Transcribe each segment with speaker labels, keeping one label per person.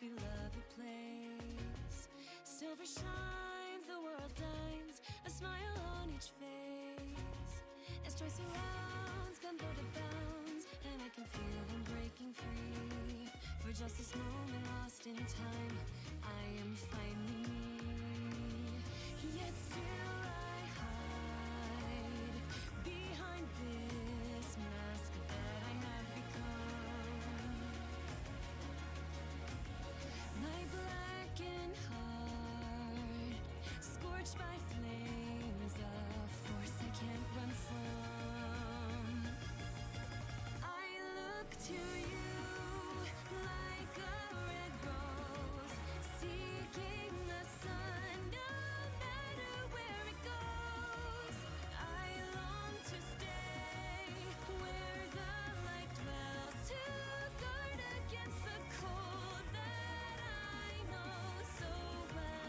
Speaker 1: Beloved place, silver shines, the world dines, a smile on each face. As joy surrounds, come through the bounds, and I can feel them breaking free. For just this moment lost in time, I am finally me. Yet still I hide behind this mask that I have become. My blackened heart, scorched by flames, a force I can't run from. I look to you like a red rose, seeking the sun, no matter where it goes. I long to stay where the light dwells, to guard against the cold that I know so well.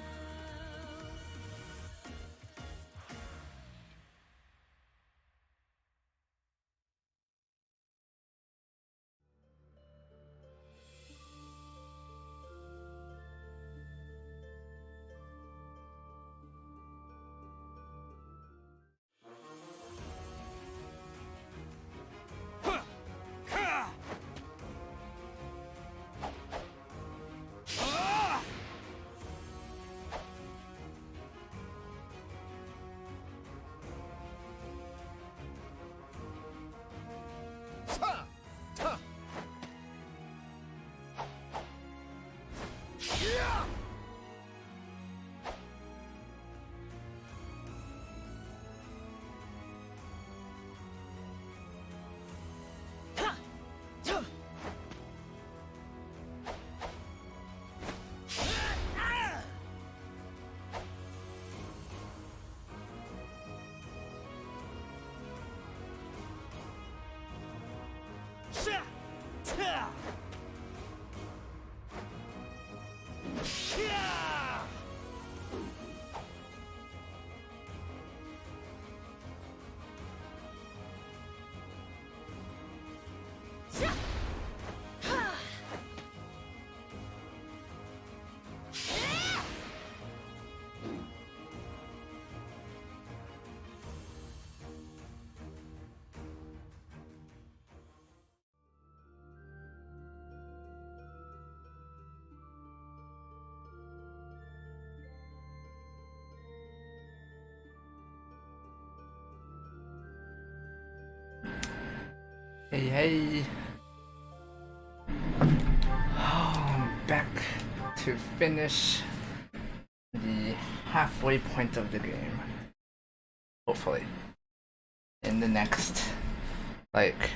Speaker 2: Hey, hey. Oh, I'm back to finish the halfway point of the game. Hopefully. In the next, like,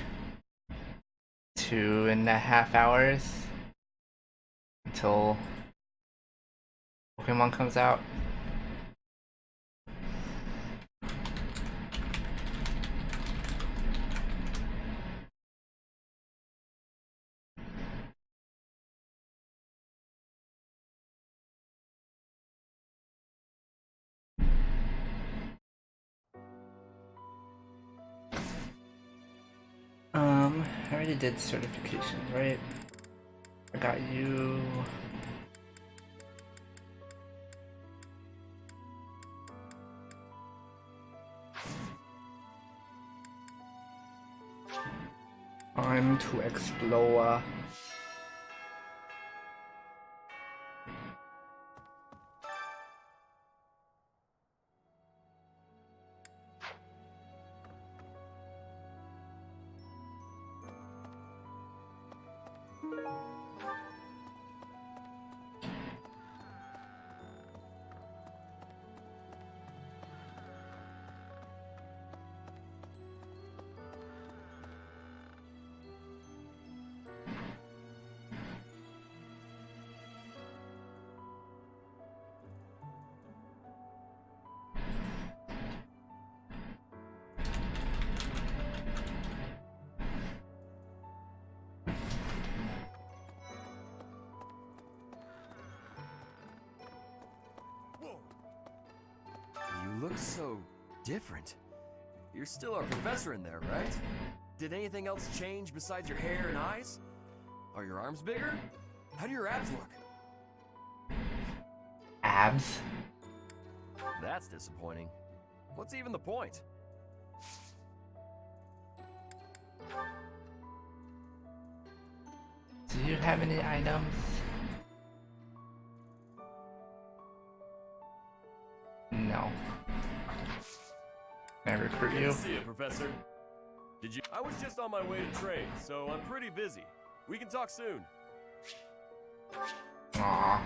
Speaker 2: 2.5 hours until Pokemon comes out. I already did certifications, right? I got you. Time to explore.
Speaker 3: look so different. You're still our professor in there, right? Did anything else change besides your hair and eyes? Are your arms bigger? How do your abs look?
Speaker 2: Abs?
Speaker 3: That's disappointing. What's even the point?
Speaker 2: Do you have any items? No. Can I recruit you?
Speaker 3: See you, Professor. Did you? I was just on my way to trade, so I'm pretty busy. We can talk soon.
Speaker 2: Aww.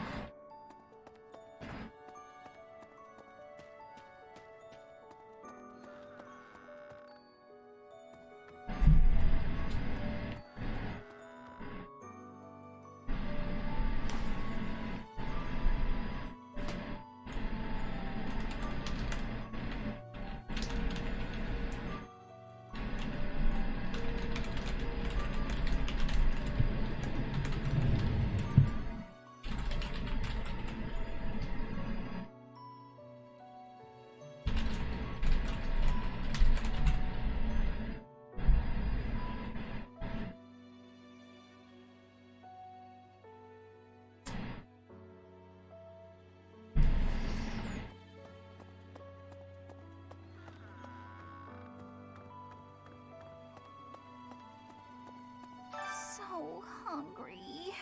Speaker 4: So hungry.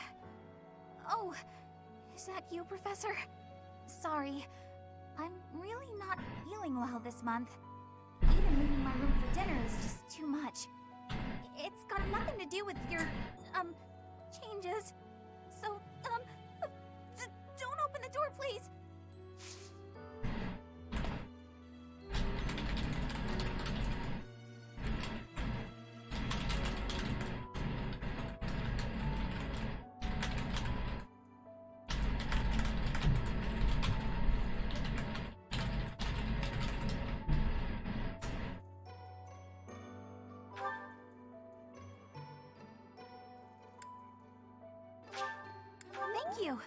Speaker 4: Oh, is that you, Professor? Sorry, I'm really not feeling well this month. Even leaving my room for dinner is just too much. It's got nothing to do with your, changes. So, don't open the door, please. Thank you.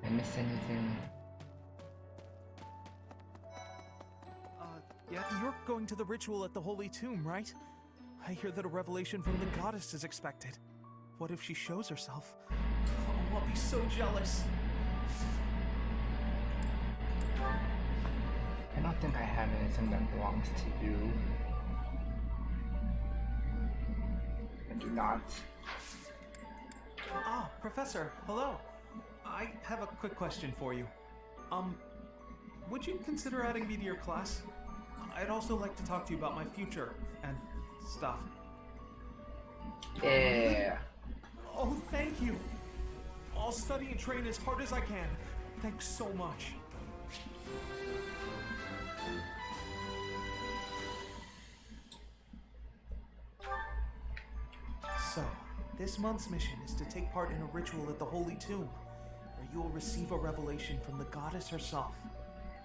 Speaker 2: Did I miss anything?
Speaker 5: Yeah, you're going to the ritual at the Holy Tomb, right? I hear that a revelation from the goddess is expected. What if she shows herself? Oh, I'll be so jealous.
Speaker 2: I don't think I have anything that belongs to you. I do not.
Speaker 5: Ah, Professor, hello. I have a quick question for you. Would you consider adding me to your class? I'd also like to talk to you about my future and stuff.
Speaker 2: Yeah.
Speaker 5: Oh, thank you. I'll study and train as hard as I can. Thanks so much. So, this month's mission is to take part in a ritual at the Holy Tomb, where you will receive a revelation from the goddess herself.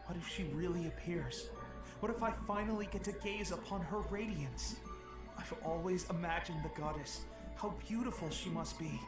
Speaker 5: What if she really appears? What if I finally get to gaze upon her radiance? I've always imagined the goddess, how beautiful she must be.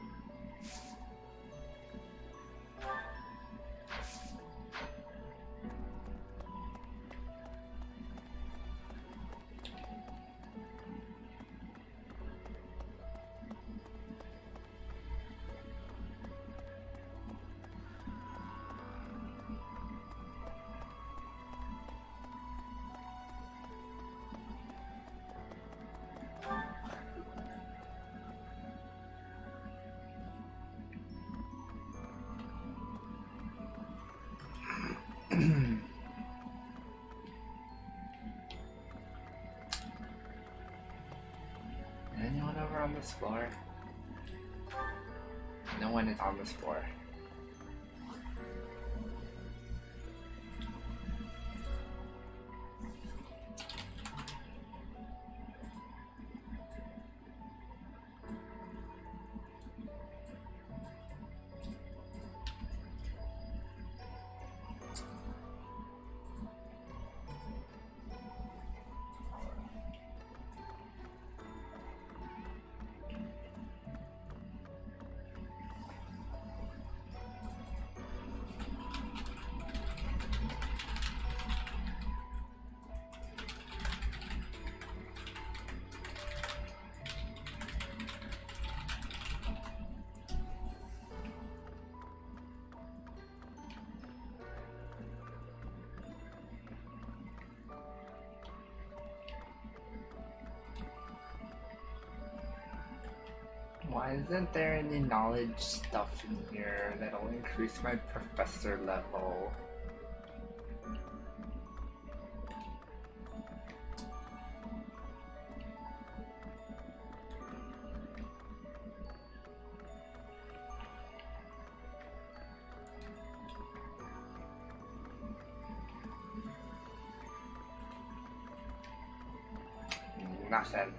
Speaker 2: Anyone over on this floor? No one is on this floor. Isn't there any knowledge stuff in here that'll increase my professor level? Nothing.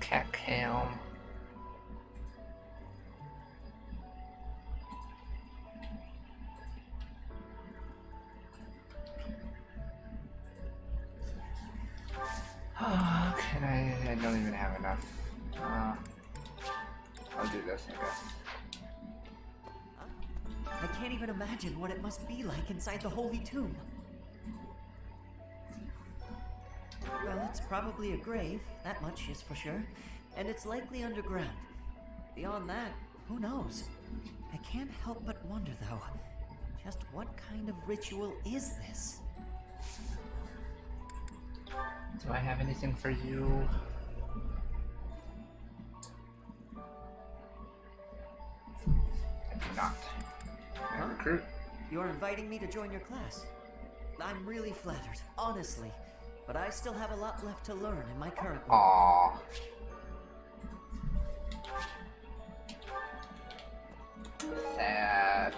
Speaker 2: Cat cam. Can I don't even have enough. I'll do this, I guess.
Speaker 6: I can't even imagine what it must be like inside the Holy Tomb. Well, it's probably a grave, that much is for sure. And it's likely underground. Beyond that, who knows? I can't help but wonder, though, just what kind of ritual is this?
Speaker 2: Do I have anything for you? I do not.
Speaker 6: Huh?
Speaker 2: Recruit.
Speaker 6: You're inviting me to join your class. I'm really flattered, honestly. But I still have a lot left to learn in my current one.
Speaker 2: Aww. Sad.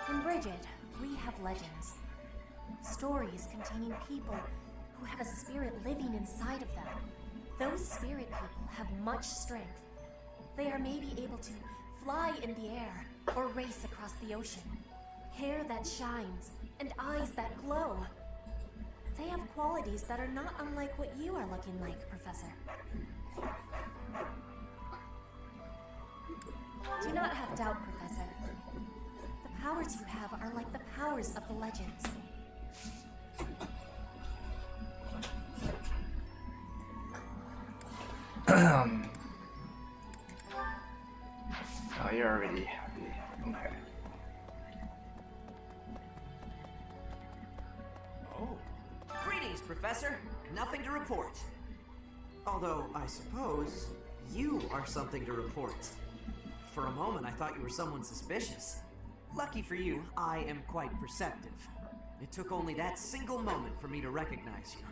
Speaker 4: In Bridget, we have legends. Stories containing people who have a spirit living inside of them. Those spirit people have much strength. They are maybe able to fly in the air or race across the ocean. Hair that shines and eyes that glow. They have qualities that are not unlike what you are looking like, Professor. Do not have doubt, Professor. The powers you have are like the powers of the legends.
Speaker 2: Oh, you're already happy. Okay.
Speaker 6: Oh. Greetings, Professor. Nothing to report. Although, I suppose, you are something to report. For a moment, I thought you were someone suspicious. Lucky for you, I am quite perceptive. It took only that single moment for me to recognize you.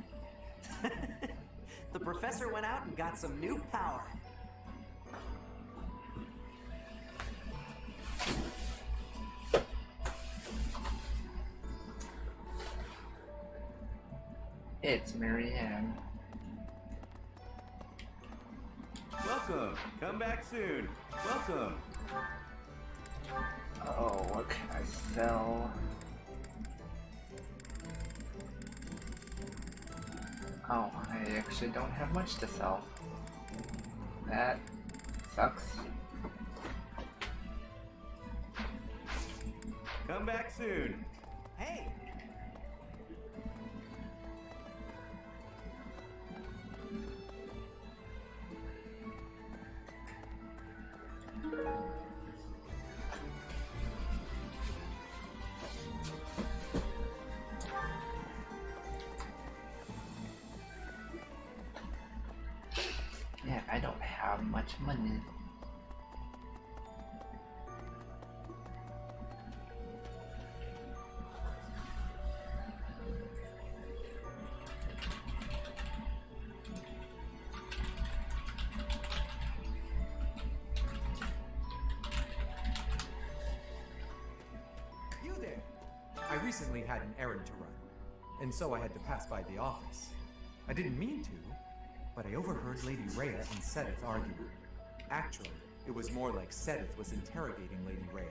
Speaker 6: The professor went out and got some new power.
Speaker 2: It's Marianne.
Speaker 7: Welcome. Come back soon. Welcome.
Speaker 2: Oh, what can I sell? Oh, I actually don't have much to sell. That sucks.
Speaker 7: Come back soon.
Speaker 6: Hey!
Speaker 2: much money.
Speaker 8: You there! I recently had an errand to run, and so I had to pass by the office. I didn't mean to, but I overheard Lady Rhea and Sedith arguing. Actually, it was more like Sedith was interrogating Lady Rhea.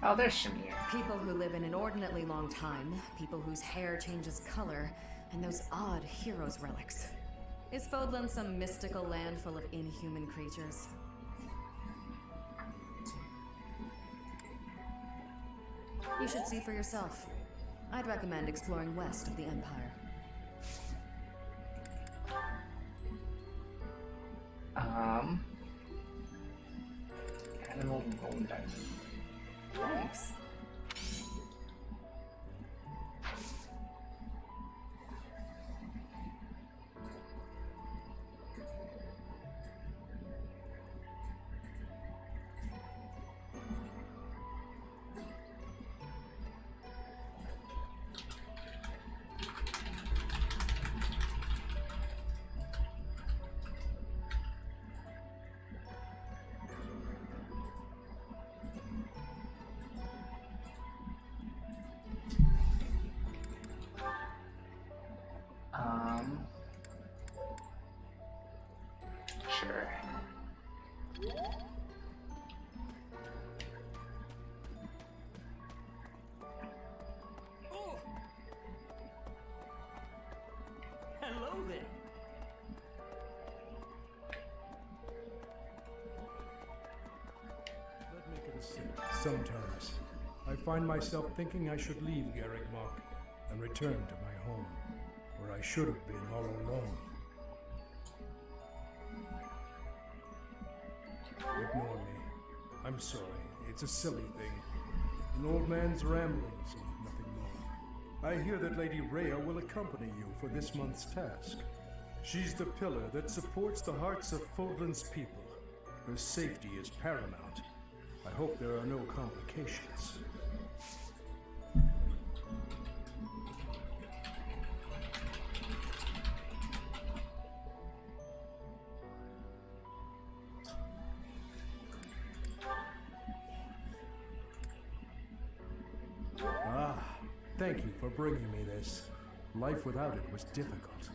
Speaker 2: Oh, there's Shamir.
Speaker 9: People who live an inordinately long time, people whose hair changes color, and those odd heroes' relics. Is Fodlan some mystical land full of inhuman creatures? You should see for yourself. I'd recommend exploring west of the Empire.
Speaker 2: Animal roll dice.
Speaker 9: Thanks.
Speaker 2: Sure.
Speaker 6: Hello there.
Speaker 10: Let me consider. Sometimes I find myself thinking I should leave Garrick Mark and return to my home, where I should have been all along. Ignore me. I'm sorry. It's a silly thing. An old man's ramblings and nothing more. I hear that Lady Rhea will accompany you for this month's task. She's the pillar that supports the hearts of Fodlan's people. Her safety is paramount. I hope there are no complications. Thank you for bringing me this. Life without it was difficult.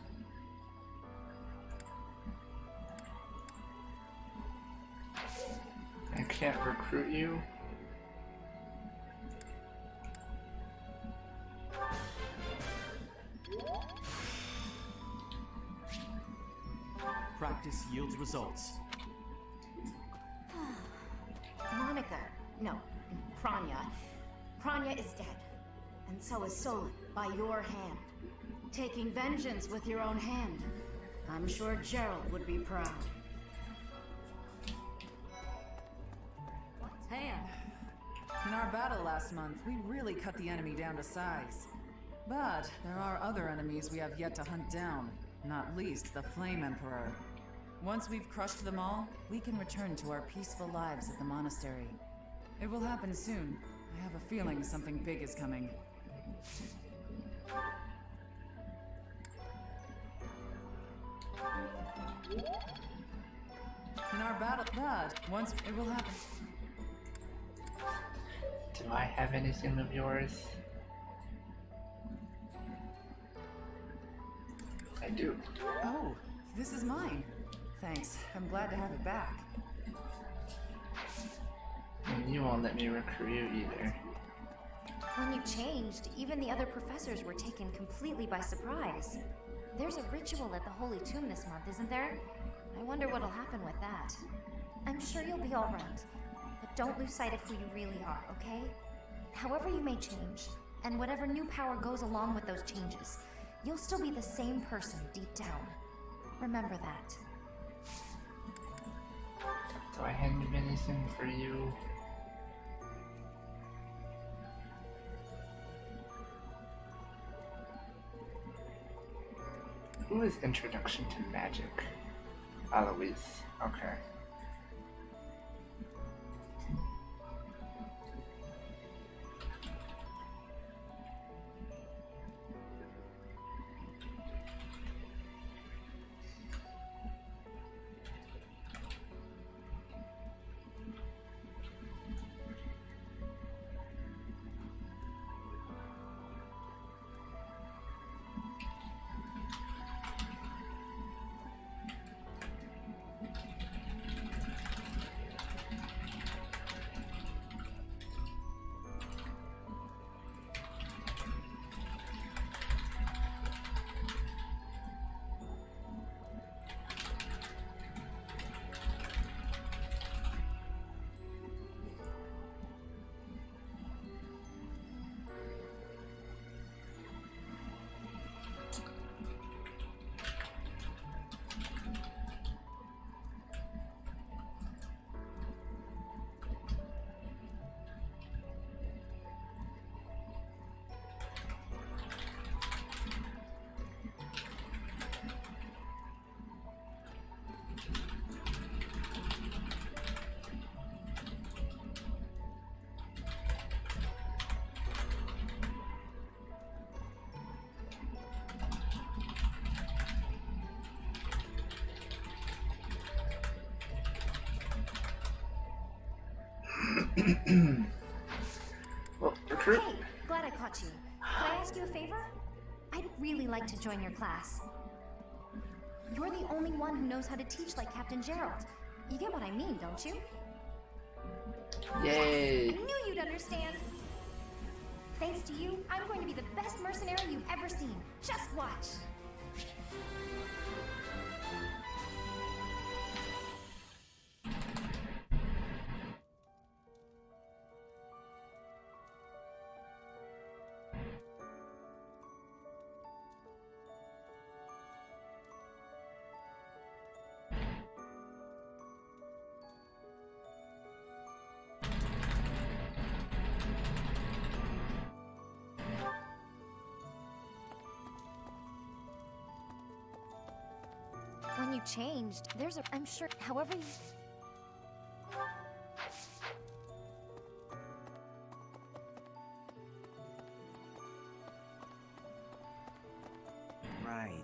Speaker 2: I can't recruit you.
Speaker 6: Practice yields results.
Speaker 11: Monica, no, Kranya. Kranya is dead. And so is Solon, by your hand.
Speaker 9: Taking vengeance with your own hand. I'm sure Gerald would be proud.
Speaker 12: Hand. In our battle last month, we really cut the enemy down to size. But there are other enemies we have yet to hunt down, not least the Flame Emperor. Once we've crushed them all, we can return to our peaceful lives at the monastery. It will happen soon. I have a feeling something big is coming. In our battle, but once it will happen.
Speaker 2: Do I have anything of yours? I do.
Speaker 12: Oh, this is mine. Thanks. I'm glad to have it back.
Speaker 2: And you won't let me recruit you either.
Speaker 11: When you changed, even the other professors were taken completely by surprise. There's a ritual at the Holy Tomb this month, isn't there? I wonder what'll happen with that. I'm sure you'll be all right. But don't lose sight of who you really are, okay? However you may change, and whatever new power goes along with those changes, you'll still be the same person deep down. Remember that.
Speaker 2: Do I have anything for you? Who is Introduction to Magic? Eloise. Okay. Well, recruit.
Speaker 11: Hey, glad I caught you. Could I ask you a favor? I'd really like to join your class. You're the only one who knows how to teach like Captain Gerald. You get what I mean, don't you?
Speaker 2: Yay!
Speaker 11: I knew you'd understand. Thanks to you, I'm going to be the best mercenary you've ever seen. Just watch. When you changed, there's a... I'm sure... However you...
Speaker 6: Right.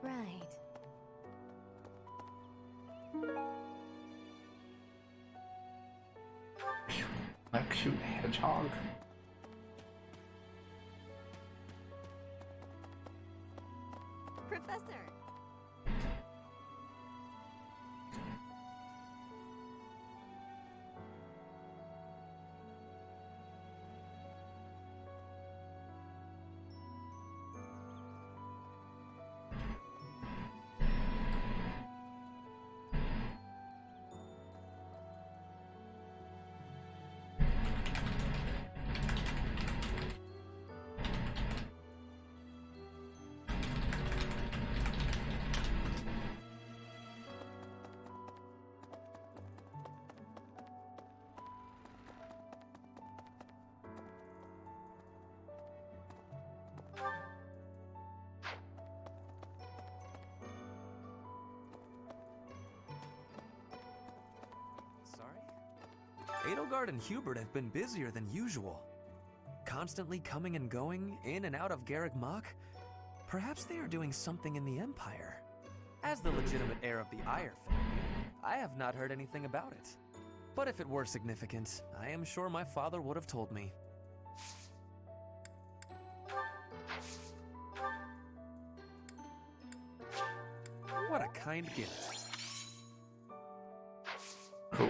Speaker 11: Right.
Speaker 2: A cute hedgehog.
Speaker 11: Professor!
Speaker 3: Sorry? Edelgard and Hubert have been busier than usual. Constantly coming and going, in and out of Garreg Mach. Perhaps they are doing something in the Empire. As the legitimate heir of the Eyre family, I have not heard anything about it. But if it were significant, I am sure my father would have told me. What a kind gift.
Speaker 2: Cool.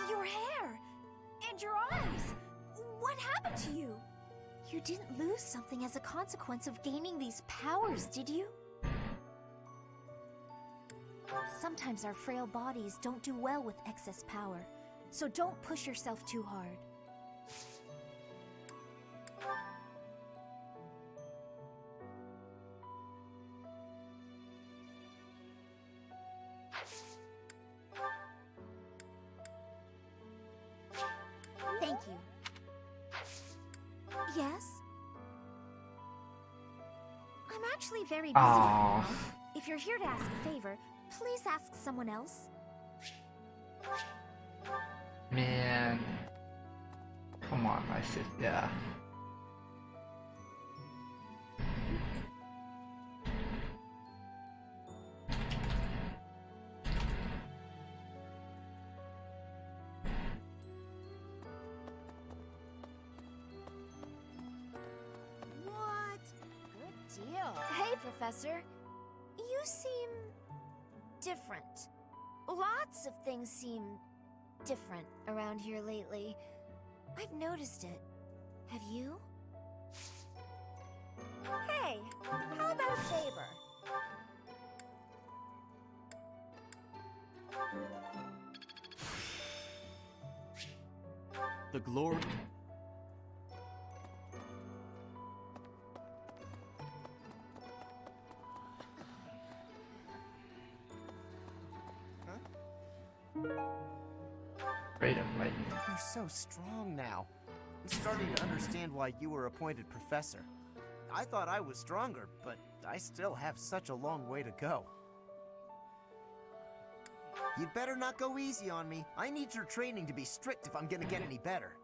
Speaker 11: Your hair! And your eyes! What happened to you?
Speaker 4: You didn't lose something as a consequence of gaining these powers, did you? Sometimes our frail bodies don't do well with excess power, so don't push yourself too hard. Thank you. Yes? I'm actually very busy right now. If you're here to ask a favor, please ask someone else.
Speaker 2: Man. Come on, my sis. Yeah.
Speaker 11: What? Good deal. Hey, Professor. You seem different. Lots of things seem different around here lately. I've noticed it. Have you? Hey, how about a favor?
Speaker 3: The glory.
Speaker 2: Great enlightenment.
Speaker 13: You're so strong now. I'm starting to understand why you were appointed professor. I thought I was stronger, but I still have such a long way to go. You'd better not go easy on me. I need your training to be strict if I'm gonna get any better.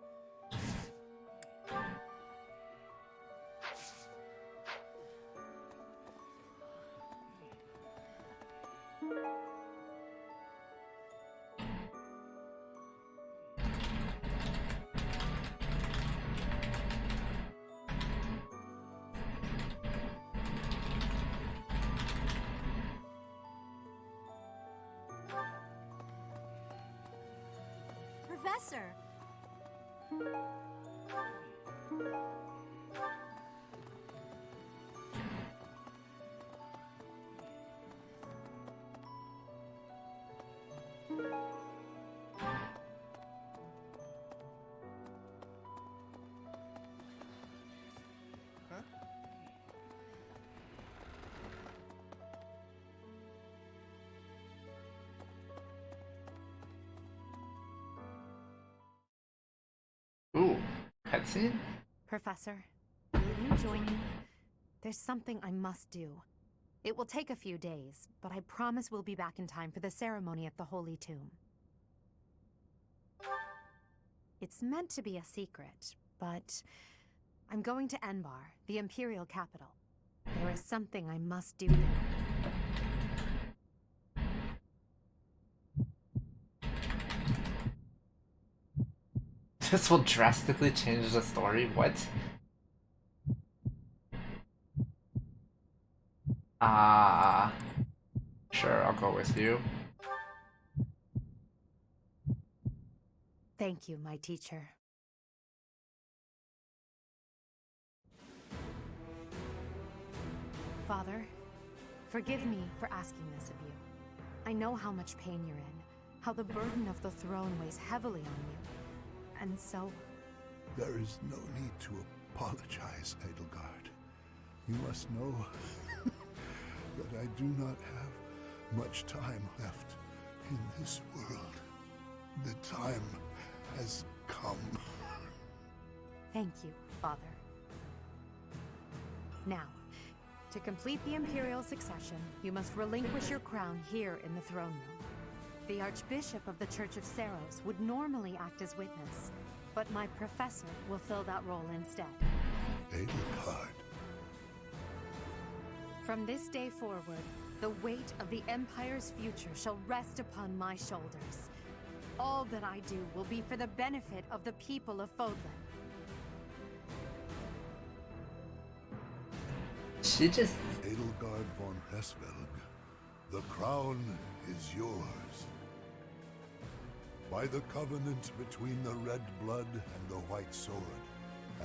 Speaker 4: Professor!
Speaker 2: Ooh, cutscene?
Speaker 14: Professor, will you join me? There's something I must do. It will take a few days, but I promise we'll be back in time for the ceremony at the Holy Tomb. It's meant to be a secret, but I'm going to Enbar, the Imperial capital. There is something I must do there.
Speaker 2: This will drastically change the story? What? Sure, I'll go with you.
Speaker 14: Thank you, my teacher. Father, forgive me for asking this of you. I know how much pain you're in, how the burden of the throne weighs heavily on you. And so...
Speaker 15: There is no need to apologize, Edelgard. You must know that I do not have much time left in this world. The time has come.
Speaker 14: Thank you, Father. Now, to complete the Imperial succession, you must relinquish your crown here in the throne room. The Archbishop of the Church of Seros would normally act as witness, but my professor will fill that role instead.
Speaker 15: Edelgard.
Speaker 14: From this day forward, the weight of the Empire's future shall rest upon my shoulders. All that I do will be for the benefit of the people of Fodlan.
Speaker 2: She just...
Speaker 15: Edelgard von Hesvelg, the crown is yours. By the covenant between the Red Blood and the White Sword,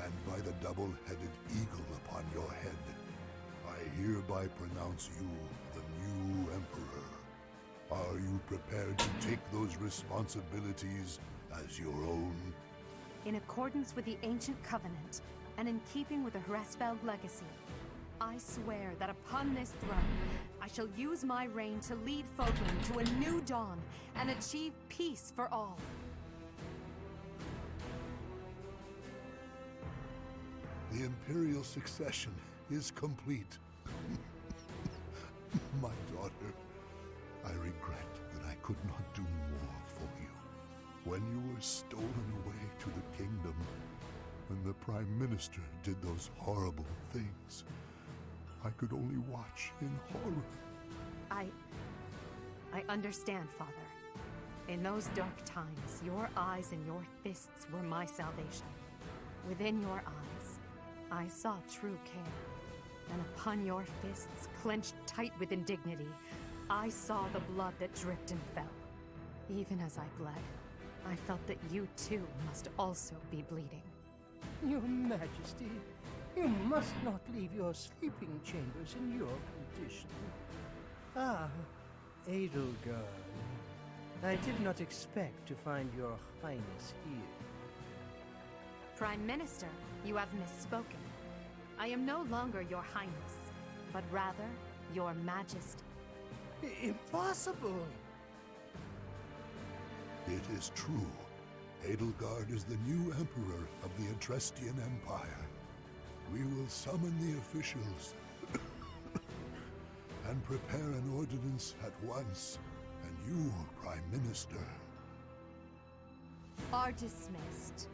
Speaker 15: and by the double-headed eagle upon your head, I hereby pronounce you the new Emperor. Are you prepared to take those responsibilities as your own?
Speaker 14: In accordance with the ancient covenant, and in keeping with the Hraesvelg legacy, I swear that upon this throne, I shall use my reign to lead Fodlan to a new dawn and achieve peace for all.
Speaker 15: The Imperial succession is complete. My daughter, I regret that I could not do more for you. When you were stolen away to the kingdom, when the Prime Minister did those horrible things, I could only watch in horror.
Speaker 14: I understand, Father. In those dark times, your eyes and your fists were my salvation. Within your eyes, I saw true care. And upon your fists, clenched tight with indignity, I saw the blood that dripped and fell. Even as I bled, I felt that you too must also be bleeding.
Speaker 16: Your Majesty, you must not leave your sleeping chambers in your condition. Ah, Edelgard. I did not expect to find your Highness here.
Speaker 14: Prime Minister, you have misspoken. I am no longer your Highness, but rather your Majesty.
Speaker 16: Impossible!
Speaker 15: It is true. Edelgard is the new Emperor of the Etrestian Empire. We will summon the officials and prepare an ordinance at once. And you, Prime Minister,
Speaker 14: are dismissed.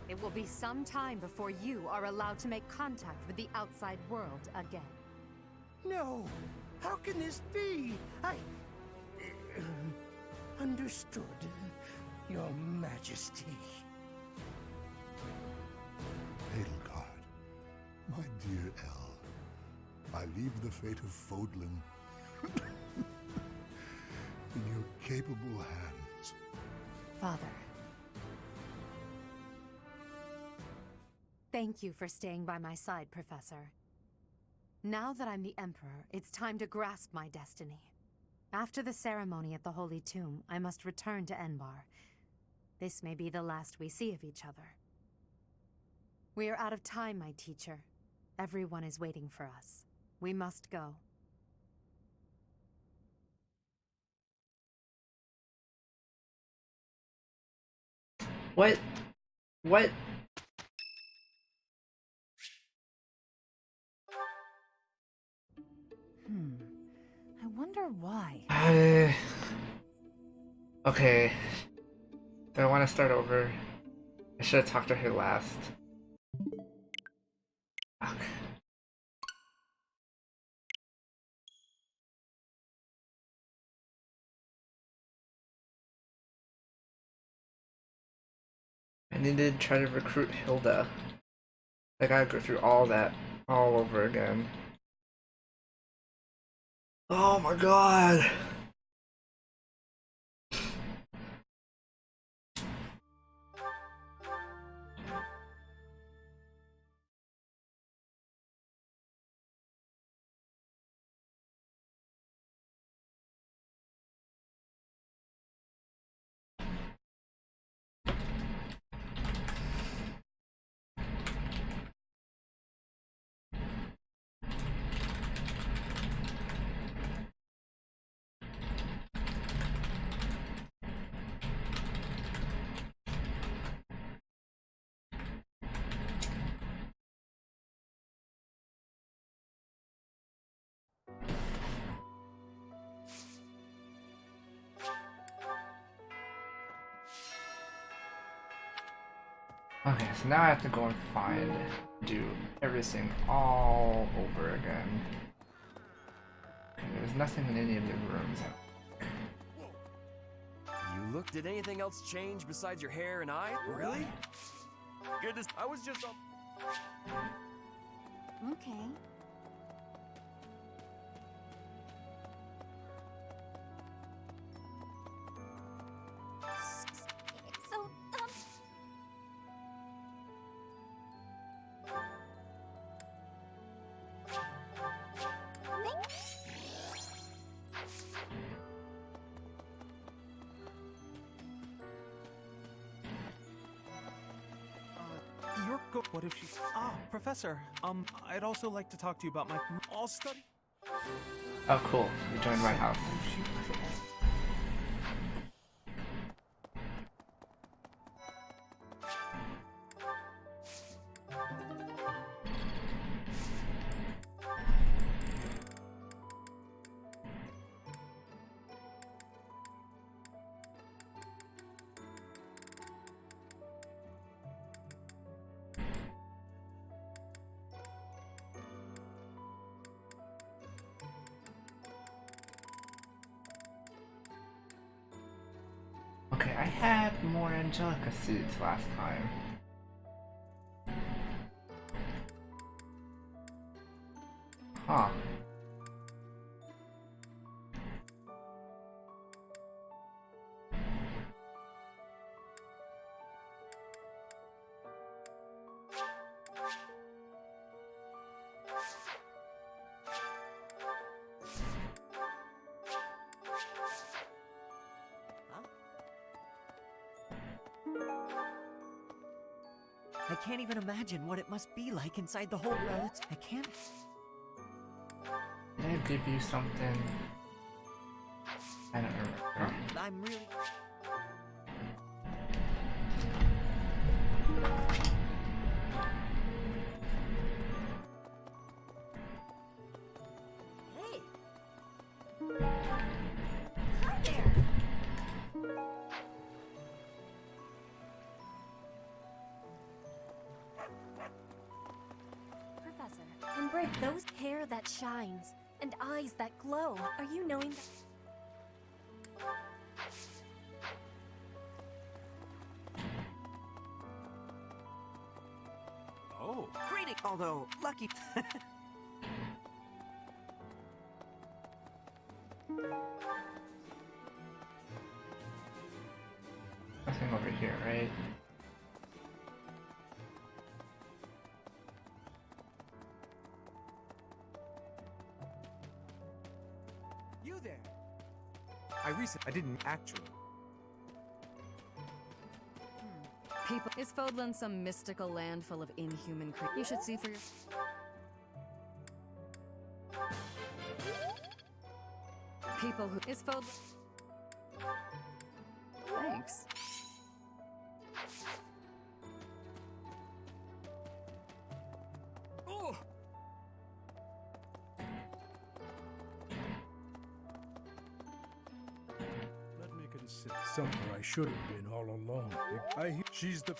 Speaker 14: It will be some time before you are allowed to make contact with the outside world again.
Speaker 16: No! How can this be? Understood, Your Majesty.
Speaker 15: Edelgard, my dear Elle, I leave the fate of Fodlan in your capable hands.
Speaker 14: Father. Thank you for staying by my side, Professor. Now that I'm the Emperor, it's time to grasp my destiny. After the ceremony at the Holy Tomb, I must return to Enbar. This may be the last we see of each other. We are out of time, my teacher. Everyone is waiting for us. We must go.
Speaker 2: What? What?
Speaker 12: I wonder why.
Speaker 2: Okay. Do I want to start over? I should have talked to her last. Fuck. I need to try to recruit Hilda. I gotta go through all that all over again. Oh my god! Okay, so now I have to go and do everything all over again. Okay, there's nothing in any of the rooms.
Speaker 3: You look. Did anything else change besides your hair and eye? Really? Goodness, I was just up.
Speaker 4: Okay. So,
Speaker 5: What if she... Ah, Professor, I'd also like to talk to you about my... all study...
Speaker 2: Oh, cool. You joined my house. Okay, I had more Angelica seeds last time. Huh.
Speaker 6: I can't even imagine what it must be like inside the whole relic. I can't.
Speaker 2: Did I give you something? I don't remember.
Speaker 6: I'm really.
Speaker 11: Hey! Hi there!
Speaker 1: Professor, and break those hair that shines and eyes that glow. Are you knowing that?
Speaker 6: Oh. Greeting! Although, lucky.
Speaker 2: Nothing over here, right?
Speaker 8: You there? I didn't actually.
Speaker 9: People, is Fodlan some mystical land full of inhuman creatures? You should see for yourself. People who is Fodlan. Thanks.
Speaker 6: Oh.
Speaker 10: Let me consider somewhere I should have been all along. I hear she's the...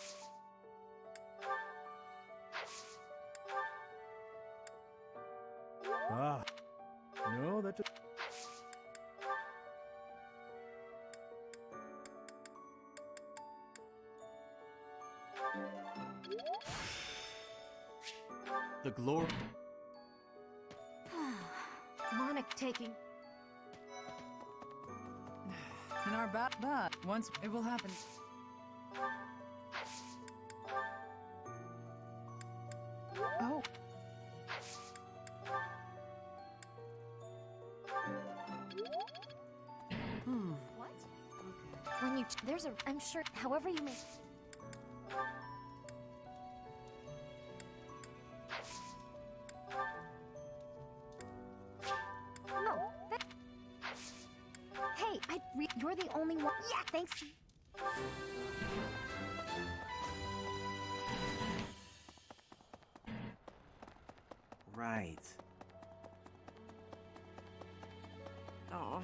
Speaker 10: Ah. No, that...
Speaker 6: The glory.
Speaker 1: Monarch taking.
Speaker 12: In our but once it will happen. Oh.
Speaker 11: What? When you there's a I'm sure however you may No. Hey, you're the only one. Yeah, thanks.
Speaker 6: Right.
Speaker 11: Oh.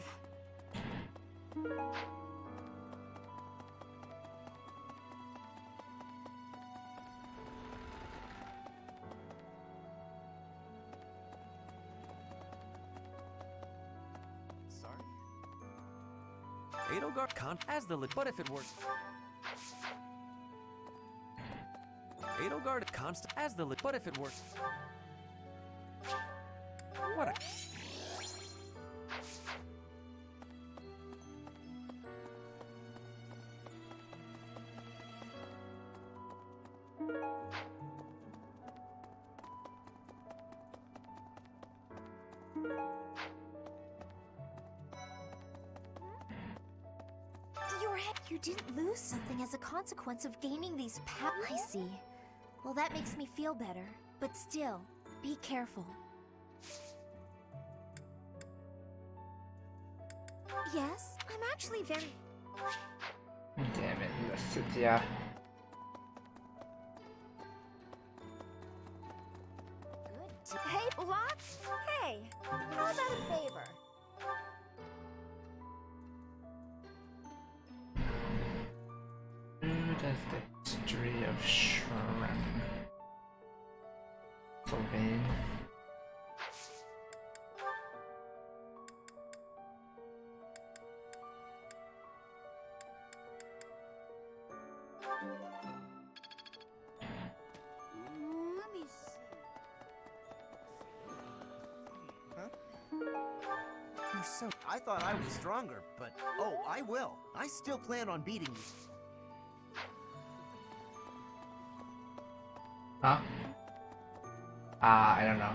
Speaker 3: Sorry. Edelgard can't as the but if it works. Edelgard constant as the but if it works. What a
Speaker 11: You didn't lose something as a consequence of gaining these powers. I see.
Speaker 4: Well, that makes me feel better. But still, be careful. Yes, I'm actually very...
Speaker 2: Damn it, Cynthia.
Speaker 4: Good. Hey, what? Hey, how about a favor?
Speaker 2: Who does the history of Shrem? Sylvain.
Speaker 4: Let me see.
Speaker 13: You're so... I thought I was stronger, but... Oh, I will. I still plan on beating you.
Speaker 2: Huh? I don't know.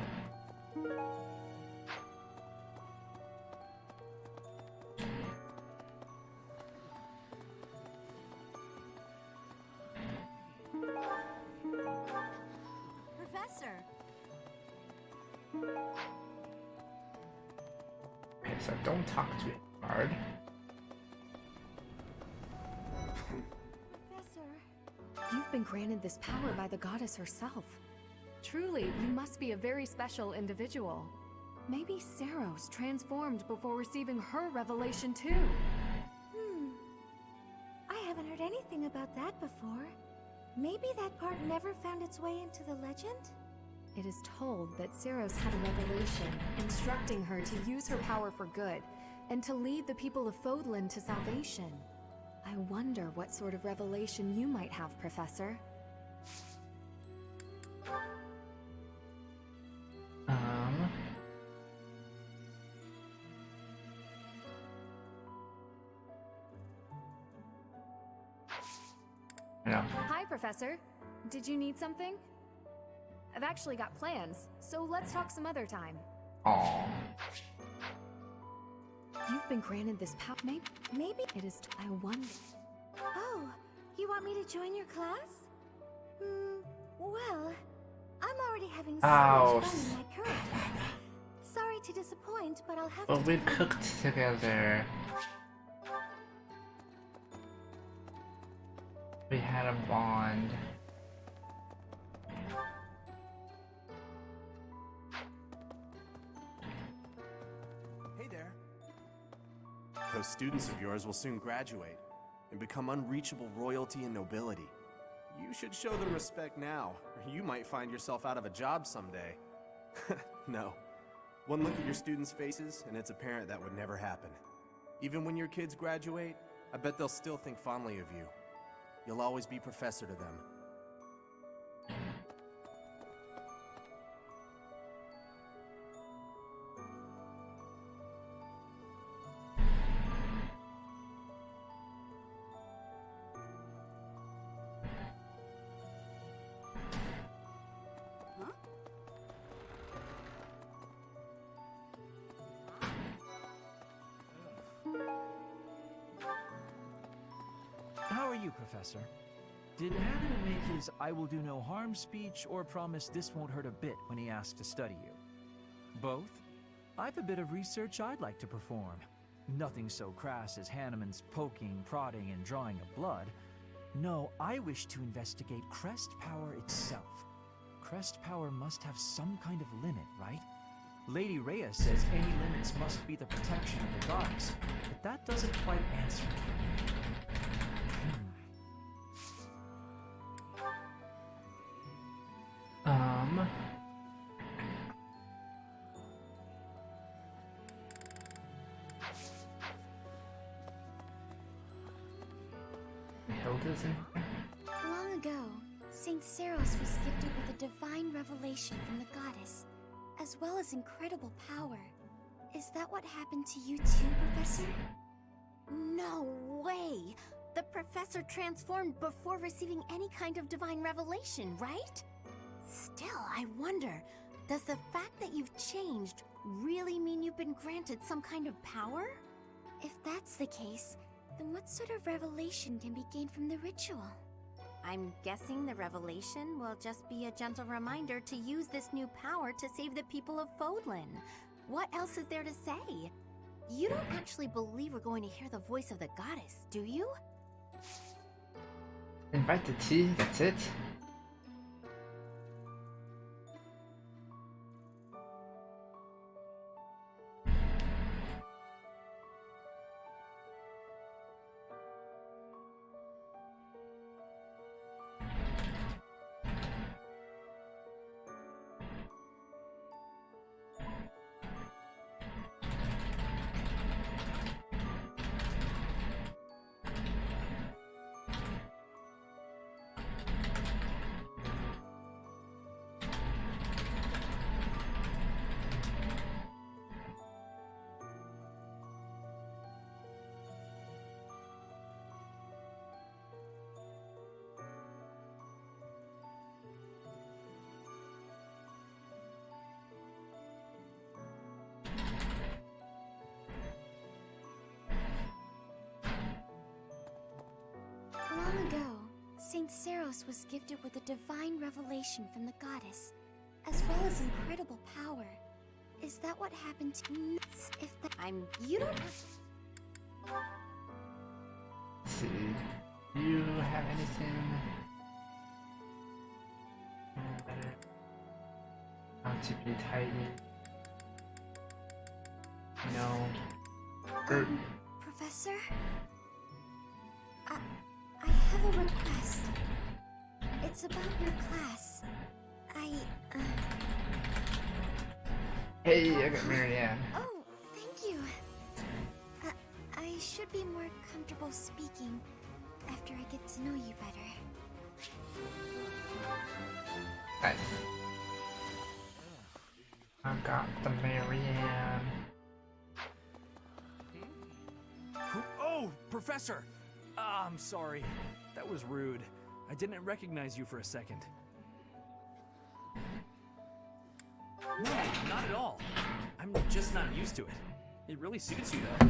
Speaker 4: Professor.
Speaker 2: Okay, so don't talk to it hard.
Speaker 9: You've been granted this power by the goddess herself. Truly, you must be a very special individual. Maybe Saros transformed before receiving her revelation too.
Speaker 4: I haven't heard anything about that before. Maybe that part never found its way into the legend?
Speaker 9: It is told that Saros had a revelation, instructing her to use her power for good, and to lead the people of Fodlan to salvation. I wonder what sort of revelation you might have, Professor.
Speaker 2: No.
Speaker 9: Hi, Professor. Did you need something? I've actually got plans, so let's talk some other time.
Speaker 2: Aww.
Speaker 9: You've been granted this power. Maybe it is. I wonder.
Speaker 4: Oh, you want me to join your class? Well, I'm already having so much fun in my current class. Sorry to disappoint, but I'll have to...
Speaker 2: But we cooked together. We had a bond.
Speaker 3: Hey there. Those students of yours will soon graduate and become unreachable royalty and nobility. You should show them respect now, or you might find yourself out of a job someday. No. One look at your students' faces, and it's apparent that would never happen. Even when your kids graduate, I bet they'll still think fondly of you. You'll always be professor to them.
Speaker 17: How are you, Professor? Did Hammond make his "I will do no harm" speech or promise this won't hurt a bit when he asked to study you? Both? I've a bit of research I'd like to perform. Nothing so crass as Hanneman's poking, prodding, and drawing of blood. No, I wish to investigate crest power itself. Crest power must have some kind of limit, right? Lady Rhea says any limits must be the protection of the goddess, but that doesn't quite answer it for me.
Speaker 2: Hilda's in here?
Speaker 4: Long ago, Saint Saros was gifted with a divine revelation from the goddess, as well as incredible power. Is that what happened to you too, Professor? No way! The professor transformed before receiving any kind of divine revelation, right? Still, I wonder, does the fact that you've changed really mean you've been granted some kind of power? If that's the case, then what sort of revelation can be gained from the ritual? I'm guessing the revelation will just be a gentle reminder to use this new power to save the people of Fodlan. What else is there to say? You don't actually believe we're going to hear the voice of the goddess, do you?
Speaker 2: Invite the tea, that's it.
Speaker 4: Long ago, Saint Seros was gifted with a divine revelation from the goddess, as well as incredible power. Is that what happened to me? If that you don't have...
Speaker 2: Let's see. You have anything better? How to be tidy? No.
Speaker 4: Professor? I have a request. It's about your class.
Speaker 2: Hey, I got Marianne.
Speaker 4: Oh, thank you. I should be more comfortable speaking after I get to know you better.
Speaker 2: Nice. I got the Marianne.
Speaker 17: Oh, Professor! I'm sorry. That was rude. I didn't recognize you for a second. No, not at all. I'm just not used to it. It really suits you, though.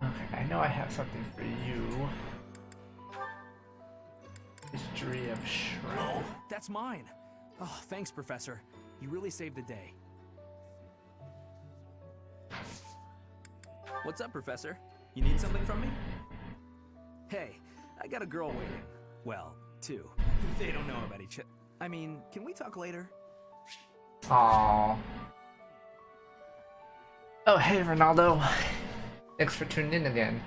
Speaker 2: Okay, I know I have something for you. History of Shrine.
Speaker 17: Oh, that's mine. Oh, thanks, Professor. You really saved the day. What's up, Professor? You need something from me? Hey, I got a girl waiting. Well, two. They don't know about each other. I mean, can we talk later?
Speaker 2: Aww. Oh, hey, Ronaldo. Thanks for tuning in again.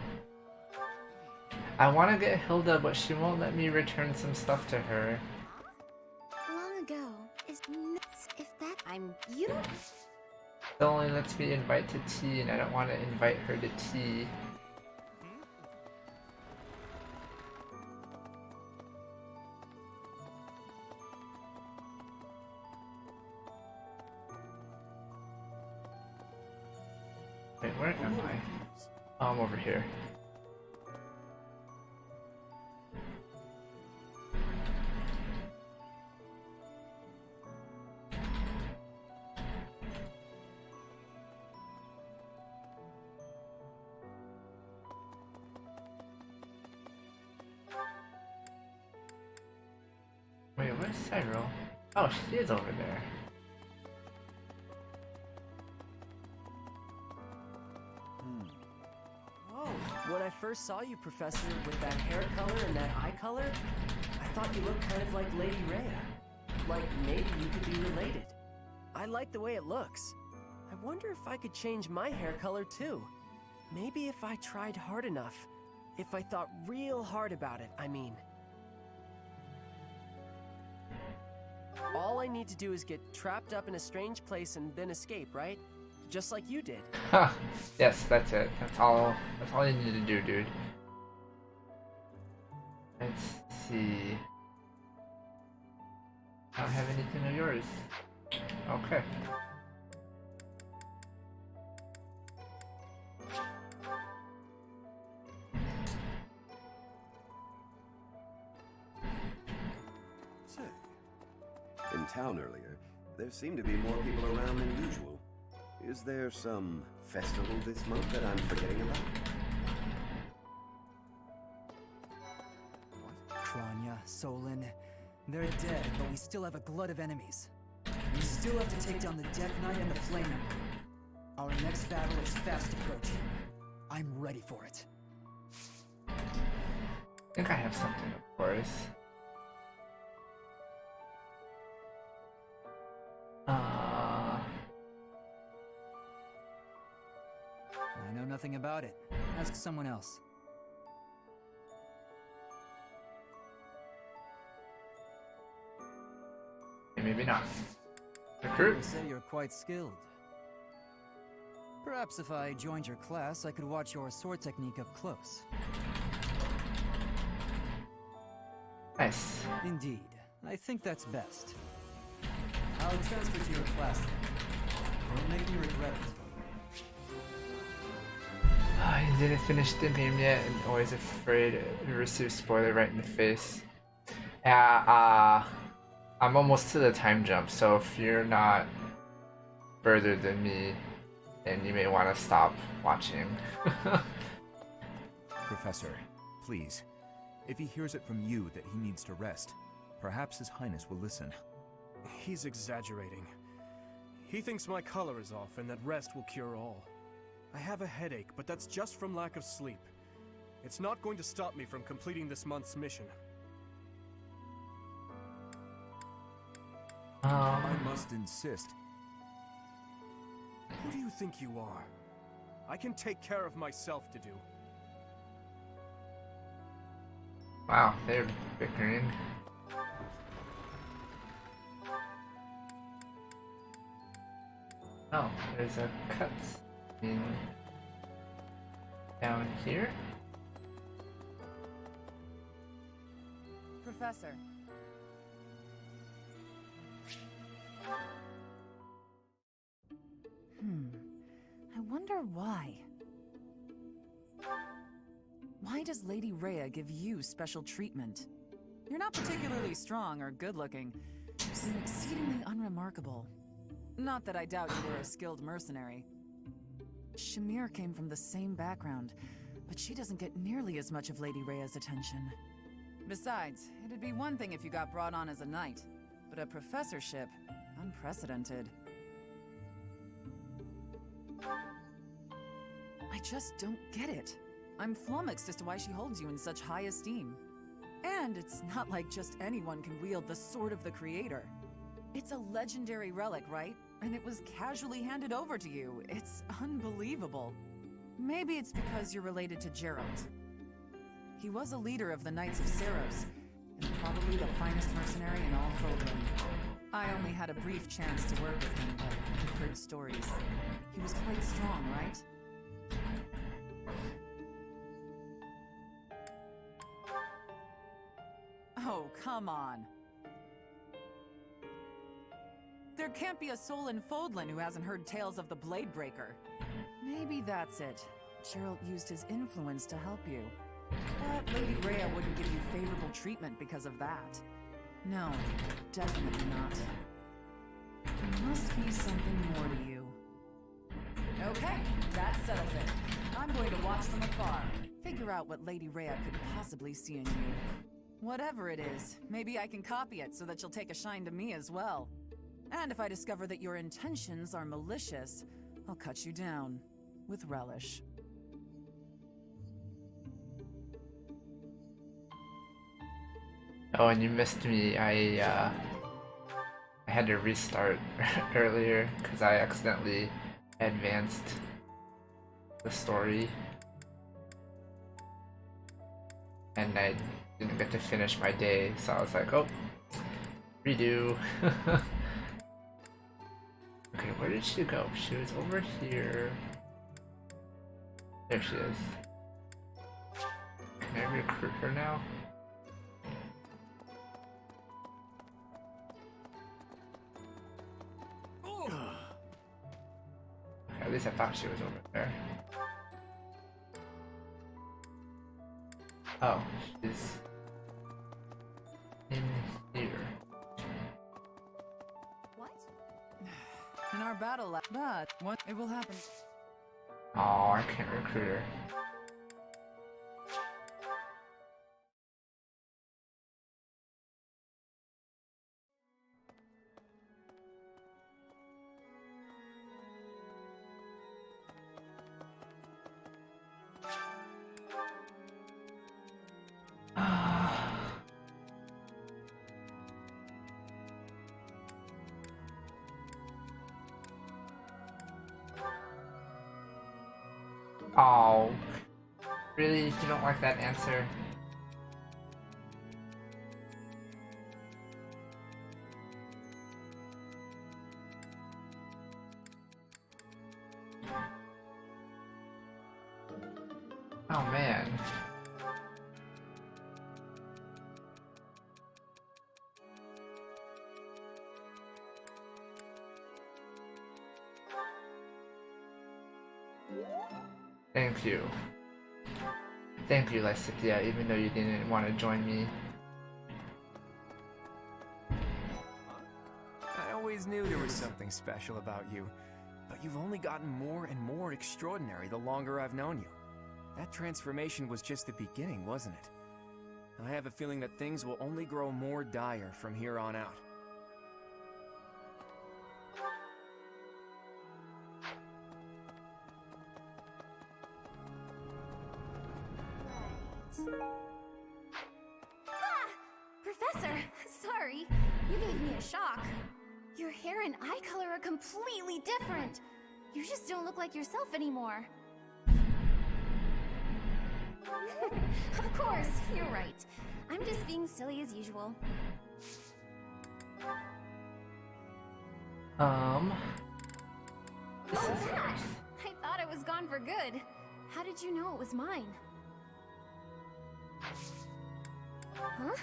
Speaker 2: I want to get Hilda, but she won't let me return some stuff to her.
Speaker 4: Long ago is if that you don't.
Speaker 2: It only lets me invite to tea, and I don't want to invite her to tea. Wait, where am I? Oh, I'm over here. Wait, where's Cyril? Oh, she is over there.
Speaker 18: Oh, when I first saw you, Professor, with that hair color and that eye color, I thought you looked kind of like Lady Rhea. Like maybe you could be related. I like the way it looks. I wonder if I could change my hair color too. Maybe if I tried hard enough. If I thought real hard about it, I mean. All I need to do is get trapped up in a strange place and then escape, right? Just like you did.
Speaker 2: Huh. Yes, that's it. That's all you need to do, dude. Let's see. I don't have anything of yours. Okay.
Speaker 15: Say,
Speaker 7: In town earlier, there seemed to be more people around than usual. Is there some festival this month that I'm forgetting about?
Speaker 19: Kranya, Solon, they're dead, but we still have a glut of enemies. We still have to take down the Death Knight and the Flame Emperor. Our next battle is fast approaching. I'm ready for it.
Speaker 2: I think I have something, of course.
Speaker 19: I know nothing about it. Ask someone else.
Speaker 2: Maybe not. Recruit?
Speaker 19: You say you're quite skilled. Perhaps if I joined your class, I could watch your sword technique up close.
Speaker 2: Nice.
Speaker 19: Indeed. I think that's best. I'll transfer to your class. Don't make me regret it.
Speaker 2: I didn't finish the game yet and always afraid to receive spoiler right in the face. Yeah, I'm almost to the time jump, so if you're not further than me, then you may want to stop watching.
Speaker 20: Professor, please. If he hears it from you that he needs to rest, perhaps His Highness will listen.
Speaker 21: He's exaggerating. He thinks my color is off and that rest will cure all. I have a headache, but that's just from lack of sleep. It's not going to stop me from completing this month's mission.
Speaker 20: I must insist.
Speaker 21: Who do you think you are? I can take care of myself to do.
Speaker 2: Wow, they're bickering. Oh, there's a cutscene down here.
Speaker 12: Professor. I wonder why. Why does Lady Rhea give you special treatment? You're not particularly strong or good-looking. You seem exceedingly unremarkable. Not that I doubt you were a skilled mercenary. Shamir came from the same background, but she doesn't get nearly as much of Lady Rhea's attention. Besides, it'd be one thing if you got brought on as a knight, but a professorship, unprecedented. I just don't get it. I'm flummoxed as to why she holds you in such high esteem. And it's not like just anyone can wield the Sword of the Creator. It's a legendary relic, right? And it was casually handed over to you. It's unbelievable. Maybe it's because you're related to Gerald. He was a leader of the Knights of Saros, and probably the finest mercenary in all Fodlan. I only had a brief chance to work with him, but I've heard stories. He was quite strong, right? Oh, come on. There can't be a soul in Fodlan who hasn't heard tales of the Bladebreaker. Maybe that's it. Gerald used his influence to help you. But Lady Rhea wouldn't give you favorable treatment because of that. No, definitely not. There must be something more to you. Okay, that settles it. I'm going to watch from afar. Figure out what Lady Rhea could possibly see in you. Whatever it is, maybe I can copy it so that you'll take a shine to me as well. And if I discover that your intentions are malicious, I'll cut you down with relish.
Speaker 2: Oh, and you missed me. I had to restart earlier because I accidentally advanced the story. And I didn't get to finish my day, so I was like, oh, redo. Okay, where did she go? She was over here. There she is. Can I recruit her now? Okay, at least I thought she was over there. Oh, she's in here.
Speaker 12: in our battle but what it will happen.
Speaker 2: Oh, I can't recruit her. Oh, really? You don't like that answer? Oh man. Thank you. Thank you, Lysithia, even though you didn't want to join me.
Speaker 3: I always knew there was something special about you, but you've only gotten more and more extraordinary the longer I've known you. That transformation was just the beginning, wasn't it? I have a feeling that things will only grow more dire from here on out.
Speaker 4: Professor, sorry. You gave me a shock. Your hair and eye color are completely different. You just don't look like yourself anymore. Of course, you're right. I'm just being silly as usual.
Speaker 2: This is yours.
Speaker 4: I thought it was gone for good. How did you know it was mine? Huh?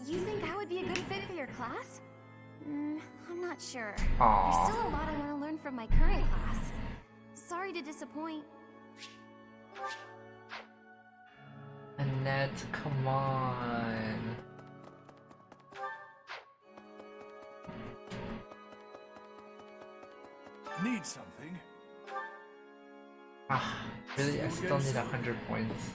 Speaker 4: You think I would be a good fit for your class? I'm not sure.
Speaker 2: Aww.
Speaker 4: There's still a lot I want to learn from my current class. Sorry to disappoint.
Speaker 2: Annette, come on.
Speaker 21: Need something?
Speaker 2: Ah, really? I still need 100 points.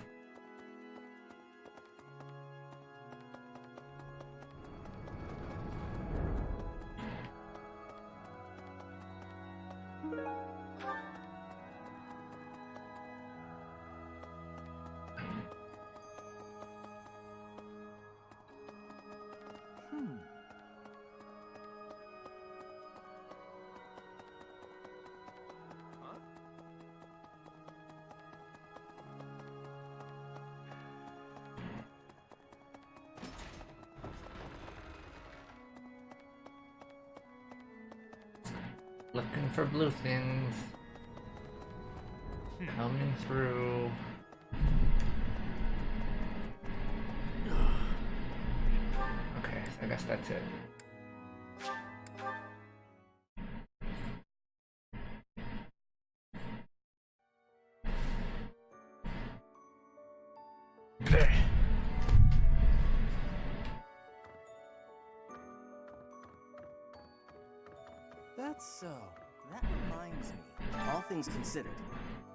Speaker 2: Looking for blue things. Coming through. Okay, I guess that's it.
Speaker 13: That's so. That reminds me. All things considered,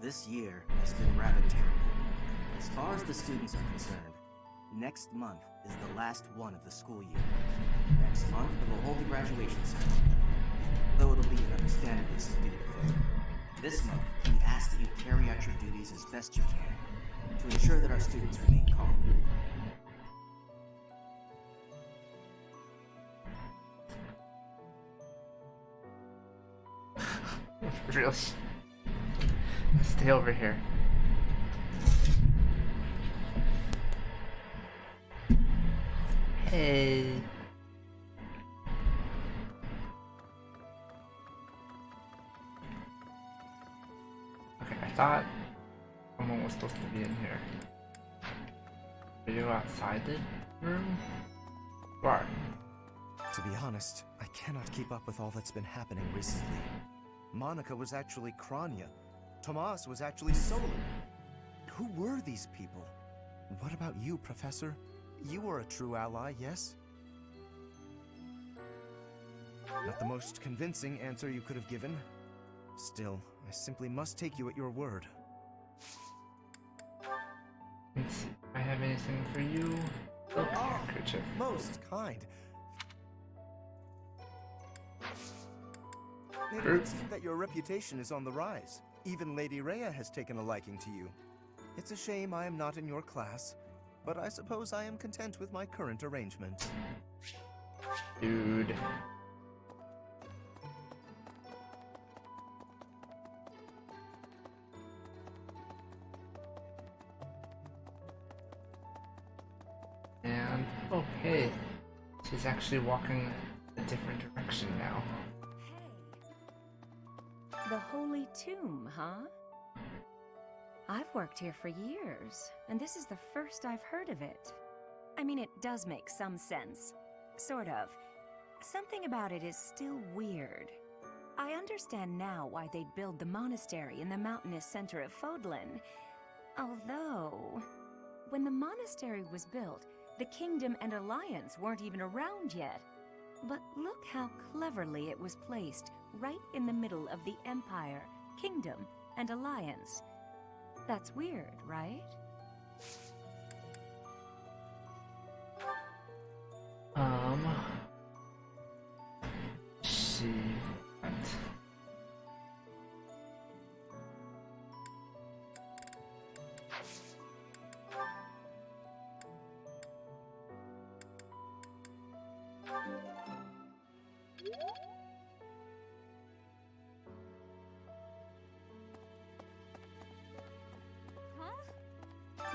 Speaker 13: this year has been rather terrible. As far as the students are concerned, next month is the last one of the school year. Next month, we will hold the graduation ceremony, though it'll be an understandably subdued affair. This month, we ask that you carry out your duties as best you can, to ensure that our students remain calm.
Speaker 2: Really? Stay over here. Hey. Okay, I thought someone was supposed to be in here. Are you outside the room? Right.
Speaker 13: To be honest, I cannot keep up with all that's been happening recently. Monica was actually Kranya. Tomas was actually Solon. Who were these people? What about you, Professor? You were a true ally, yes?
Speaker 20: Not the most convincing answer you could have given. Still, I simply must take you at your word.
Speaker 2: Let's see if I have anything for you. Oh, handkerchief.
Speaker 20: Most kind. It
Speaker 2: Sure.
Speaker 20: would seem that your reputation is on the rise. Even Lady Rhea has taken a liking to you. It's a shame I am not in your class, but I suppose I am content with my current arrangement.
Speaker 2: Dude. And, oh hey, she's actually walking a different direction now.
Speaker 16: The Holy Tomb, huh? I've worked here for years, and this is the first I've heard of it. I mean, it does make some sense. Sort of. Something about it is still weird. I understand now why they'd build the monastery in the mountainous center of Fodlan. Although, when the monastery was built, the Kingdom and Alliance weren't even around yet. But look how cleverly it was placed, right in the middle of the Empire, Kingdom, and Alliance. That's weird, right?
Speaker 2: She...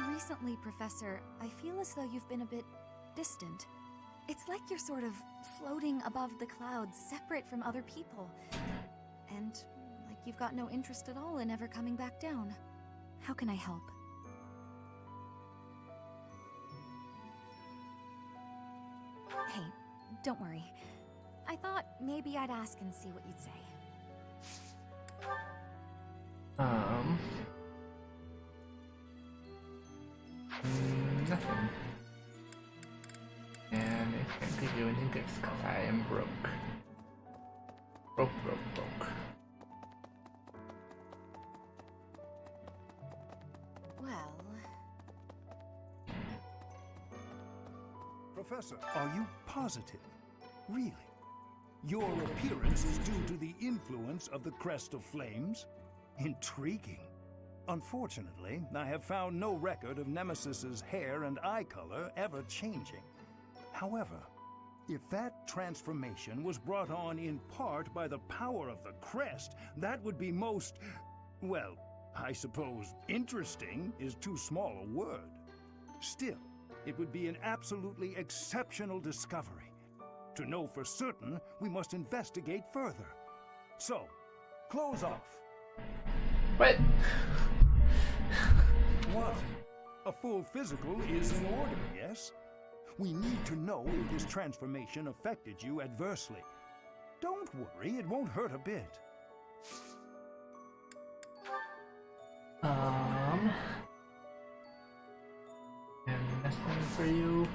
Speaker 9: Recently, Professor, I feel as though you've been a bit distant. It's like you're sort of floating above the clouds, separate from other people. And like you've got no interest at all in ever coming back down. How can I help? Hey, don't worry. I thought maybe I'd ask and see what you'd say.
Speaker 2: Nothing. And I can't give you any gifts because I am broke. Broke.
Speaker 9: Well...
Speaker 15: Professor, are you positive? Really? Your appearance is due to the influence of the Crest of Flames? Intriguing. Unfortunately, I have found no record of Nemesis's hair and eye color ever changing. However, if that transformation was brought on in part by the power of the crest, that would be most, well, I suppose interesting is too small a word. Still, it would be an absolutely exceptional discovery. To know for certain, we must investigate further. So, close off.
Speaker 2: What?
Speaker 15: What? A full physical is in order, yes? We need to know if this transformation affected you adversely. Don't worry, it won't hurt a bit.
Speaker 2: And nothing for you.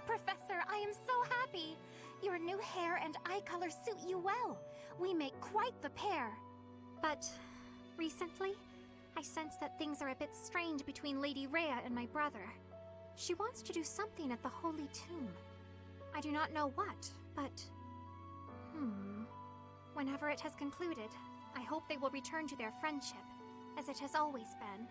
Speaker 4: Professor, I am so happy! Your new hair and eye color suit you well. We make quite the pair. But recently, I sense that things are a bit strange between Lady Rhea and my brother. She wants to do something at the Holy Tomb. I do not know what, but... Whenever it has concluded, I hope they will return to their friendship, as it has always been.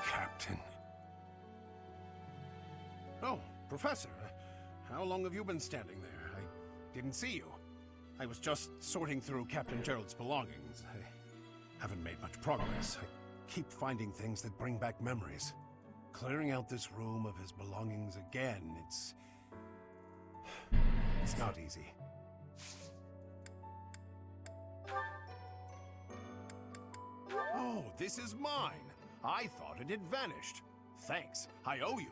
Speaker 10: Captain. Oh, Professor. How long have you been standing there? I didn't see you. I was just sorting through Captain Gerald's belongings. I haven't made much progress. I keep finding things that bring back memories. Clearing out this room of his belongings again,
Speaker 14: It's not easy. Oh, this is mine. I thought it had vanished. Thanks. I owe you.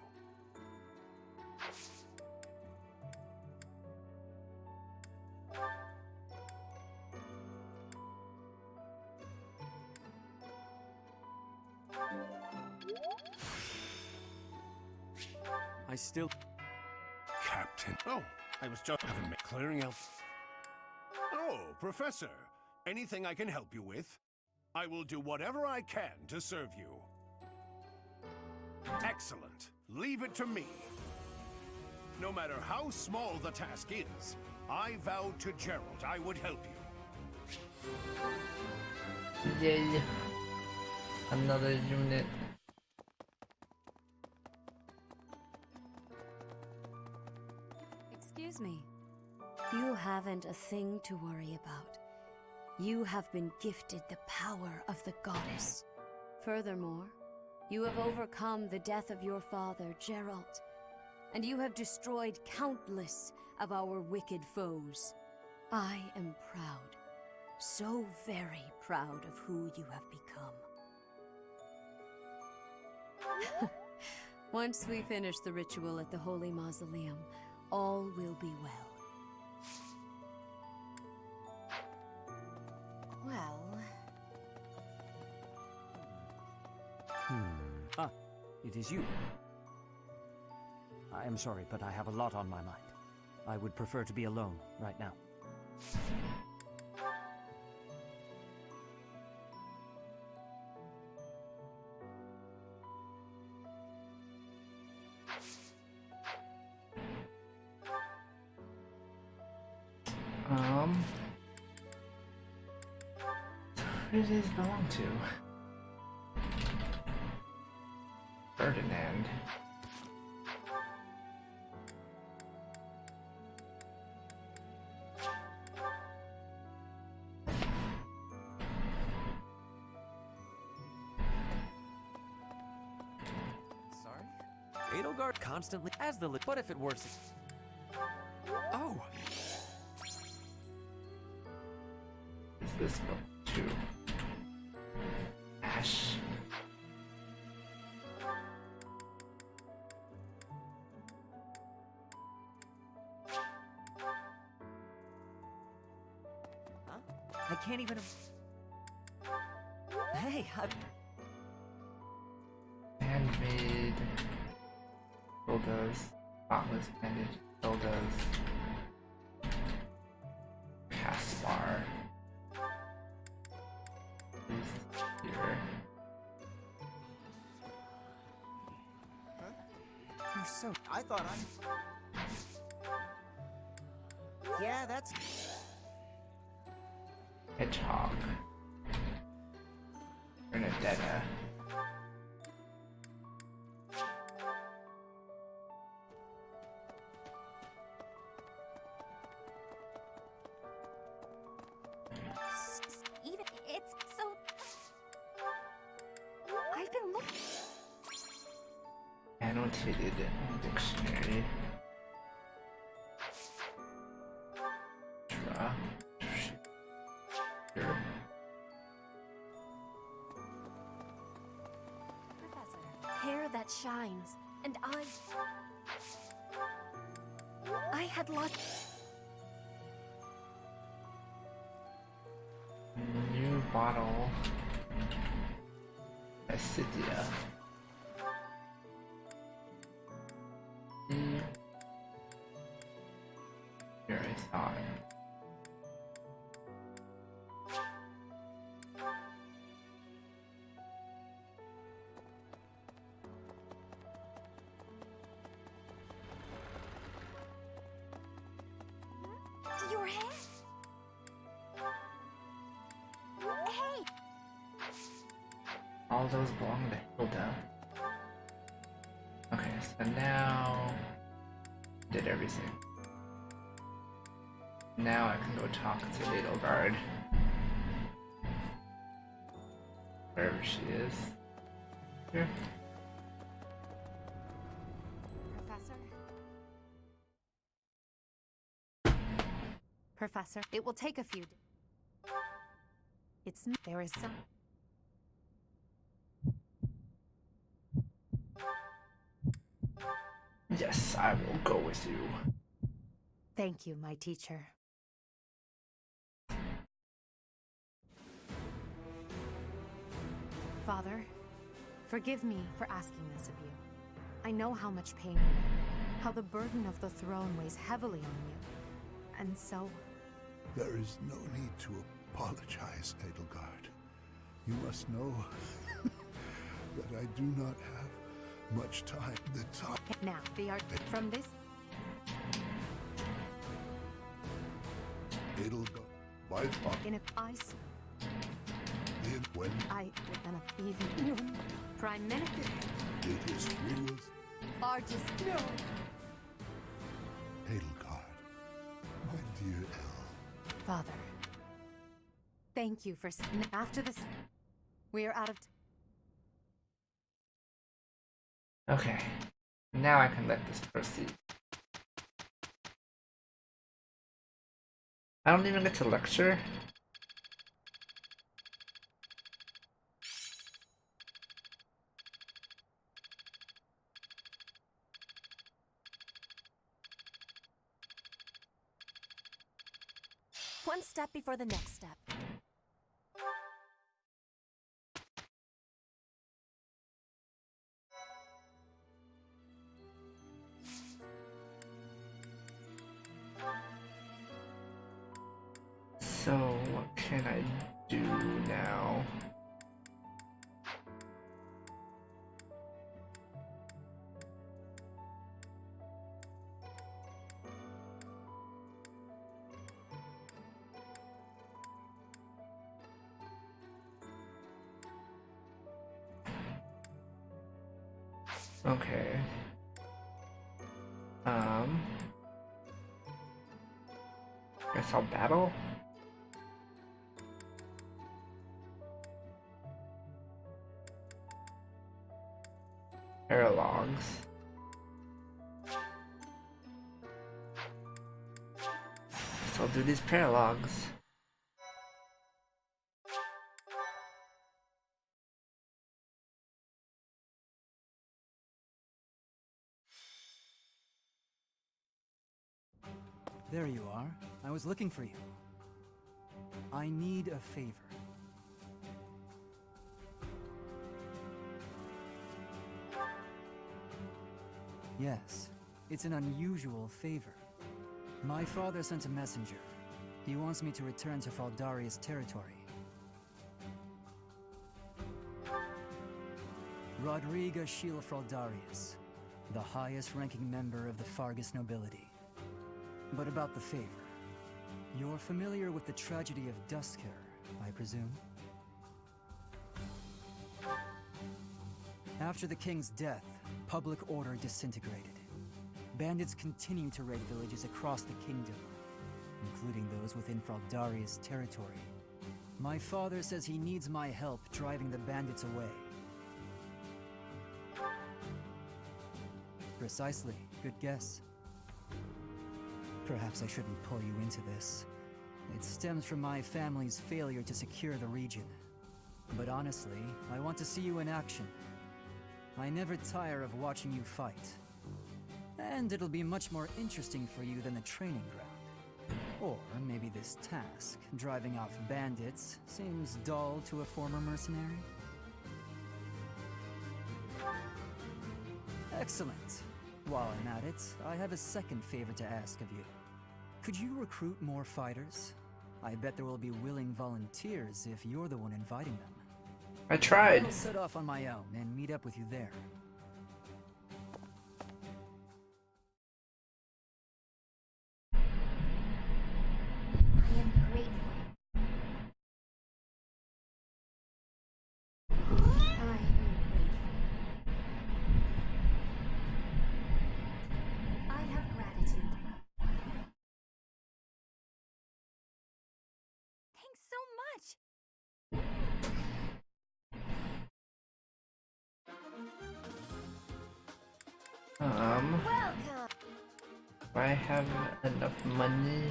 Speaker 3: I still...
Speaker 14: Captain. Oh, I was just having me clearing out. Oh, Professor. Anything I can help you with? I will do whatever I can to serve you. Excellent. Leave it to me. No matter how small the task is, I vowed to Gerald I would help you.
Speaker 2: Yay. Another unit.
Speaker 16: Excuse me. You haven't a thing to worry about. You have been gifted the power of the goddess. Furthermore, you have overcome the death of your father, Gerald, and you have destroyed countless of our wicked foes. I am proud, so very proud of who you have become. Once we finish the ritual at the Holy Mausoleum, all will be well.
Speaker 11: Well...
Speaker 17: Ah, it is you. I am sorry, but I have a lot on my mind. I would prefer to be alone right now.
Speaker 2: Who does this belong to? Ferdinand.
Speaker 3: Sorry? Edelgard constantly as the what if it worsens? Oh!
Speaker 2: Is this belong to? Ash.
Speaker 18: I can't even... Hey,
Speaker 2: Handmade. Dildos. Spotless bandage. Dildos. Caspar. Here.
Speaker 20: You're so... I thought Yeah, that's...
Speaker 2: Hedgehog. Bernadetta.
Speaker 4: Even it's so. I've been looking.
Speaker 2: Annotated dictionary. Sure.
Speaker 16: Professor, hair that shines, and I had lost.
Speaker 2: New bottle. Acidia. Here I saw it.
Speaker 4: Your hair? Hey!
Speaker 2: All those belong to Hilda. Okay, so now did everything. Now I can go talk to Edelgard. Wherever she is. Here.
Speaker 9: Professor? Professor, it will take a few. There is some.
Speaker 2: Yes, I will go with you.
Speaker 9: Thank you, my teacher. Father, forgive me for asking this of you. I know how much pain you're in, how the burden of the throne weighs heavily on you. And so...
Speaker 15: There is no need to apologize, Edelgard. You must know that I do not have much time. The time...
Speaker 9: Now, the art from this...
Speaker 15: Edelgard, my father...
Speaker 9: In a ice...
Speaker 15: When...
Speaker 9: I... With an even... Prime Minister...
Speaker 15: It is real...
Speaker 9: Are just... No!
Speaker 15: Edelgard, my dear El.
Speaker 9: Father... Thank you for... After this... We are out of...
Speaker 2: Okay. Now I can let this proceed. I don't even get to lecture?
Speaker 16: One step before the next step.
Speaker 2: So, what can I do now? Okay. Guess I'll battle? Paralogs. So I'll do these paralogs.
Speaker 19: There you are. I was looking for you. I need a favor. Yes, it's an unusual favor. My father sent a messenger. He wants me to return to Faldaria's territory. Rodriga Shiel Faldarius, the highest-ranking member of the Fargus nobility. But about the favor. You're familiar with the tragedy of Dusker, I presume? After the king's death, public order disintegrated. Bandits continue to raid villages across the kingdom, including those within Faldaria's territory. My father says he needs my help driving the bandits away. Precisely. Good guess. Perhaps I shouldn't pull you into this. It stems from my family's failure to secure the region. But honestly, I want to see you in action. I never tire of watching you fight. And it'll be much more interesting for you than the training ground. Or maybe this task, driving off bandits, seems dull to a former mercenary? Excellent. While I'm at it, I have a second favor to ask of you. Could you recruit more fighters? I bet there will be willing volunteers if you're the one inviting them.
Speaker 2: I tried.
Speaker 19: I'll set off on my own and meet up with you there.
Speaker 11: I am grateful. I have gratitude.
Speaker 4: Thanks so much!
Speaker 2: Do I have enough money?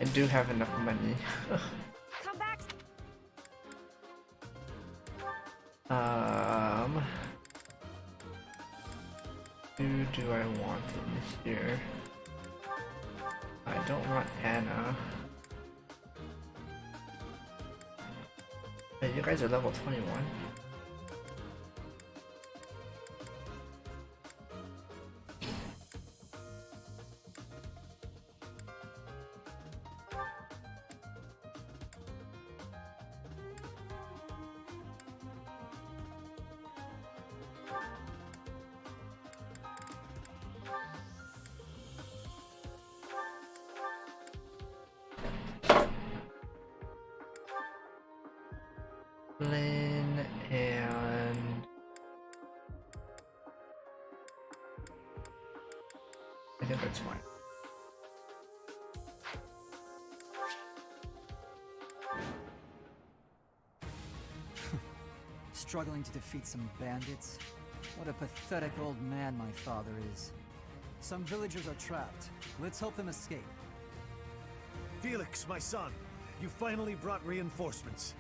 Speaker 2: I do have enough money.
Speaker 16: Come back.
Speaker 2: Who do I want in here? I don't want Anna. Hey, you guys are level 21. Lynn and I think that's fine.
Speaker 19: Struggling to defeat some bandits? What a pathetic old man my father is. Some villagers are trapped. Let's help them escape.
Speaker 5: Felix, my son, you finally brought reinforcements.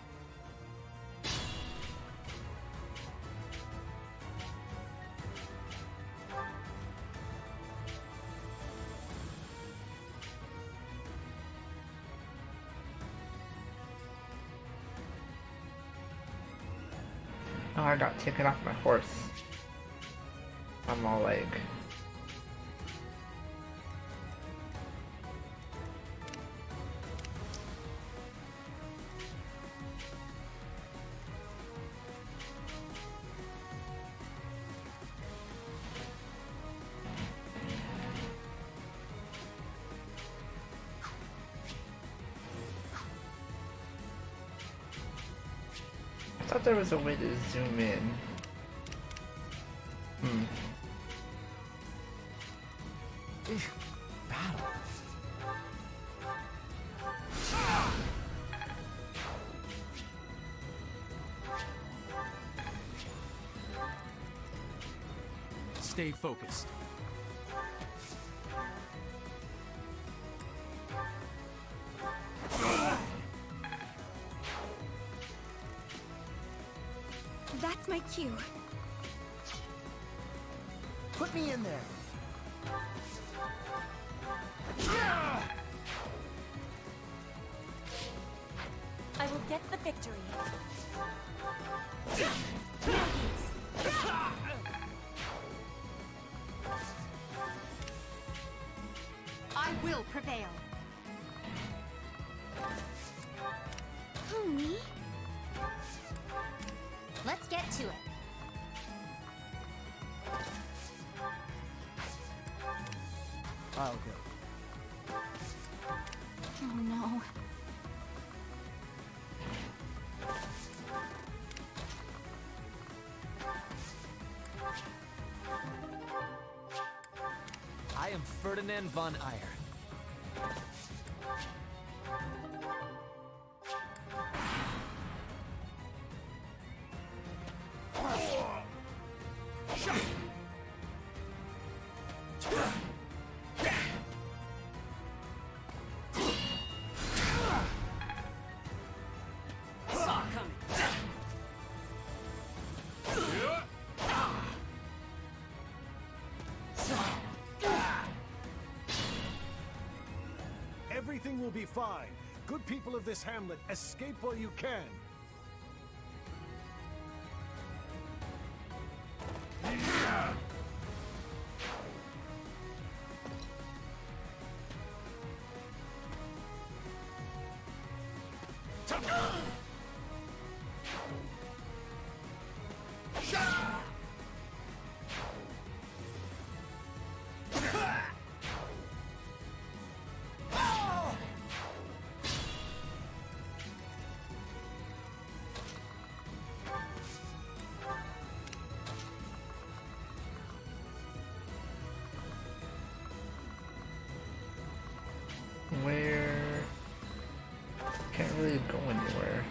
Speaker 2: Oh, I got taken off my horse. I'm all like... I thought there was a way to zoom in.
Speaker 17: Battle. Stay focused.
Speaker 1: That's my cue.
Speaker 5: Put me in there.
Speaker 1: I will get the victory. I will prevail. Who, me?
Speaker 11: Let's get to it.
Speaker 19: I'll go.
Speaker 4: Oh no.
Speaker 17: I am Ferdinand von Eyre.
Speaker 5: Everything will be fine. Good people of this hamlet, escape while you can.
Speaker 2: Where... Can't really go anywhere.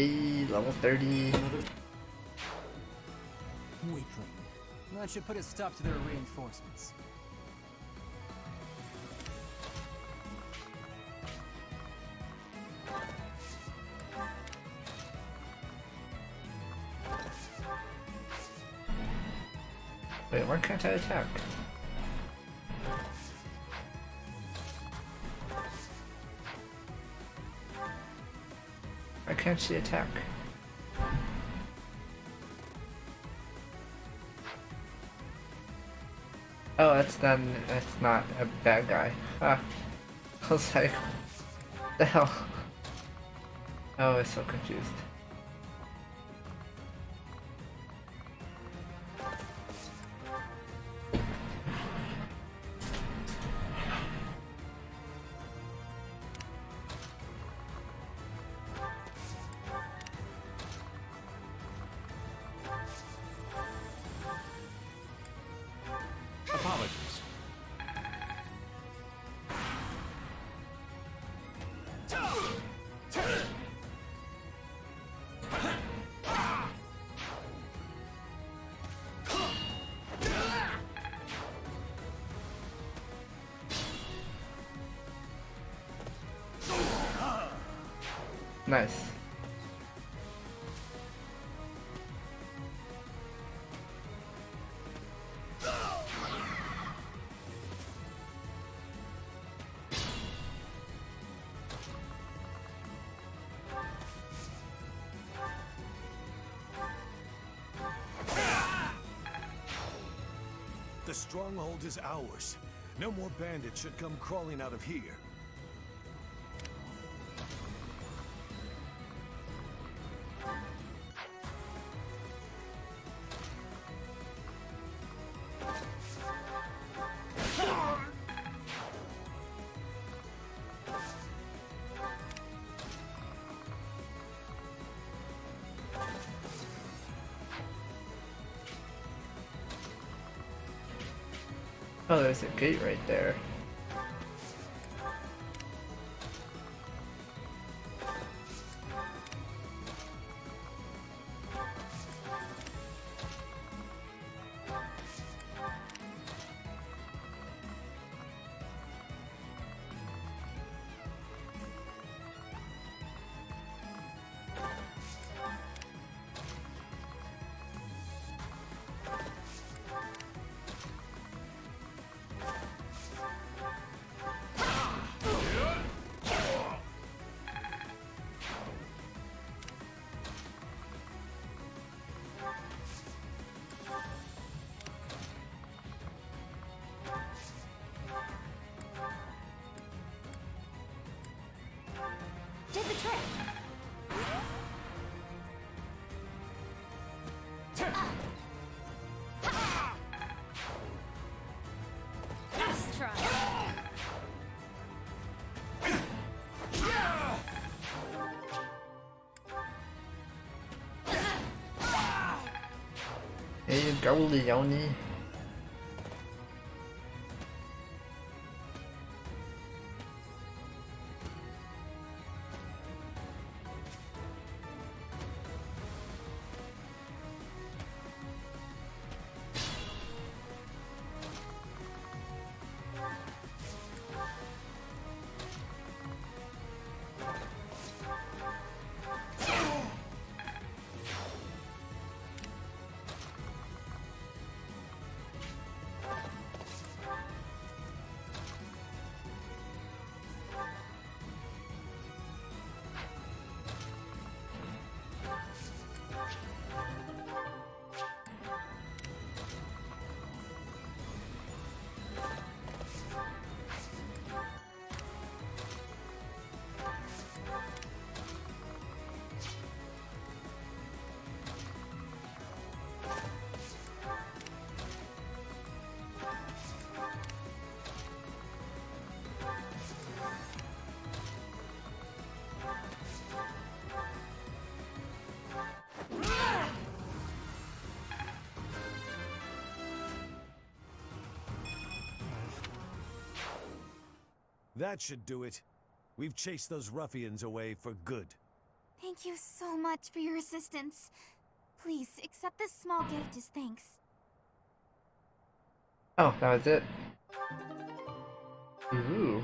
Speaker 2: Hey, level 30.
Speaker 19: Weakling. That should put a stop to their reinforcements.
Speaker 2: Wait, where can't I attack? Why can't she attack? Oh, that's not a bad guy. Ah. I was like, what the hell? Oh, I was so confused.
Speaker 14: Apologies.
Speaker 2: Nice.
Speaker 5: The stronghold is ours. No more bandits should come crawling out of here.
Speaker 2: Oh, there's a gate right there.
Speaker 11: Did the trick. Nice try.
Speaker 2: Here you go, Leonie.
Speaker 5: That should do it. We've chased those ruffians away for good.
Speaker 4: Thank you so much for your assistance. Please, accept this small gift as thanks.
Speaker 2: Oh, that was it? Ooh.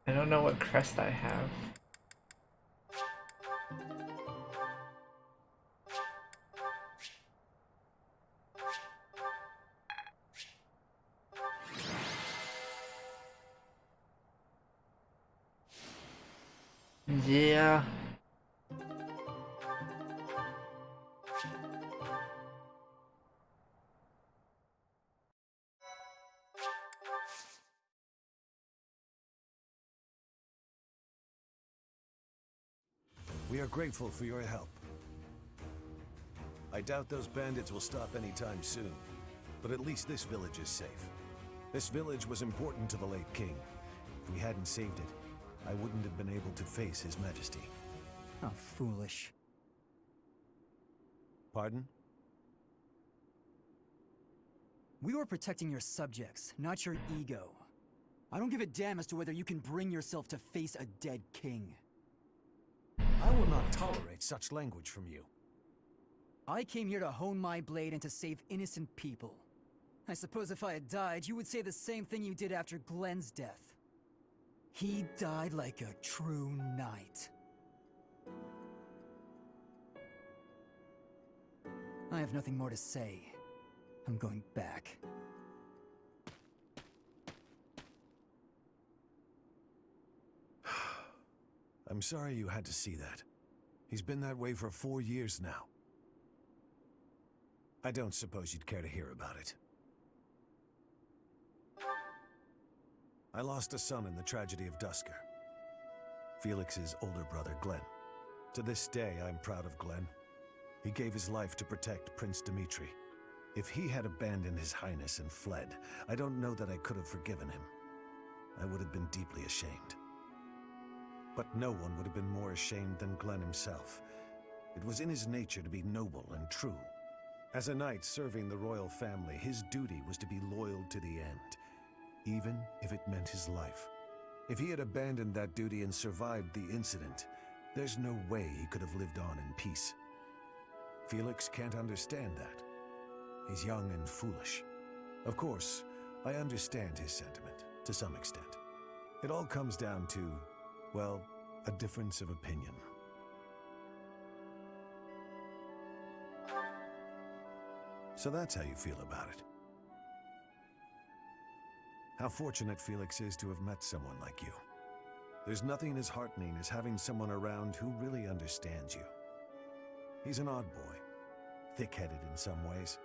Speaker 2: I don't know what crest I have. Yeah.
Speaker 5: We are grateful for your help. I doubt those bandits will stop anytime soon, but at least this village is safe. This village was important to the late king. If we hadn't saved it, I wouldn't have been able to face His Majesty.
Speaker 19: How foolish.
Speaker 5: Pardon?
Speaker 19: We were protecting your subjects, not your ego. I don't give a damn as to whether you can bring yourself to face a dead king.
Speaker 5: I will not tolerate such language from you.
Speaker 19: I came here to hone my blade and to save innocent people. I suppose if I had died, you would say the same thing you did after Glenn's death. He died like a true knight. I have nothing more to say. I'm going back.
Speaker 5: I'm sorry you had to see that. He's been that way for 4 years now. I don't suppose you'd care to hear about it. I lost a son in the tragedy of Dusker. Felix's older brother, Glenn. To this day, I'm proud of Glenn. He gave his life to protect Prince Dimitri. If he had abandoned His Highness and fled, I don't know that I could have forgiven him. I would have been deeply ashamed. But no one would have been more ashamed than Glenn himself. It was in his nature to be noble and true. As a knight serving the royal family, his duty was to be loyal to the end, even if it meant his life. If he had abandoned that duty and survived the incident, there's no way he could have lived on in peace. Felix can't understand that. He's young and foolish. Of course, I understand his sentiment, to some extent. It all comes down to, well, a difference of opinion. So that's how you feel about it. How fortunate Felix is to have met someone like you. There's nothing as heartening as having someone around who really understands you. He's an odd boy, thick-headed in some ways,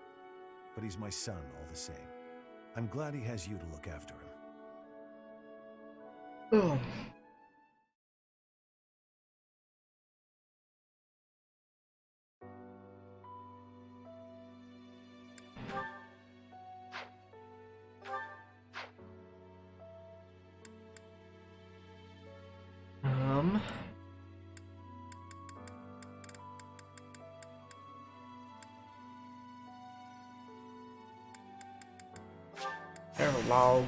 Speaker 5: but he's my son all the same. I'm glad he has you to look after him.
Speaker 2: Ugh. Log.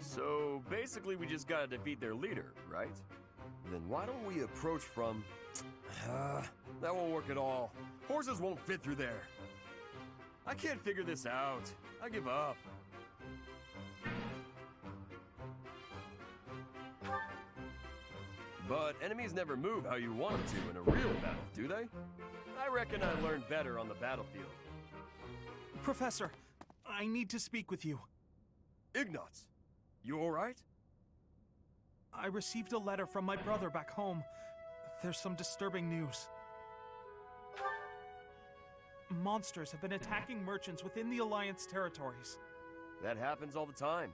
Speaker 3: So basically we just gotta defeat their leader, right? Then why don't we approach from... that won't work at all. Horses won't fit through there. I can't figure this out. I give up. But enemies never move how you want them to in a real battle, do they? I reckon I learned better on the battlefield.
Speaker 21: Professor, I need to speak with you.
Speaker 3: Ignatz, you alright?
Speaker 21: I received a letter from my brother back home. There's some disturbing news. Monsters have been attacking merchants within the Alliance territories.
Speaker 3: That happens all the time.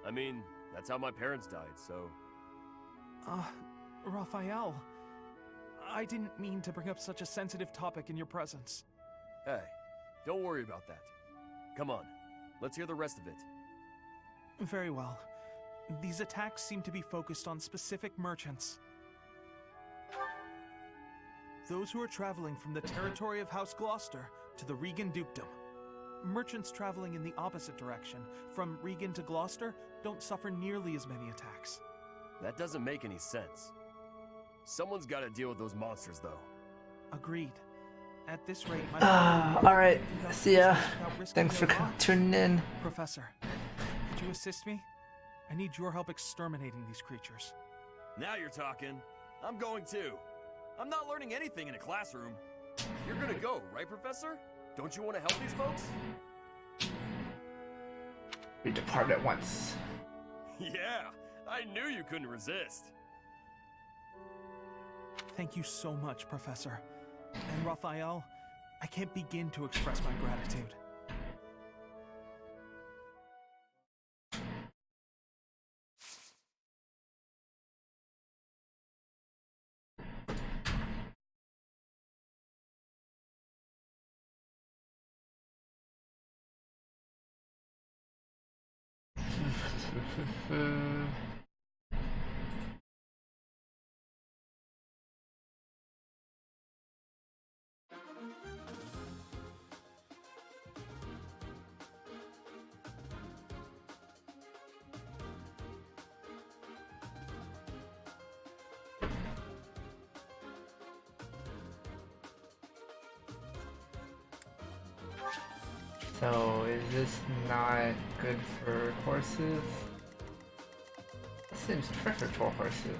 Speaker 3: I mean, that's how my parents died, so...
Speaker 21: Raphael, I didn't mean to bring up such a sensitive topic in your presence.
Speaker 3: Hey, don't worry about that. Come on, Let's hear the rest of it.
Speaker 8: Very well. These attacks seem to be focused on specific merchants. Those who are traveling from the territory of House Gloucester to the Regan Dukedom. Merchants traveling in the opposite direction, from Regan to Gloucester, don't suffer nearly as many attacks.
Speaker 3: That doesn't make any sense. Someone's got to deal with those monsters, though.
Speaker 8: Agreed. At this rate,
Speaker 2: alright. See ya. Thanks for tuning in.
Speaker 8: Professor, could you assist me? I need your help exterminating these creatures.
Speaker 3: Now you're talking. I'm going too. I'm not learning anything in a classroom. You're gonna go, right, Professor? Don't you want to help these folks?
Speaker 2: We depart at once.
Speaker 3: Yeah, I knew you couldn't resist.
Speaker 8: Thank you so much, Professor. And Raphael, I can't begin to express my gratitude.
Speaker 2: So, is this not good for horses? This seems perfect for horses.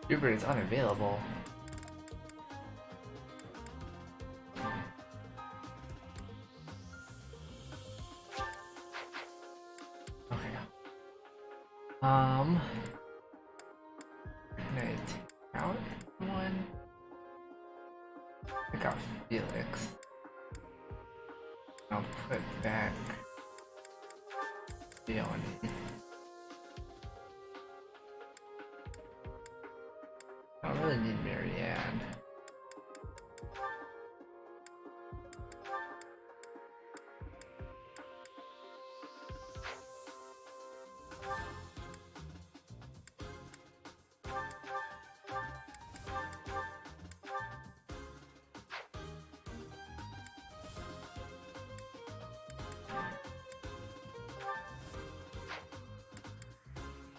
Speaker 2: Uber is unavailable. Can I take out one? Take out Felix. I'll put back Leonie. I don't really need Marianne.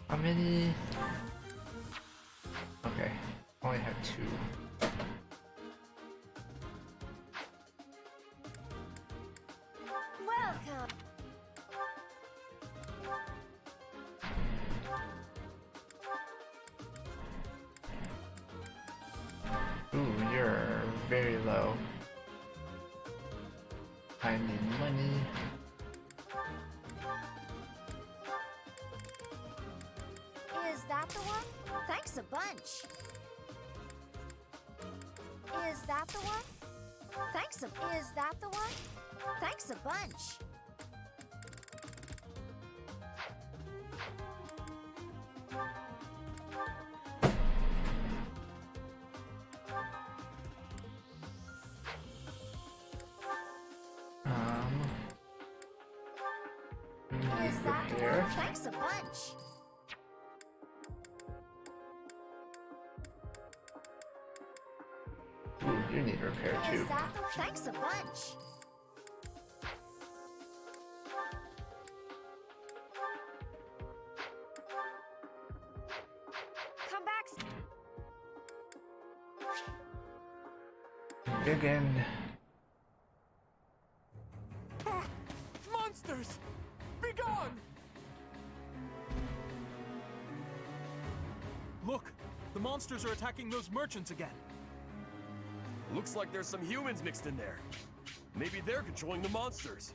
Speaker 2: How many? Okay, only have 2.
Speaker 1: Welcome.
Speaker 2: Ooh, you're very low. I need money.
Speaker 4: Is that the one? Thanks a bunch. Is that the one? Thanks a... Is that the one? Thanks a bunch. Is that the one? Thanks a bunch.
Speaker 2: Ooh, you need repair too.
Speaker 4: Is that the... Thanks a bunch.
Speaker 1: Come back.
Speaker 2: Again.
Speaker 21: Monsters! Be gone!
Speaker 8: Look! The monsters are attacking those merchants again.
Speaker 3: Looks like there's some humans mixed in there. Maybe they're controlling the monsters.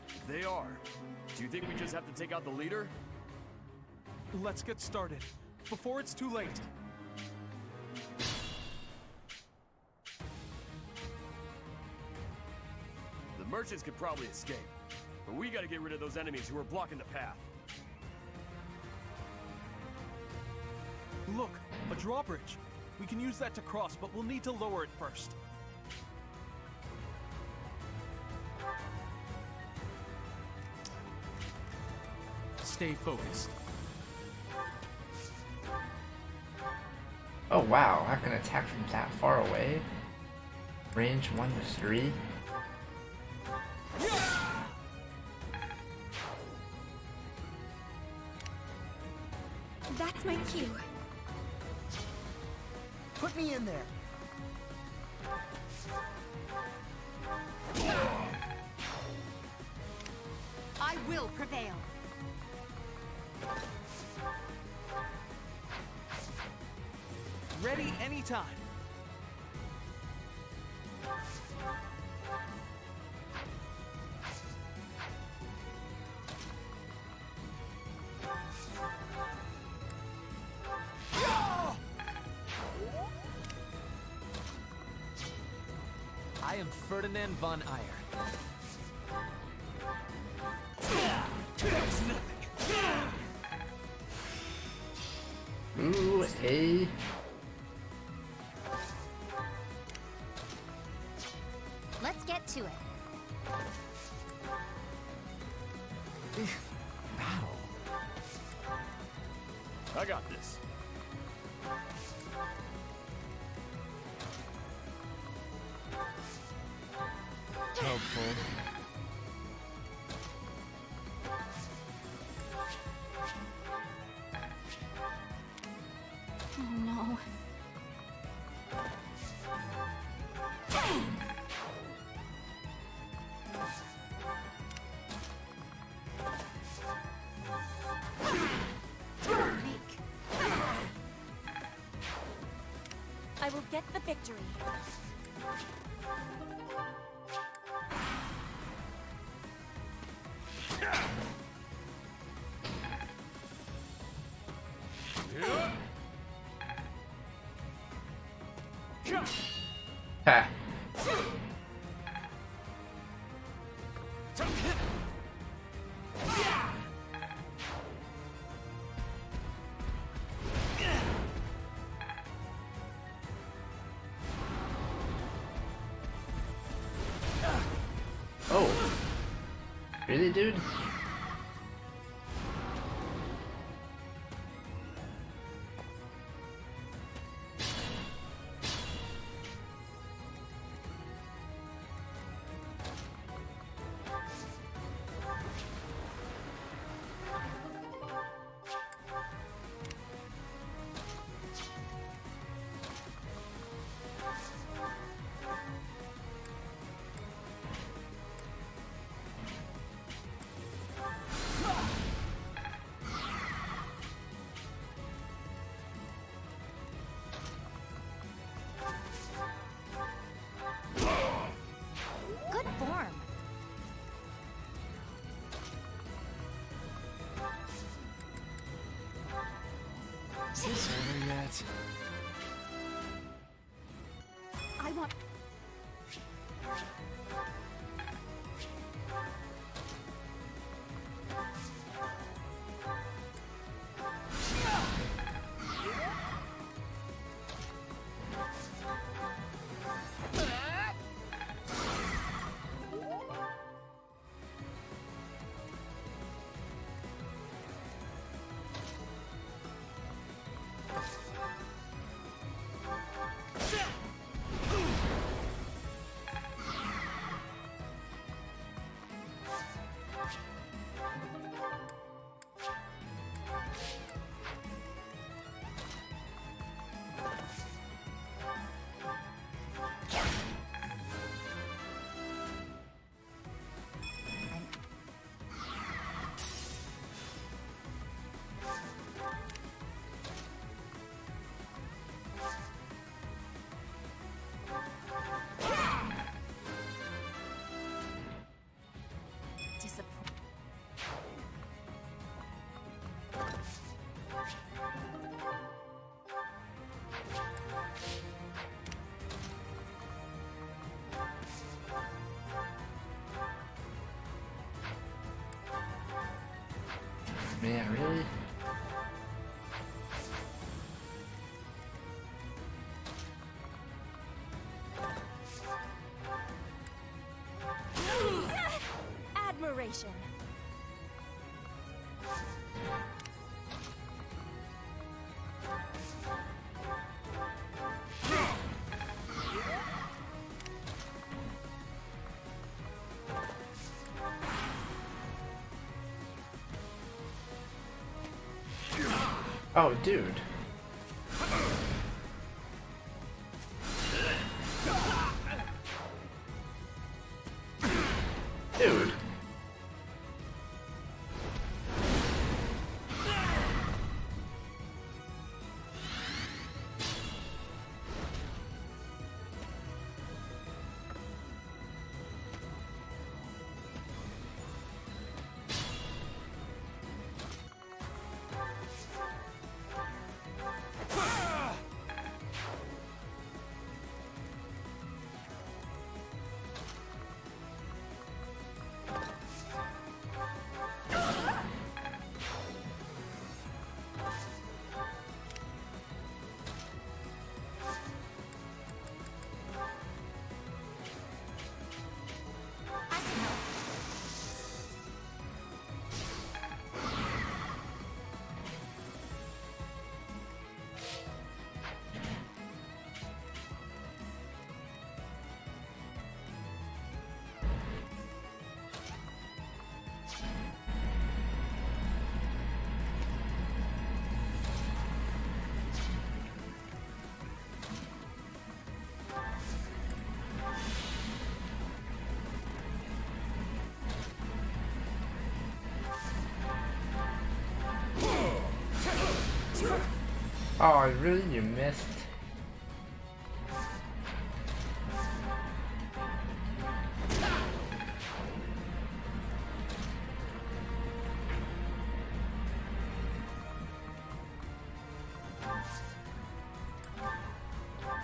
Speaker 3: If they are, do you think we just have to take out the leader?
Speaker 8: Let's get started, before it's too late.
Speaker 3: The merchants could probably escape. But we gotta get rid of those enemies who are blocking the path.
Speaker 8: Look, a drawbridge. We can use that to cross, but we'll need to lower it first.
Speaker 21: Stay focused.
Speaker 2: Oh wow, I can attack from that far away. Range 1 to 3.
Speaker 1: That's my cue.
Speaker 19: Put me in there.
Speaker 1: I will prevail.
Speaker 8: Ready anytime.
Speaker 21: I am Ferdinand von Eyre.
Speaker 2: Ooh, A.
Speaker 4: Let's get to it.
Speaker 21: Battle.
Speaker 3: I got this.
Speaker 21: Helpful.
Speaker 4: Oh no.
Speaker 1: I will get the victory.
Speaker 2: Ha. Oh. Really, dude?
Speaker 4: Good form.
Speaker 21: Is this over yet?
Speaker 1: I want...
Speaker 2: really?
Speaker 1: Admiration.
Speaker 2: Oh, dude. Dude. Oh, really? You missed?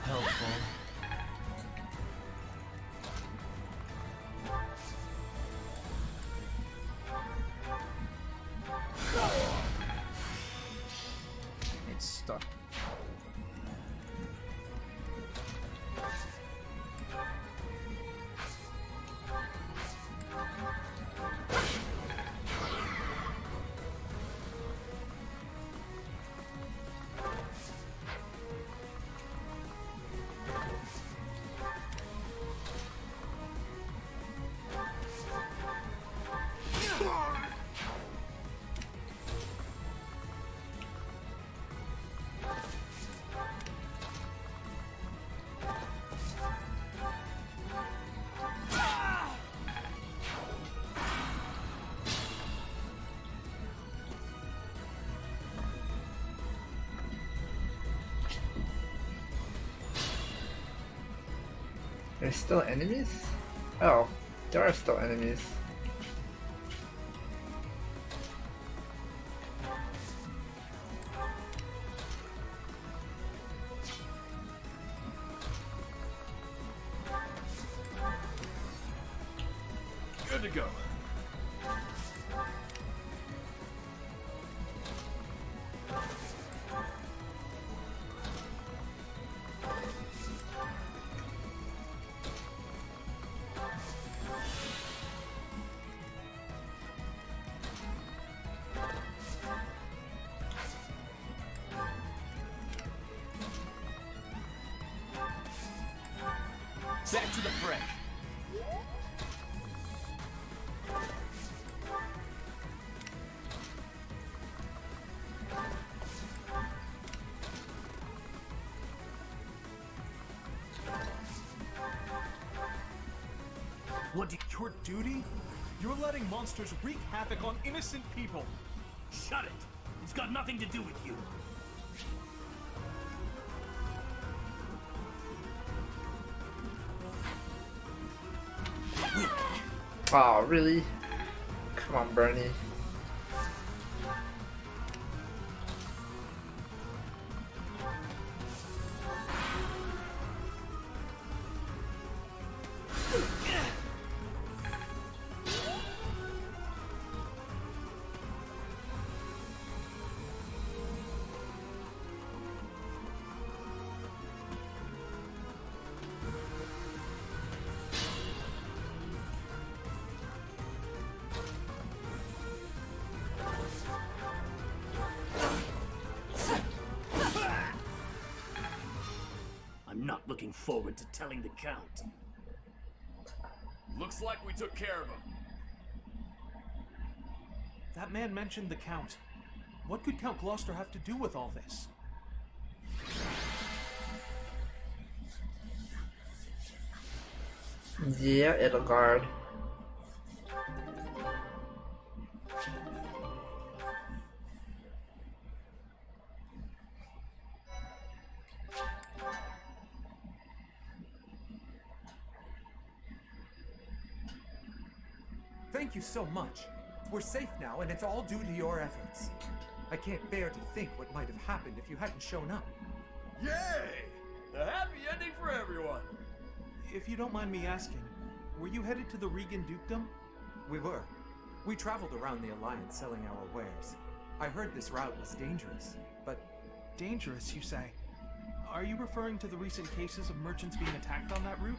Speaker 17: Helpful. It's stuck.
Speaker 2: There's still enemies? Oh, there are still enemies.
Speaker 21: Good to go.
Speaker 3: Back to the fray.
Speaker 8: What, your duty? You're letting monsters wreak havoc on innocent people.
Speaker 6: Shut it! It's got nothing to do with you.
Speaker 2: Oh, really? Come on, Bernie.
Speaker 6: looking forward to telling the Count.
Speaker 3: Looks like we took care of him.
Speaker 8: That man mentioned the Count. What could Count Gloucester have to do with all this?
Speaker 2: Yeah, Edelgard.
Speaker 7: Thank you so much. We're safe now, and it's all due to your efforts. I can't bear to think what might have happened if you hadn't shown up.
Speaker 3: Yay! A happy ending for everyone!
Speaker 8: If you don't mind me asking, were you headed to the Regan Dukedom?
Speaker 7: We were. We traveled around the Alliance selling our wares. I heard this route was dangerous, but...
Speaker 8: Dangerous, you say? Are you referring to the recent cases of merchants being attacked on that route?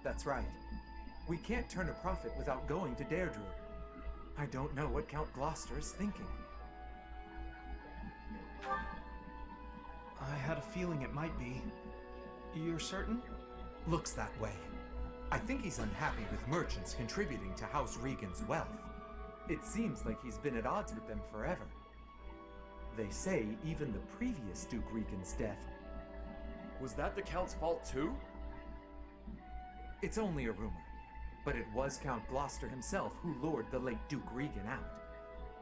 Speaker 7: That's right. We can't turn a profit without going to Deirdre. I don't know what Count Gloucester is thinking.
Speaker 8: I had a feeling it might be. You're certain?
Speaker 7: Looks that way. I think he's unhappy with merchants contributing to House Regan's wealth. It seems like he's been at odds with them forever. They say even the previous Duke Regan's death...
Speaker 3: Was that the Count's fault too?
Speaker 7: It's only a rumor, but it was Count Gloucester himself who lured the late Duke Regan out.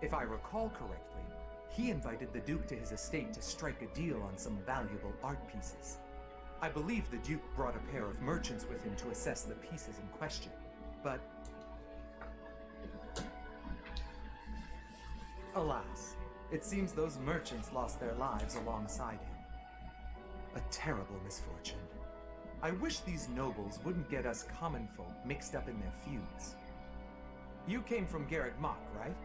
Speaker 7: If I recall correctly, he invited the Duke to his estate to strike a deal on some valuable art pieces. I believe the Duke brought a pair of merchants with him to assess the pieces in question, but... Alas, it seems those merchants lost their lives alongside him. A terrible misfortune. I wish these nobles wouldn't get us common folk mixed up in their feuds. You came from Garrett Mock, right?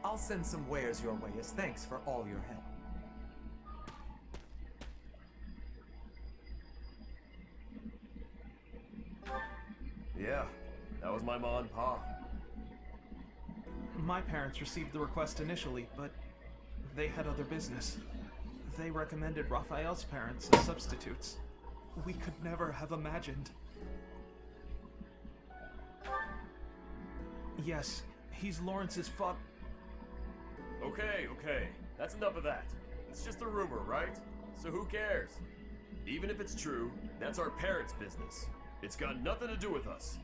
Speaker 7: I'll send some wares your way as thanks for all your help.
Speaker 3: Yeah, that was my ma and pa.
Speaker 8: My parents received the request initially, but they had other business. They recommended Raphael's parents as substitutes. We could never have imagined. Yes, he's Lawrence's
Speaker 3: Okay, that's enough of that. It's just a rumor, right? So who cares? Even if it's true, that's our parents' business. It's got nothing to do with us.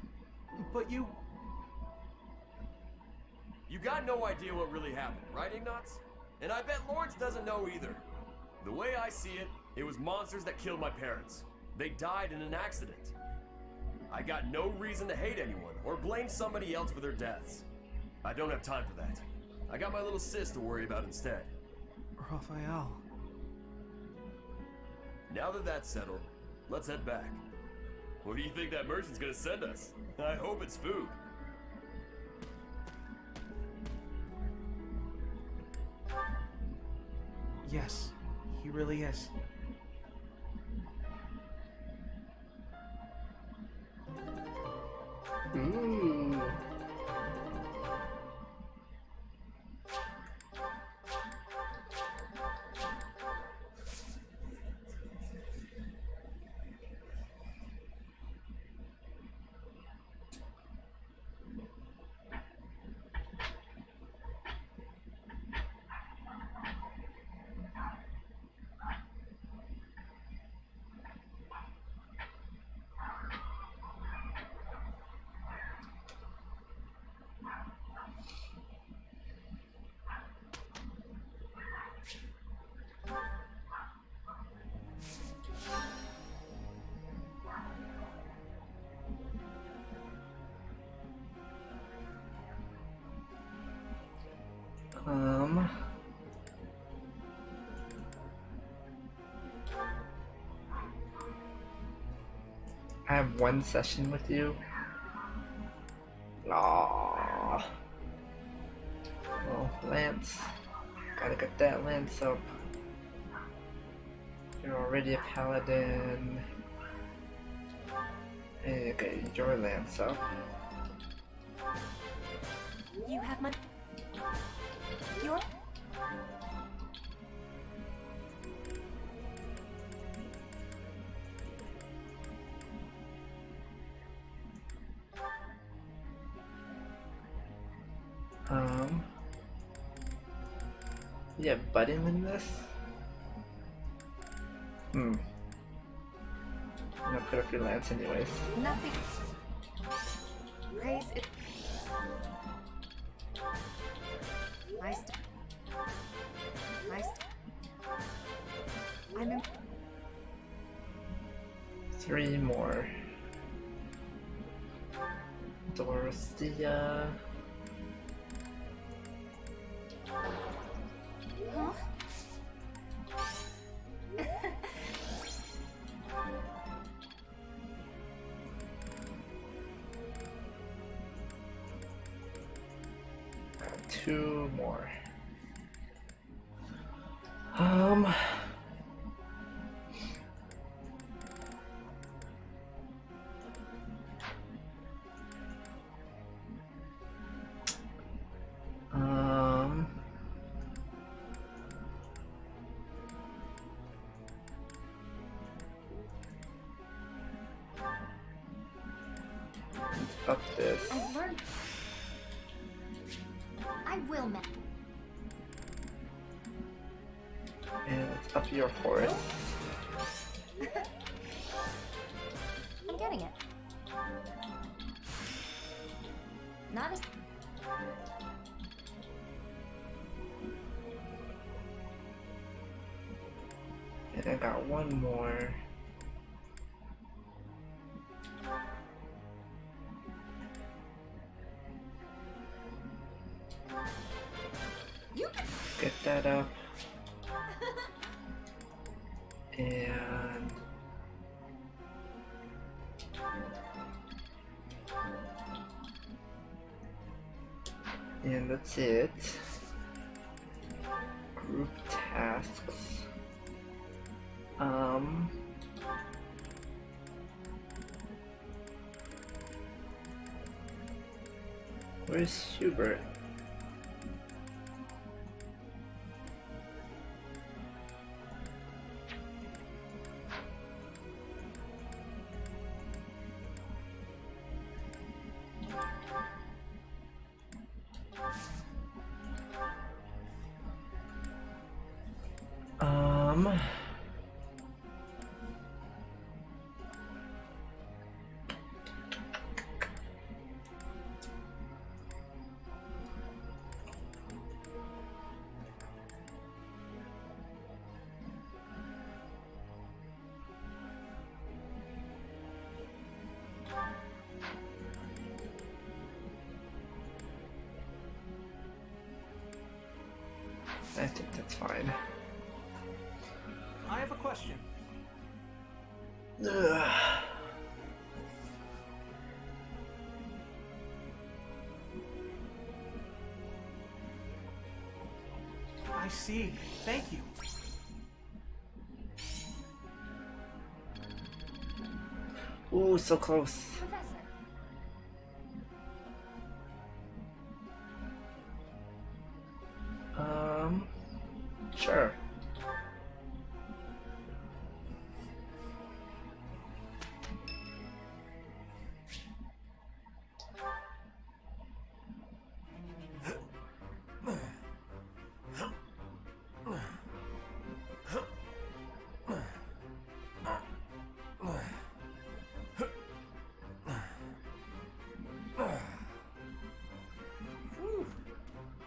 Speaker 8: But you...
Speaker 3: You got no idea what really happened, right, Ignatz? And I bet Lawrence doesn't know either. The way I see it, it was monsters that killed my parents. They died in an accident. I got no reason to hate anyone or blame somebody else for their deaths. I don't have time for that. I got my little sis to worry about instead.
Speaker 8: Raphael.
Speaker 3: Now that that's settled, let's head back. What do you think that merchant's gonna send us? I hope it's food.
Speaker 8: Yes, he really is.
Speaker 2: Ooh. I have one session with you. Aww. Oh, Lance. Gotta get that Lance up. You're already a paladin. Hey, okay, your Lance up.
Speaker 16: You have my... Your...
Speaker 2: Yeah, button in this? I'm gonna put a freelance anyways.
Speaker 9: Nothing. Praise it. I'm in.
Speaker 2: 3 more. Dorothea.
Speaker 4: Huh?
Speaker 2: 2 more. Up this.
Speaker 4: I've learned. I will, man.
Speaker 2: And it's up your horse.
Speaker 11: I'm getting it. Not as.
Speaker 2: And I got 1 more.
Speaker 4: You can
Speaker 2: Get that up. And that's it. Group tasks. Where's Hubert? I think that's fine.
Speaker 8: I have a question.
Speaker 2: Ugh.
Speaker 8: I see. Thank you.
Speaker 2: Ooh, so close.
Speaker 4: Professor.
Speaker 2: Sure.
Speaker 3: Whew.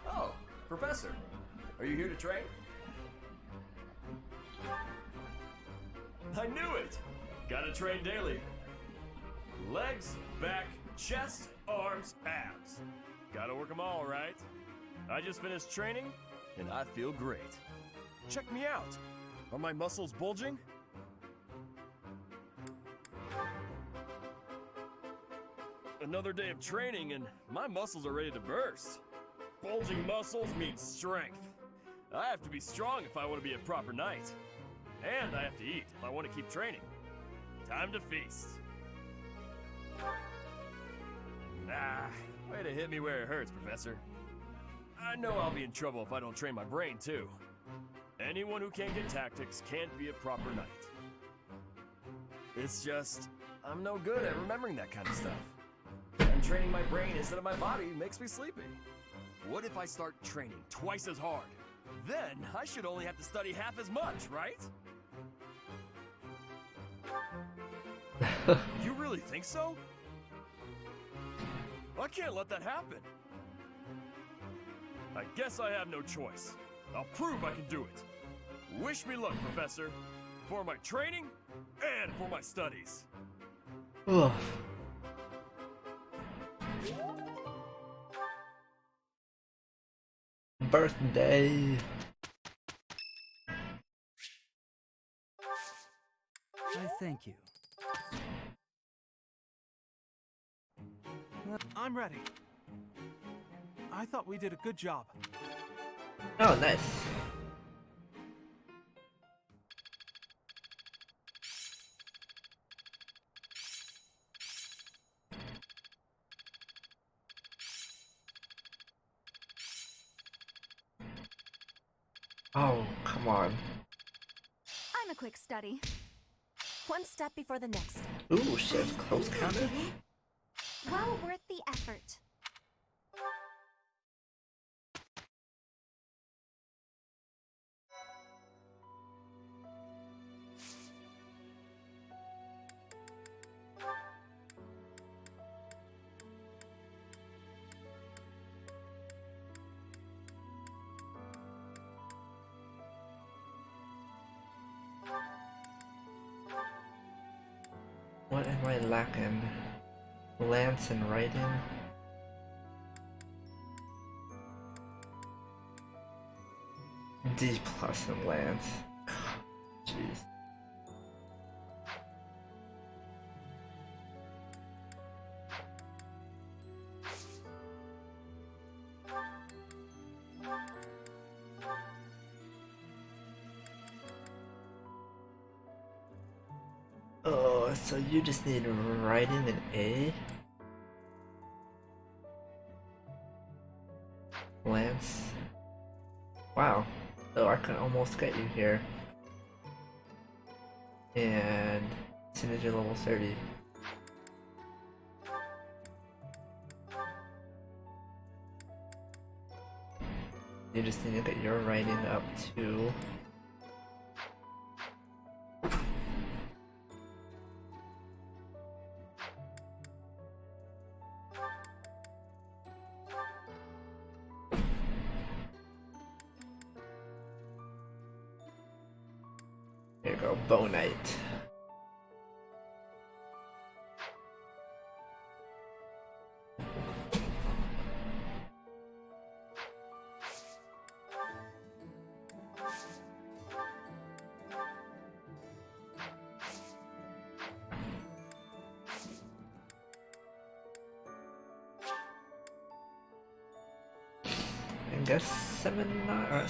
Speaker 3: Oh, Professor, are you here to train? I knew it! Gotta train daily. Legs, back, chest, arms, abs. Gotta work them all, right? I just finished training, and I feel great. Check me out. Are my muscles bulging? Another day of training, and my muscles are ready to burst. Bulging muscles means strength. I have to be strong if I want to be a proper knight. And I have to eat if I want to keep training. Time to feast. Way to hit me where it hurts, Professor. I know I'll be in trouble if I don't train my brain, too. Anyone who can't get tactics can't be a proper knight. It's just, I'm no good at remembering that kind of stuff. And training my brain instead of my body makes me sleepy. What if I start training twice as hard? Then I should only have to study half as much, right? You really think so? I can't let that happen. I guess I have no choice. I'll prove I can do it. Wish me luck, Professor. For my training and for my studies.
Speaker 2: Ugh. Birthday.
Speaker 19: I thank you.
Speaker 8: I'm ready. I thought we did a good job.
Speaker 2: Oh, nice. Oh, come on.
Speaker 11: I'm a quick study. One step before the next step.
Speaker 2: Ooh, she has close counter.
Speaker 11: Well worth the effort.
Speaker 2: What am I lacking? Lance and writing? D plus in Lance. Jeez. Oh, so you just need writing an A? Lance? Wow. Oh, I can almost get you here. And as soon as you're level 30. You just need to get your writing up to there you go, Bow Knight. I guess seminar.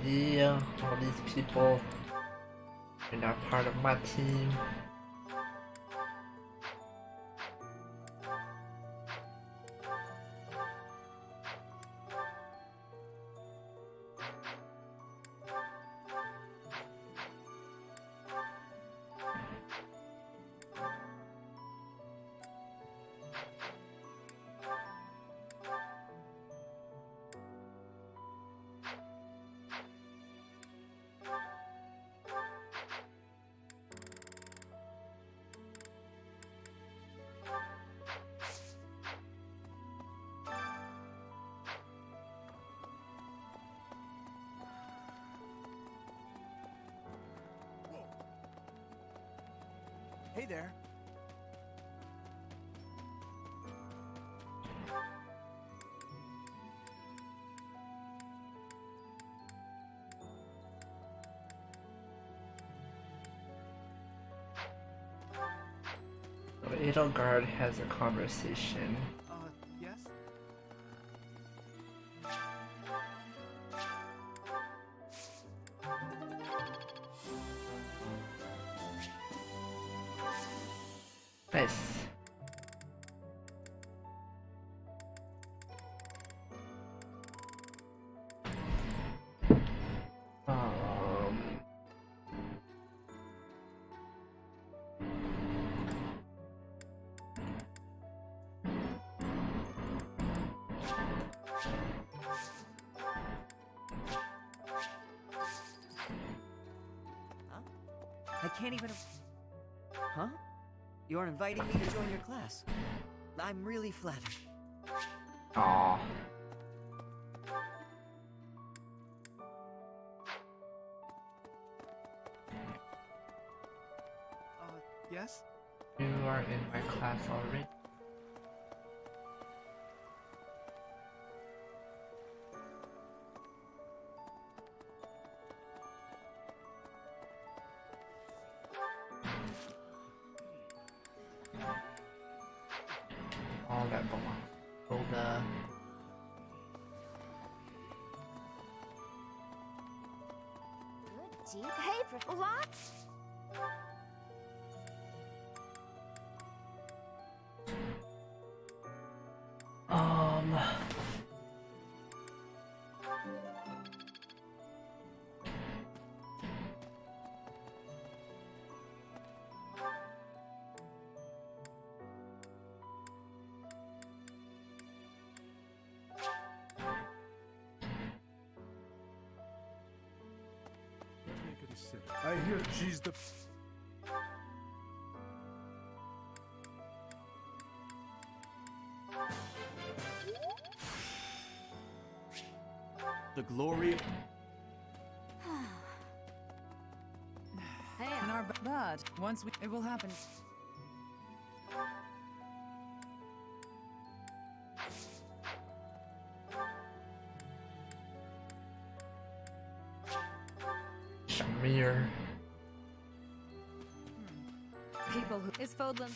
Speaker 2: Yeah, all these people are not part of my team.
Speaker 8: Hey there.
Speaker 2: Edelgard has a conversation.
Speaker 8: Yes?
Speaker 2: Nice.
Speaker 18: I can't even... Huh? You're inviting me to join your class. I'm really flattered.
Speaker 2: Aww.
Speaker 8: Yes?
Speaker 2: You are in my class already. All that belongs. Hilda.
Speaker 4: Good deep. Hey, what?
Speaker 10: I hear she's the...
Speaker 3: The glory of...
Speaker 12: Hey, in our bad. Once we... It will happen.
Speaker 2: Shamir.
Speaker 12: People who... Is Fodlan...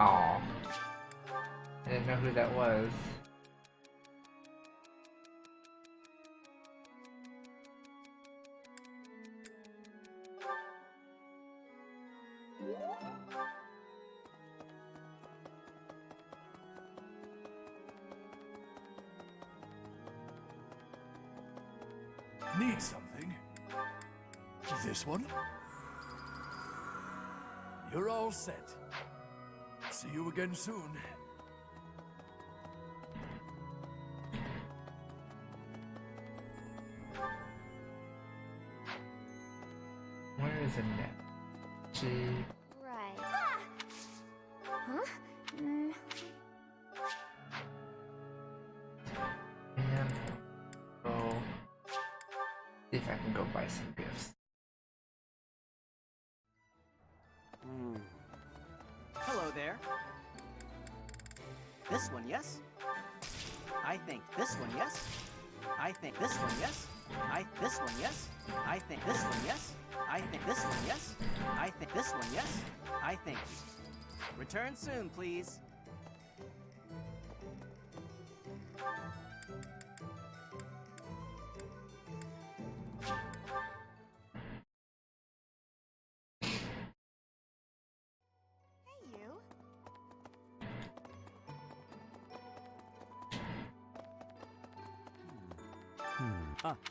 Speaker 2: Aw. I didn't know who that was.
Speaker 6: Need something? This one? You're all set. See you again soon.
Speaker 2: Where is it now? G.
Speaker 4: Right. Ah! Huh?
Speaker 2: And go see if I can go buy some gifts.
Speaker 13: Hello there. This one, yes? I think this one, yes? I think this one, yes? This one, yes? I think this one, yes? I think this one, yes? I think this one, yes? I think. Return soon, please.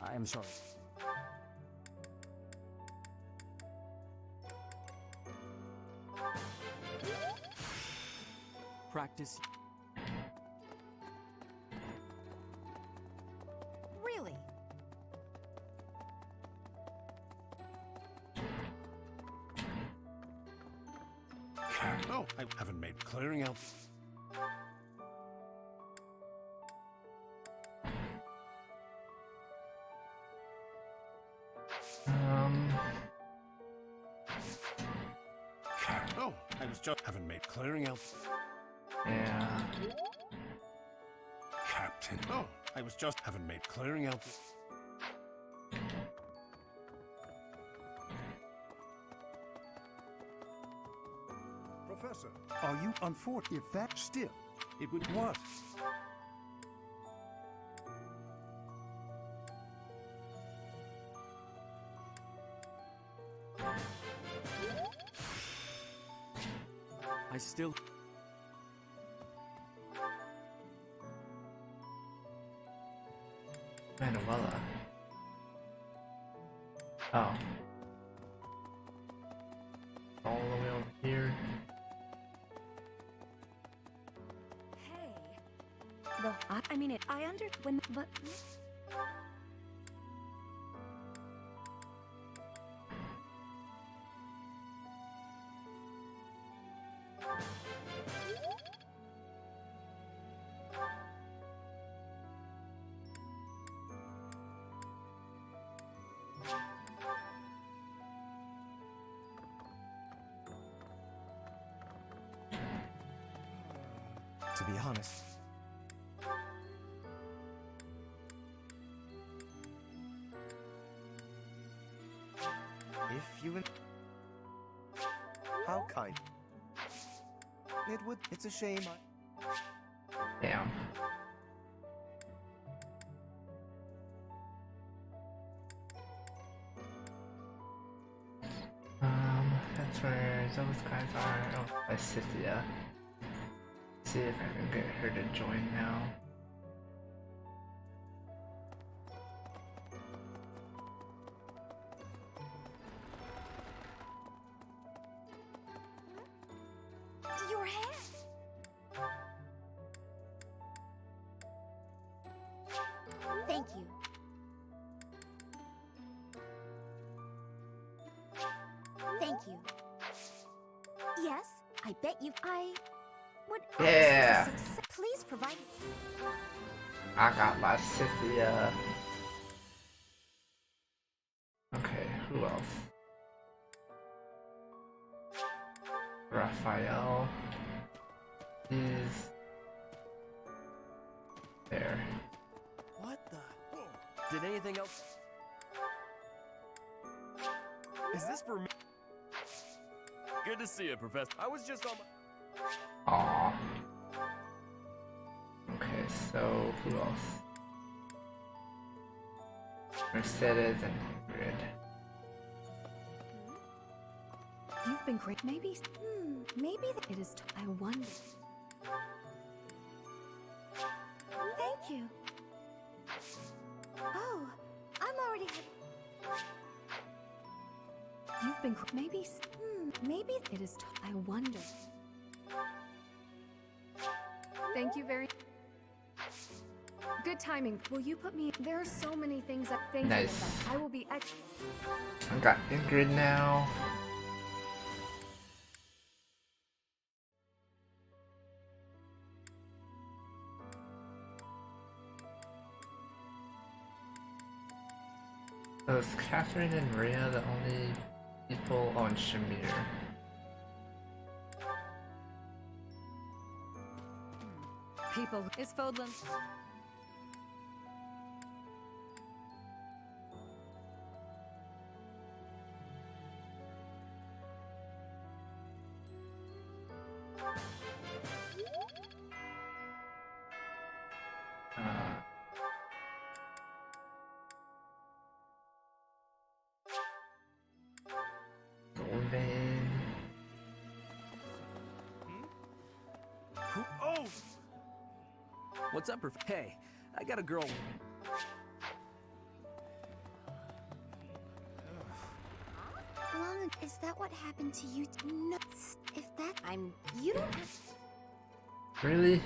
Speaker 18: I am sorry. Practice.
Speaker 4: Really?
Speaker 14: Oh, I haven't made clearing out. Oh, I was just haven't made clearing out.
Speaker 2: Yeah.
Speaker 14: Captain. Oh, I was just haven't made clearing out.
Speaker 10: Professor, are you unfortunate? If that still, it would what?
Speaker 21: still...
Speaker 2: Manuela. Oh. All the way over here.
Speaker 16: I mean it. I when, but.
Speaker 21: To be honest, if you... How kind. It would... It's a shame
Speaker 2: Damn. That's where those guys are. Oh, by Scythia. See if I can get her to join now.
Speaker 4: Your hair. Thank you. Thank you. Yes, I bet you. Would.
Speaker 2: Yeah.
Speaker 4: Please provide.
Speaker 2: I got my Scythia. Okay, who else? Raphael is there.
Speaker 3: What the? Did anything else? Is this for me? Good to see you, Professor. I was just on my...
Speaker 2: Aww. Okay, so who else? Mercedes and Ingrid.
Speaker 9: You've been great. Maybe.
Speaker 4: Maybe
Speaker 9: it is. I wonder.
Speaker 4: Thank you. Oh, I'm already.
Speaker 9: You've been. Maybe.
Speaker 4: Maybe
Speaker 9: it is. I wonder. Thank you very. Good timing. Will you put me? There are so many things that. Thank
Speaker 2: Nice.
Speaker 9: you. I will be.
Speaker 2: I got Ingrid now. So is Catherine and Rhea the only people on Shamir?
Speaker 12: People is Fodlan.
Speaker 2: Golden.
Speaker 3: Oh! What's up, Hey, I got a girl.
Speaker 4: Long. Is that what happened to you? No. If that. You don't have.
Speaker 2: Really?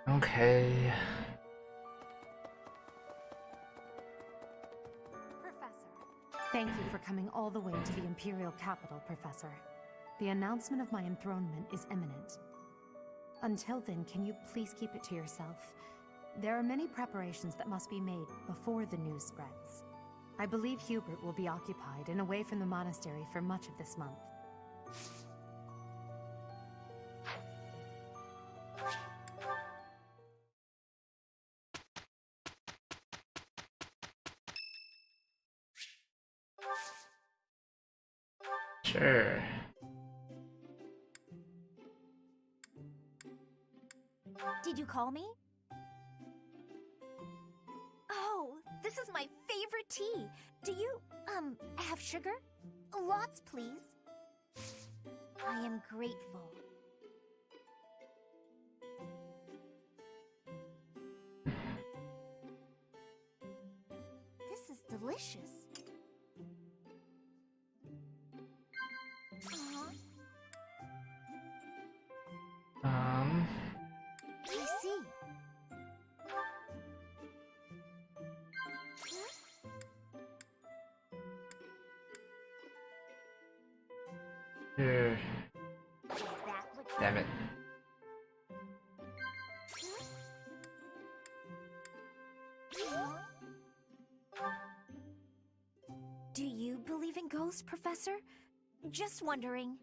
Speaker 2: Okay.
Speaker 11: Thank you for coming all the way to the Imperial capital, Professor. The announcement of my enthronement is imminent. Until then, can you please keep it to yourself? There are many preparations that must be made before the news spreads.
Speaker 20: I believe Hubert will be occupied and away from the monastery for much of this month.
Speaker 2: Sure.
Speaker 4: Did you call me? Oh, this is my favorite tea. Do you, have sugar? Lots, please. I am grateful. This is delicious. I see.
Speaker 2: Sure. Damn it.
Speaker 4: Do you believe in ghosts, Professor? Just wondering.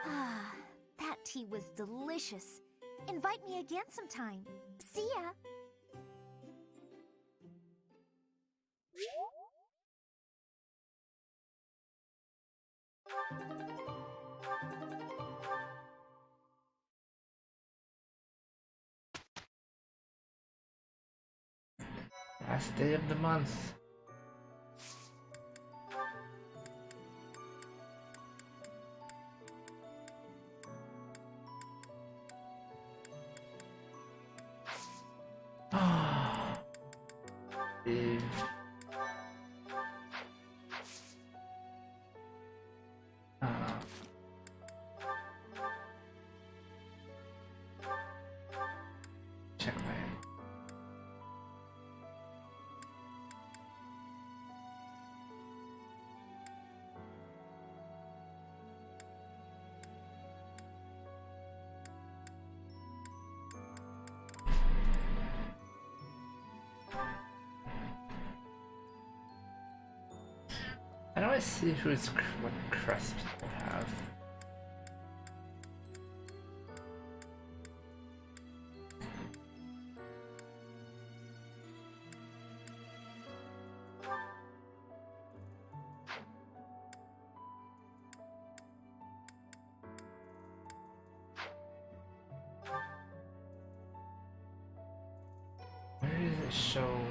Speaker 4: Ah, that tea was delicious. Invite me again sometime. See ya.
Speaker 2: Last day of the month. Eve. Check my I don't want to see what crest people have. Where does it show?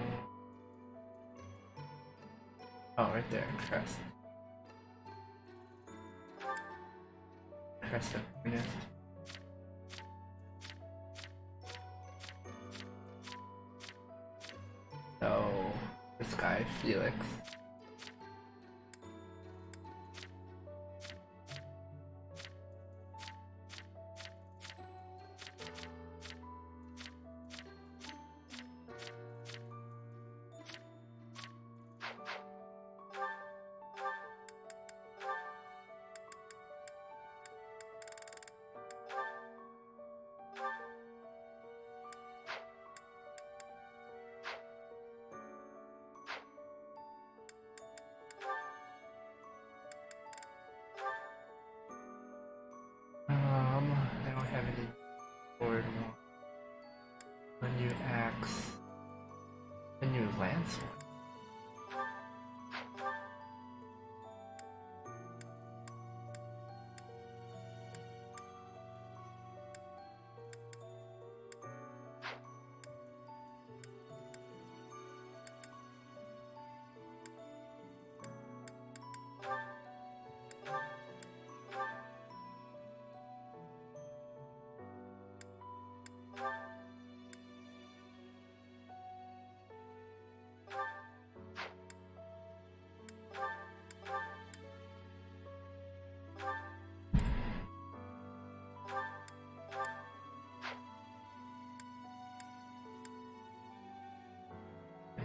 Speaker 2: Oh, right there, crest. Crest of Venus. Oh, this guy, Felix. I don't have any board one. When you axe, when you lance one.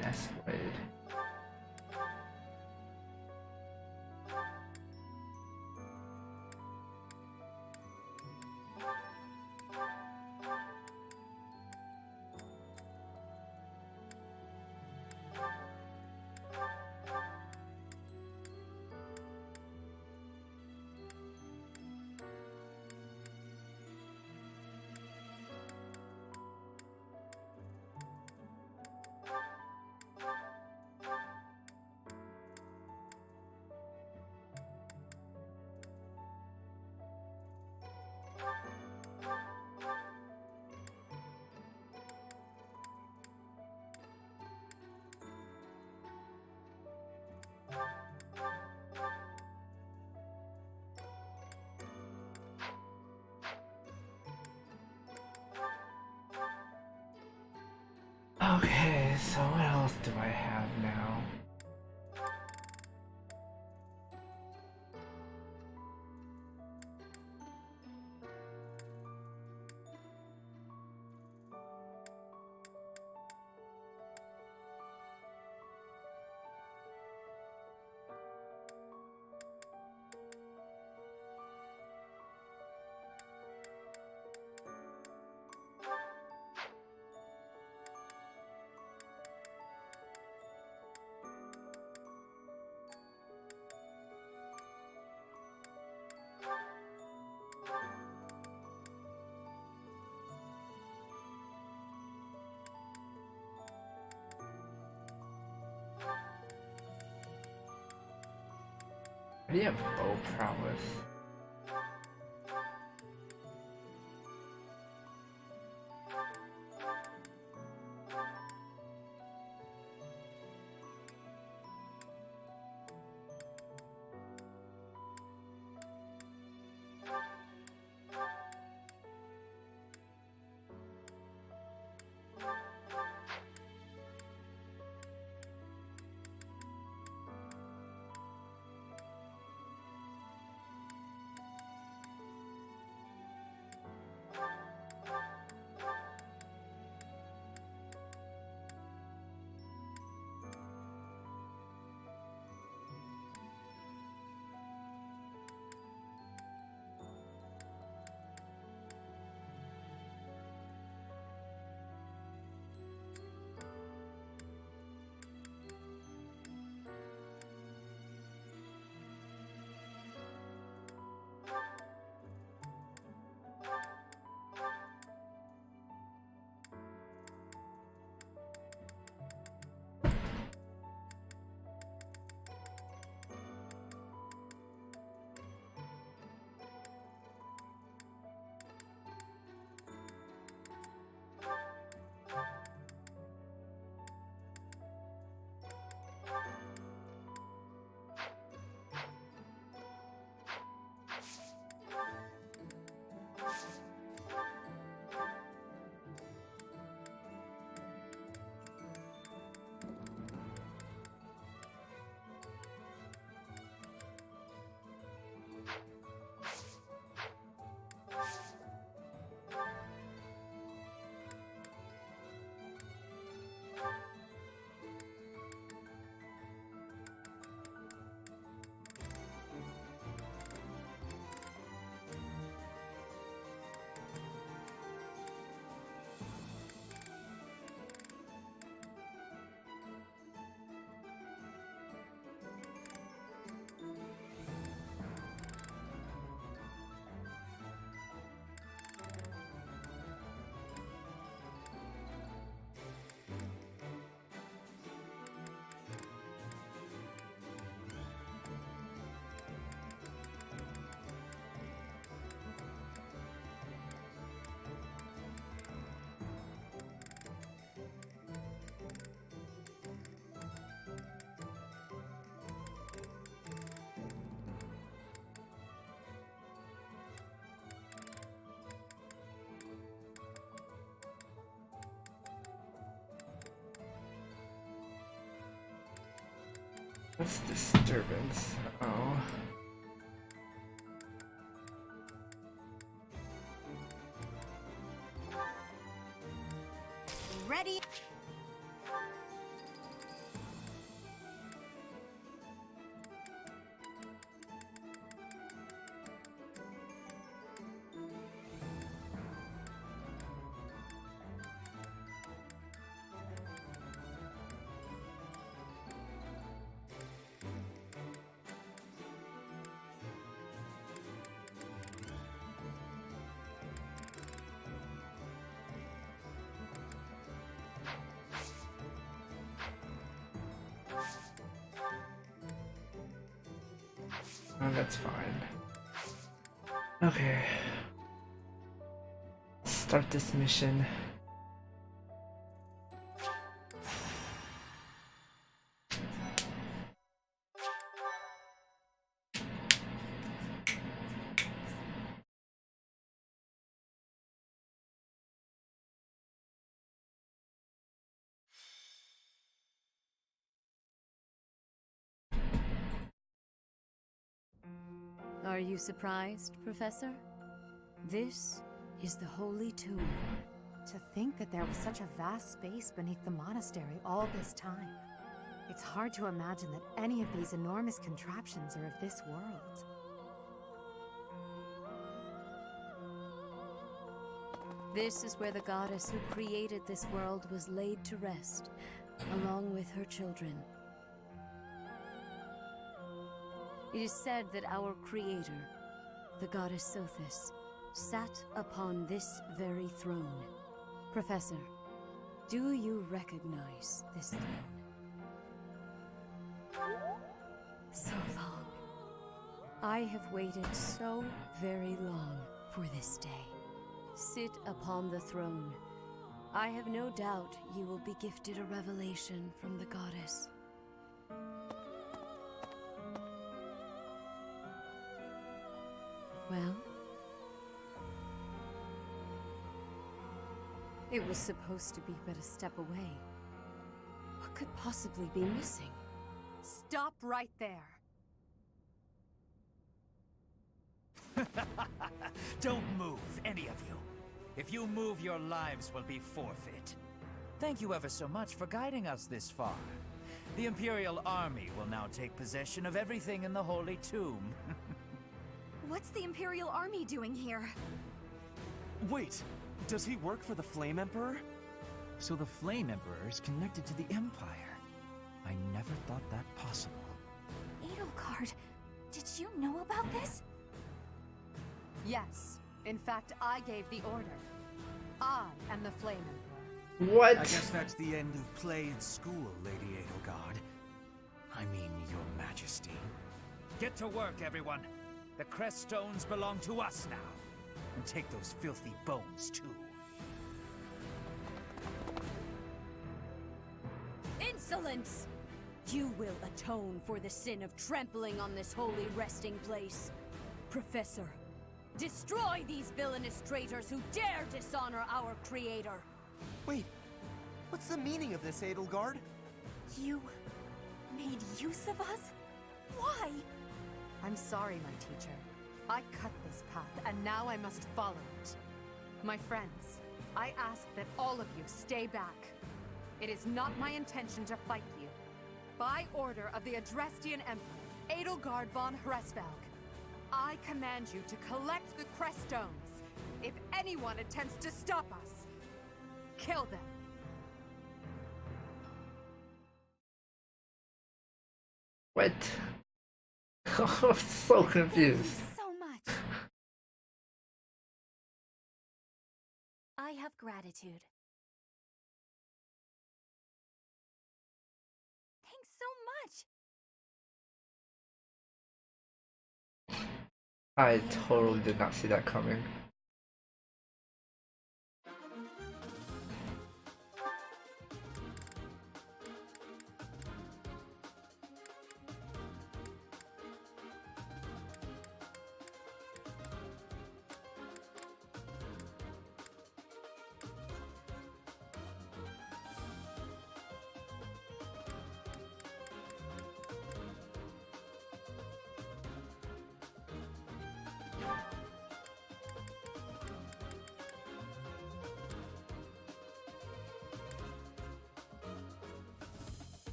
Speaker 2: Nest blade. Okay, so what else do I have now? I do have bow prowess. What's disturbance? Oh.
Speaker 4: Ready?
Speaker 2: Oh, that's fine. Okay. Let's start this mission.
Speaker 12: Are you surprised, Professor? This is the Holy Tomb.
Speaker 20: To think that there was such a vast space beneath the monastery all this time. It's hard to imagine that any of these enormous contraptions are of this world.
Speaker 12: This is where the goddess who created this world was laid to rest, along with her children. It is said that our creator, the goddess Sothis, sat upon this very throne. Professor, do you recognize this throne? So long. I have waited so very long for this day. Sit upon the throne. I have no doubt you will be gifted a revelation from the goddess. Well? It was supposed to be but a step away. What could possibly be missing?
Speaker 20: Stop right there!
Speaker 15: Don't move, any of you. If you move, your lives will be forfeit. Thank you ever so much for guiding us this far. The Imperial Army will now take possession of everything in the Holy Tomb.
Speaker 4: What's the Imperial Army doing here?
Speaker 21: Wait, does he work for the Flame Emperor?
Speaker 17: So the Flame Emperor is connected to the Empire. I never thought that possible.
Speaker 4: Edelgard, did you know about this?
Speaker 20: Yes. In fact, I gave the order. I am the Flame Emperor.
Speaker 2: What?
Speaker 15: I guess that's the end of play in school, Lady Edelgard. I mean, Your Majesty. Get to work, everyone. The crest stones belong to us now. And take those filthy bones, too.
Speaker 12: Insolence! You will atone for the sin of trampling on this holy resting place. Professor, destroy these villainous traitors who dare dishonor our creator.
Speaker 22: Wait, what's the meaning of this, Edelgard?
Speaker 4: You made use of us? Why?
Speaker 20: I'm sorry, my teacher. I cut this path, and now I must follow it. My friends, I ask that all of you stay back. It is not my intention to fight you. By order of the Adrestian Emperor, Edelgard von Hresvelg, I command you to collect the crest stones. If anyone attempts to stop us, kill them.
Speaker 2: What? I'm so confused.
Speaker 4: So much. I have gratitude. Thanks so much.
Speaker 2: I totally did not see that coming.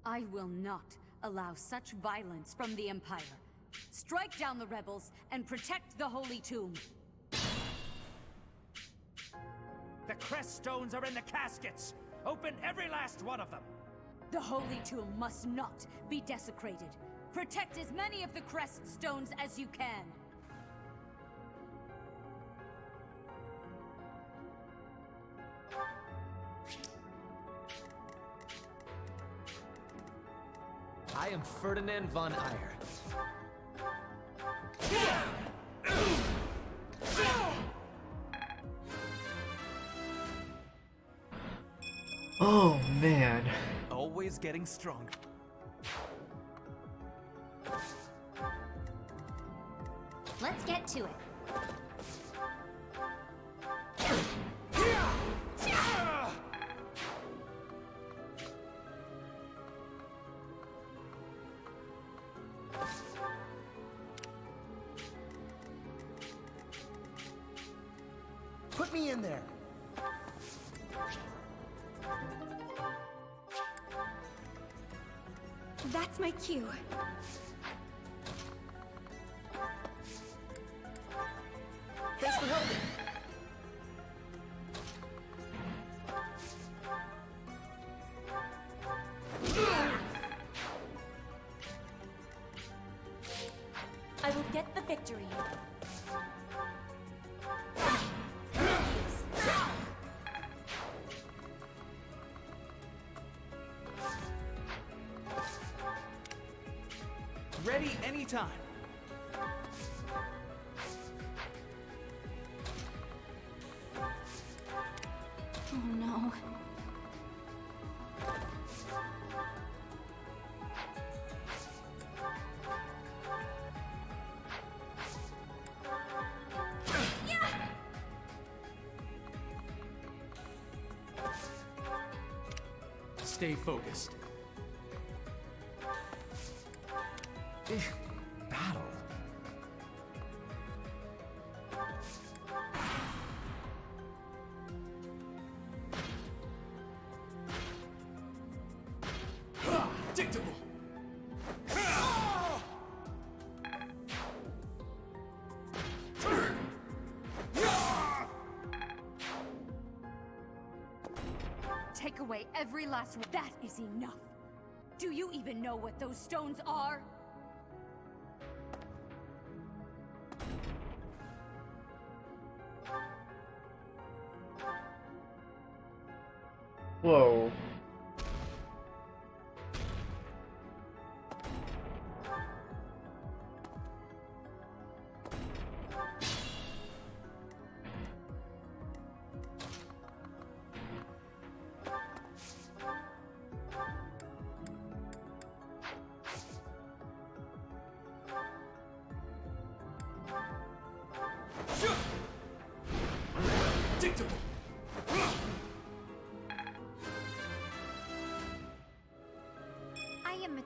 Speaker 12: I will not allow such violence from the Empire. Strike down the rebels and protect the Holy Tomb.
Speaker 15: The crest stones are in the caskets! Open every last one of them!
Speaker 12: The Holy Tomb must not be desecrated. Protect as many of the crest stones as you can.
Speaker 23: I am Ferdinand von Eyre.
Speaker 2: Oh man.
Speaker 21: Always getting stronger.
Speaker 11: Let's get to it.
Speaker 22: me in there.
Speaker 9: That's my cue.
Speaker 18: Thanks for helping.
Speaker 12: I will get the victory.
Speaker 8: Ready anytime.
Speaker 4: Oh no.
Speaker 8: Stay focused. Battle.
Speaker 6: Predictable.
Speaker 16: Take away every last one. That is enough. Do you even know what those stones are?
Speaker 2: Whoa.
Speaker 6: Predictable.
Speaker 11: I am a...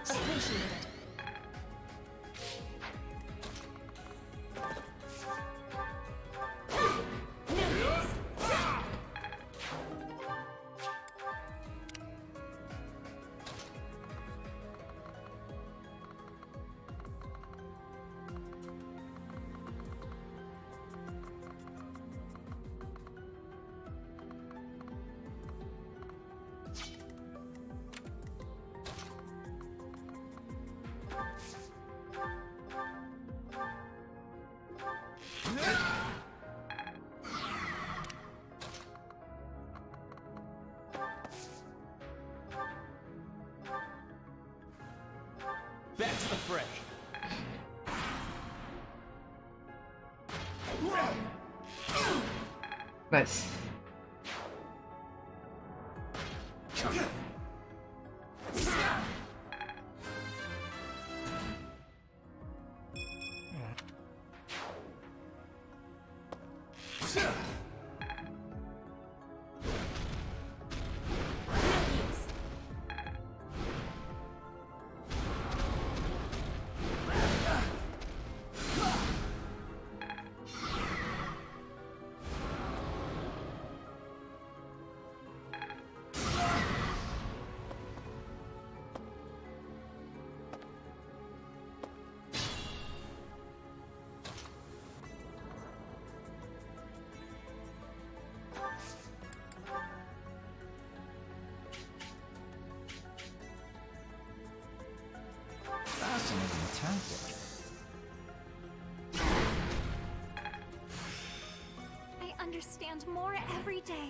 Speaker 12: Appreciate it.
Speaker 8: Back to the fray.
Speaker 2: Nice.
Speaker 4: understand more every day.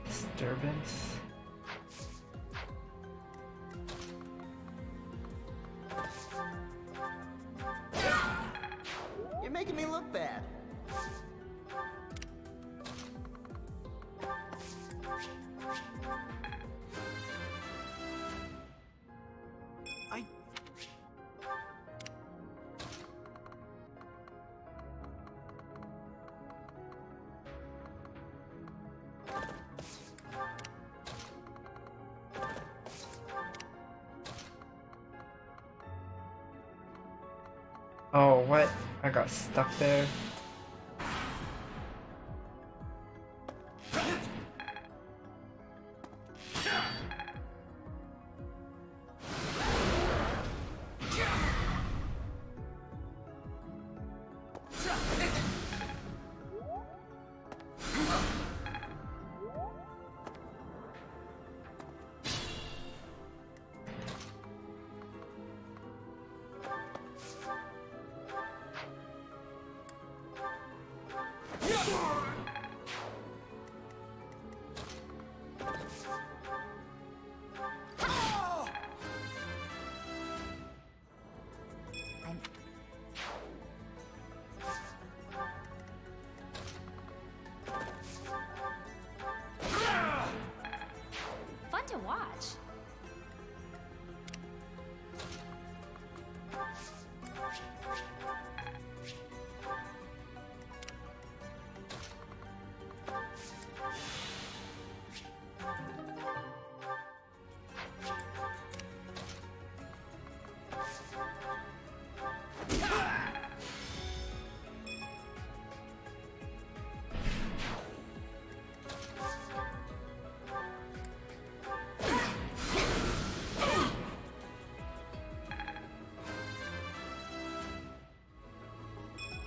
Speaker 2: Disturbance.
Speaker 1: You're making me look bad.
Speaker 2: Oh, what? I got stuck there.
Speaker 11: Fun to watch.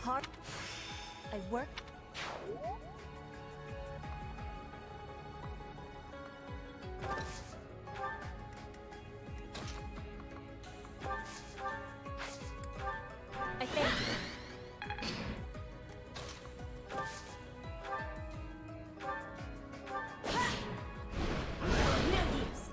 Speaker 12: Hard. I work.
Speaker 11: I think. No use.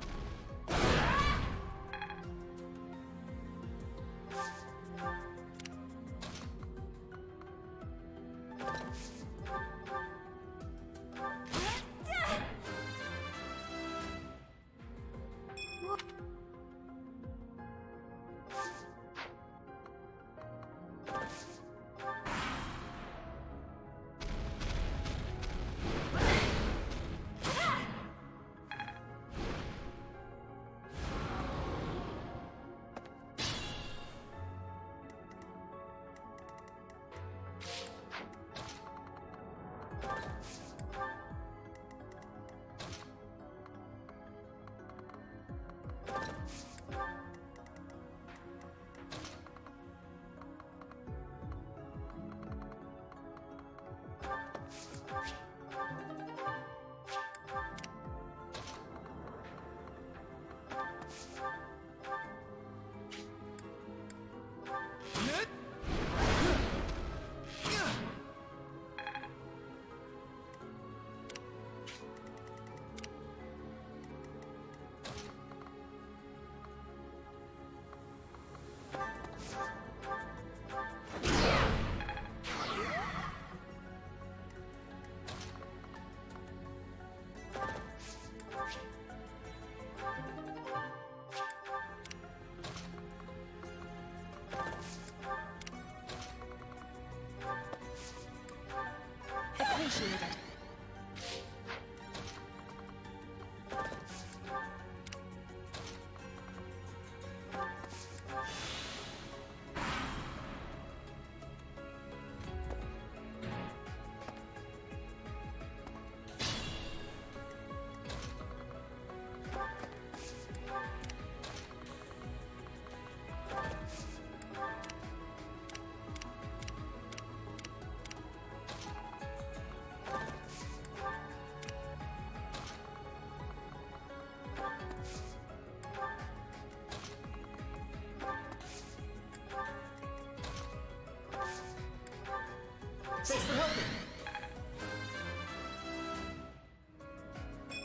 Speaker 18: Thanks for helping.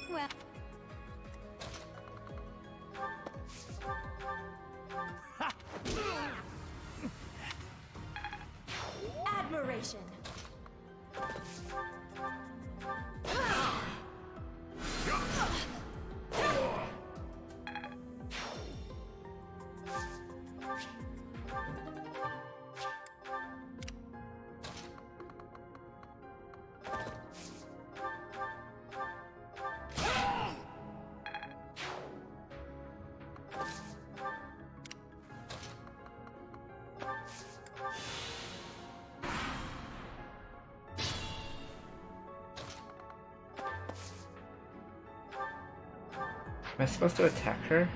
Speaker 4: Well,
Speaker 9: Admiration.
Speaker 2: Am I supposed to attack her?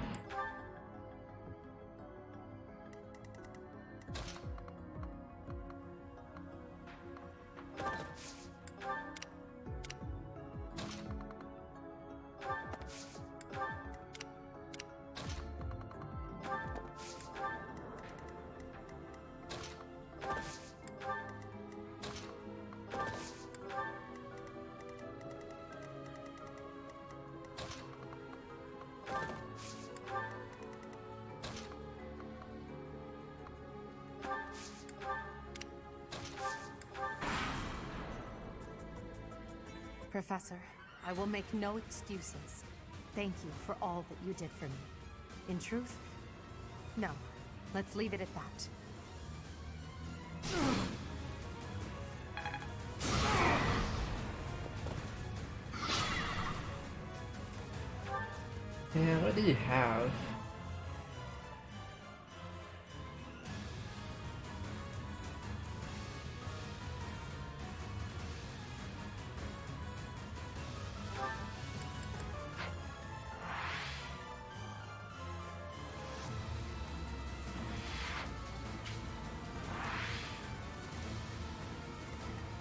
Speaker 20: Professor, I will make no excuses. Thank you for all that you did for me. In truth, no. Let's leave it at that.
Speaker 2: Yeah, what do you have?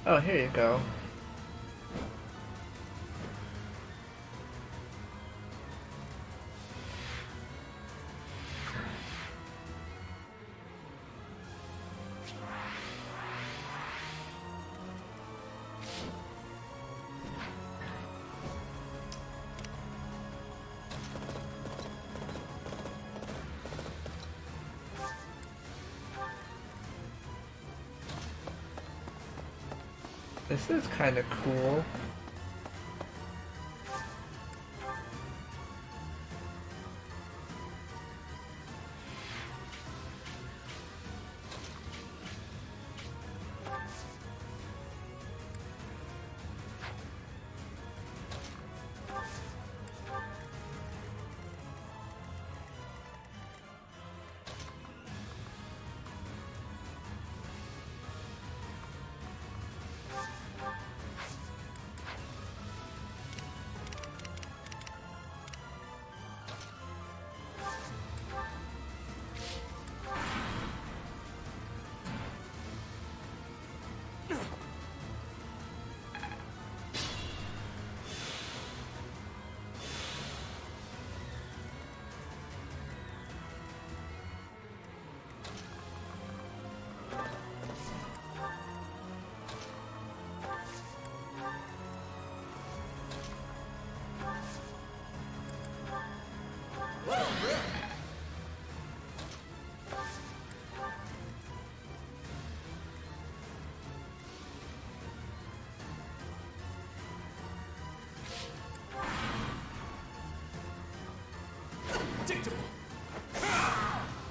Speaker 2: Oh, here you go. This is kind of cool.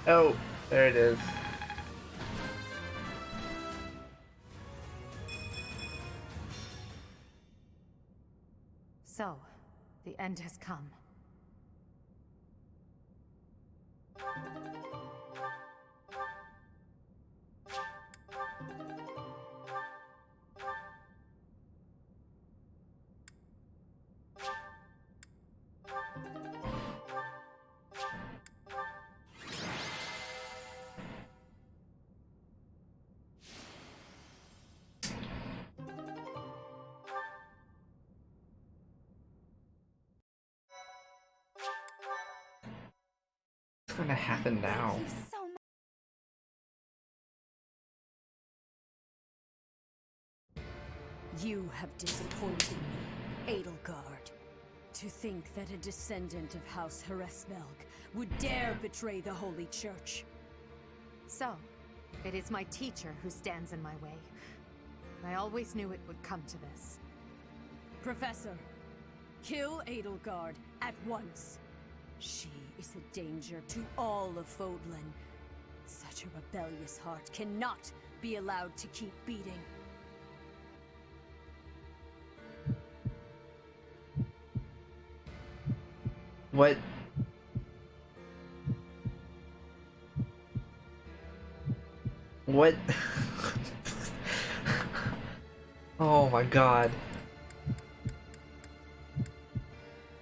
Speaker 2: Oh, there it is.
Speaker 20: So, the end has come.
Speaker 2: What's gonna happen now?
Speaker 4: so much.
Speaker 12: You have disappointed me, Edelgard. To think that a descendant of House Hresvelg would dare betray the Holy Church.
Speaker 20: So, it is my teacher who stands in my way. I always knew it would come to this.
Speaker 12: Professor, kill Edelgard at once. She is a danger to all of Fodlan. Such a rebellious heart cannot be allowed to keep beating.
Speaker 2: What? What? Oh my god.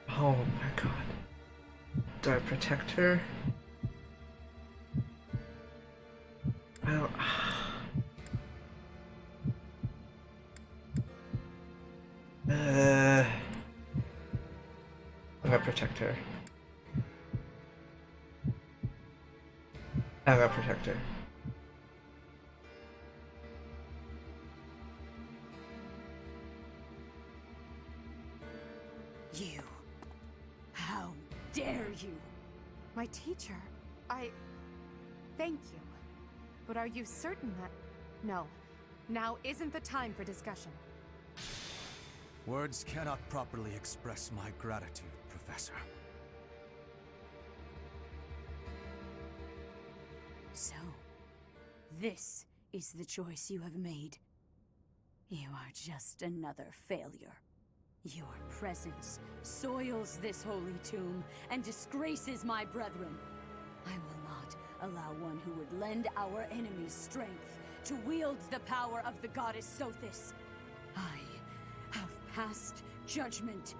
Speaker 2: Oh my god. Do I protect her? I don't... I'm gonna protect her. I'm gonna protect her.
Speaker 12: You. How dare you?
Speaker 20: My teacher, thank you. But are you certain that... No. Now isn't the time for discussion.
Speaker 6: Words cannot properly express my gratitude, Professor.
Speaker 12: So, this is the choice you have made. You are just another failure. Your presence soils this holy tomb and disgraces my brethren. I will not allow one who would lend our enemies strength to wield the power of the goddess Sothis. I have passed judgment,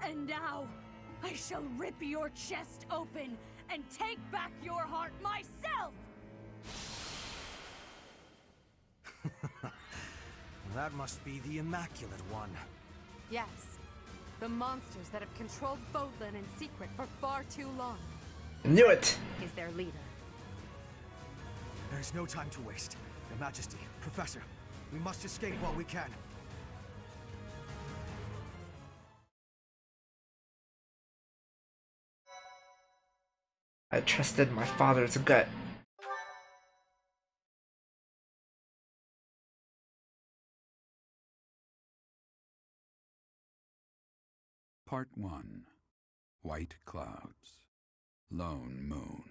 Speaker 12: and now I shall rip your chest open and take back your heart myself!
Speaker 6: That must be the Immaculate One.
Speaker 20: Yes. The monsters that have controlled Fodlan in secret for far too long.
Speaker 2: Knew it!
Speaker 20: Is their leader.
Speaker 6: There is no time to waste. Your Majesty, Professor, we must escape while we can.
Speaker 2: I trusted my father's gut.
Speaker 1: Part 1. White Clouds. Lone Moon.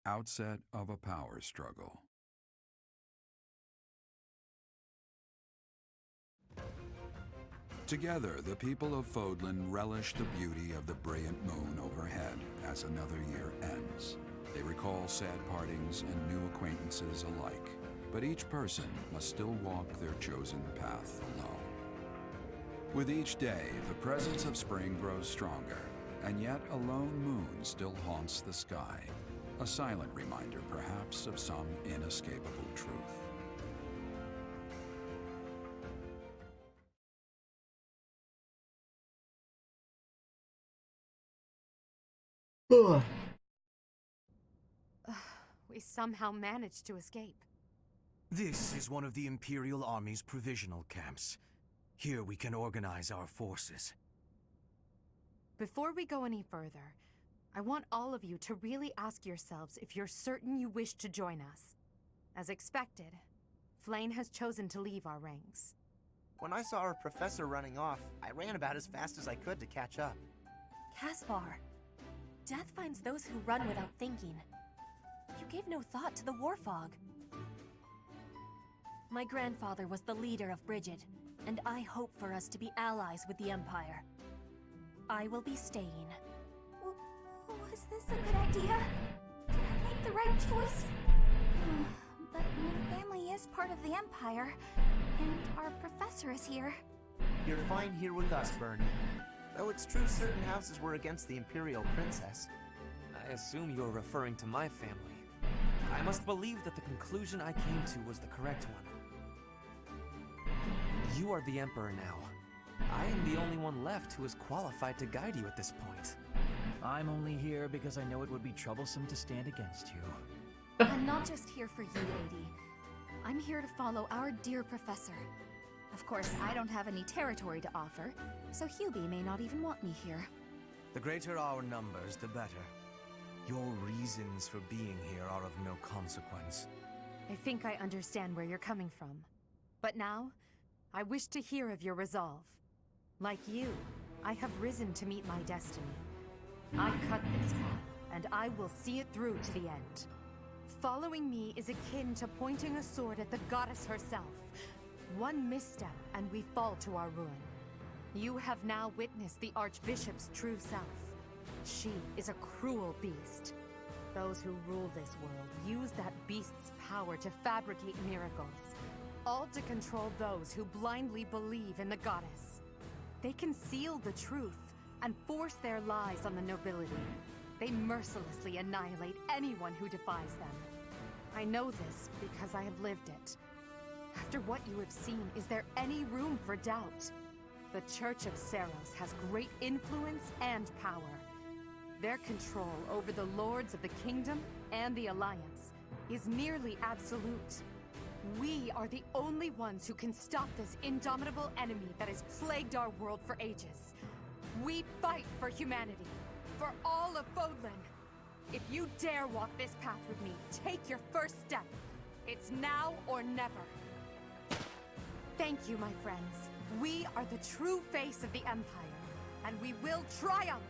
Speaker 1: Outset of a power struggle. Together, the people of Fodlan relish the beauty of the brilliant moon overhead as another year ends. They recall sad partings and new acquaintances alike, but each person must still walk their chosen path alone. With each day, the presence of spring grows stronger, and yet a lone moon still haunts the sky, a silent reminder perhaps of some inescapable truth.
Speaker 20: We somehow managed to escape.
Speaker 6: This is one of the Imperial Army's provisional camps. Here we can organize our forces.
Speaker 20: Before we go any further, I want all of you to really ask yourselves if you're certain you wish to join us. As expected, Flayn has chosen to leave our ranks.
Speaker 5: When I saw our professor running off, I ran about as fast as I could to catch up.
Speaker 11: Caspar, death finds those who run without thinking. You gave no thought to the war fog. My grandfather was the leader of Brigid, and I hope for us to be allies with the Empire. I will be staying.
Speaker 4: Was this a good idea? Did I make the right choice? But my family is part of the Empire, and our professor is here.
Speaker 5: You're fine here with us, Bernie. Though it's true certain houses were against the Imperial Princess.
Speaker 7: I assume you're referring to my family. I must believe that the conclusion I came to was the correct one. You are the Emperor now. I am the only one left who is qualified to guide you at this point.
Speaker 17: I'm only here because I know it would be troublesome to stand against you.
Speaker 11: I'm not just here for you, lady. I'm here to follow our dear professor.
Speaker 20: Of course, I don't have any territory to offer, so Hubie may not even want me here.
Speaker 6: The greater our numbers, the better. Your reasons for being here are of no consequence.
Speaker 20: I think I understand where you're coming from. But now, I wish to hear of your resolve. Like you, I have risen to meet my destiny. I cut this path, and I will see it through to the end. Following me is akin to pointing a sword at the goddess herself. One misstep, and we fall to our ruin. You have now witnessed the Archbishop's true self. She is a cruel beast. Those who rule this world use that beast's power to fabricate miracles, all to control those who blindly believe in the goddess. They conceal the truth and force their lies on the nobility. They mercilessly annihilate anyone who defies them. I know this because I have lived it. After what you have seen, is there any room for doubt? The Church of Seiros has great influence and power. Their control over the lords of the kingdom and the Alliance is nearly absolute. We are the only ones who can stop this indomitable enemy that has plagued our world for ages. We fight for humanity, for all of Fodlan. If you dare walk this path with me, take your first step. It's now or never. Thank you, my friends. We are the true face of the Empire, and we will triumph!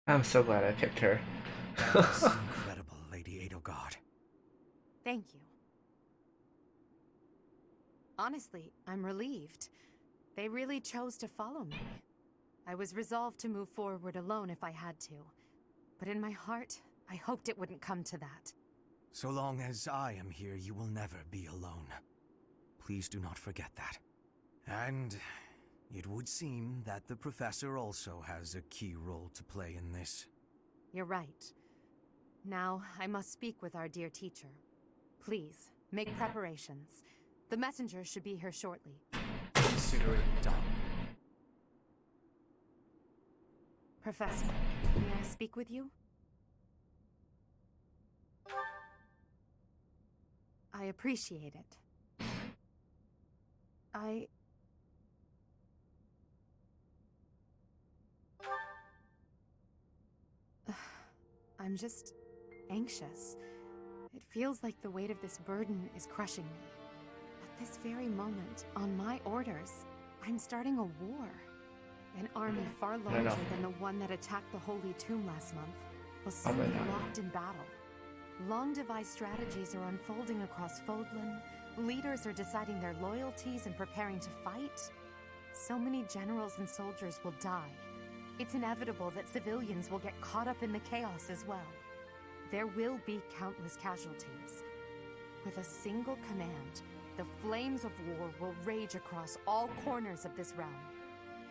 Speaker 2: I'm so glad I picked her.
Speaker 6: That's incredible, Lady Edelgard.
Speaker 20: Thank you. Honestly, I'm relieved. They really chose to follow me. I was resolved to move forward alone if I had to. But in my heart, I hoped it wouldn't come to that.
Speaker 6: So long as I am here, you will never be alone. Please do not forget that. And it would seem that the professor also has a key role to play in this.
Speaker 20: You're right. Now, I must speak with our dear teacher. Please, make preparations. The messenger should be here shortly.
Speaker 2: Consider it done.
Speaker 20: Professor, may I speak with you? I appreciate it. I'm just anxious. It feels like the weight of this burden is crushing me. At this very moment, on my orders, I'm starting a war. An army far larger than the one that attacked the Holy Tomb last month will soon be locked in battle. Long-devised strategies are unfolding across Fodlan. Leaders are deciding their loyalties and preparing to fight. So many generals and soldiers will die. It's inevitable that civilians will get caught up in the chaos as well. There will be countless casualties. With a single command, the flames of war will rage across all corners of this realm.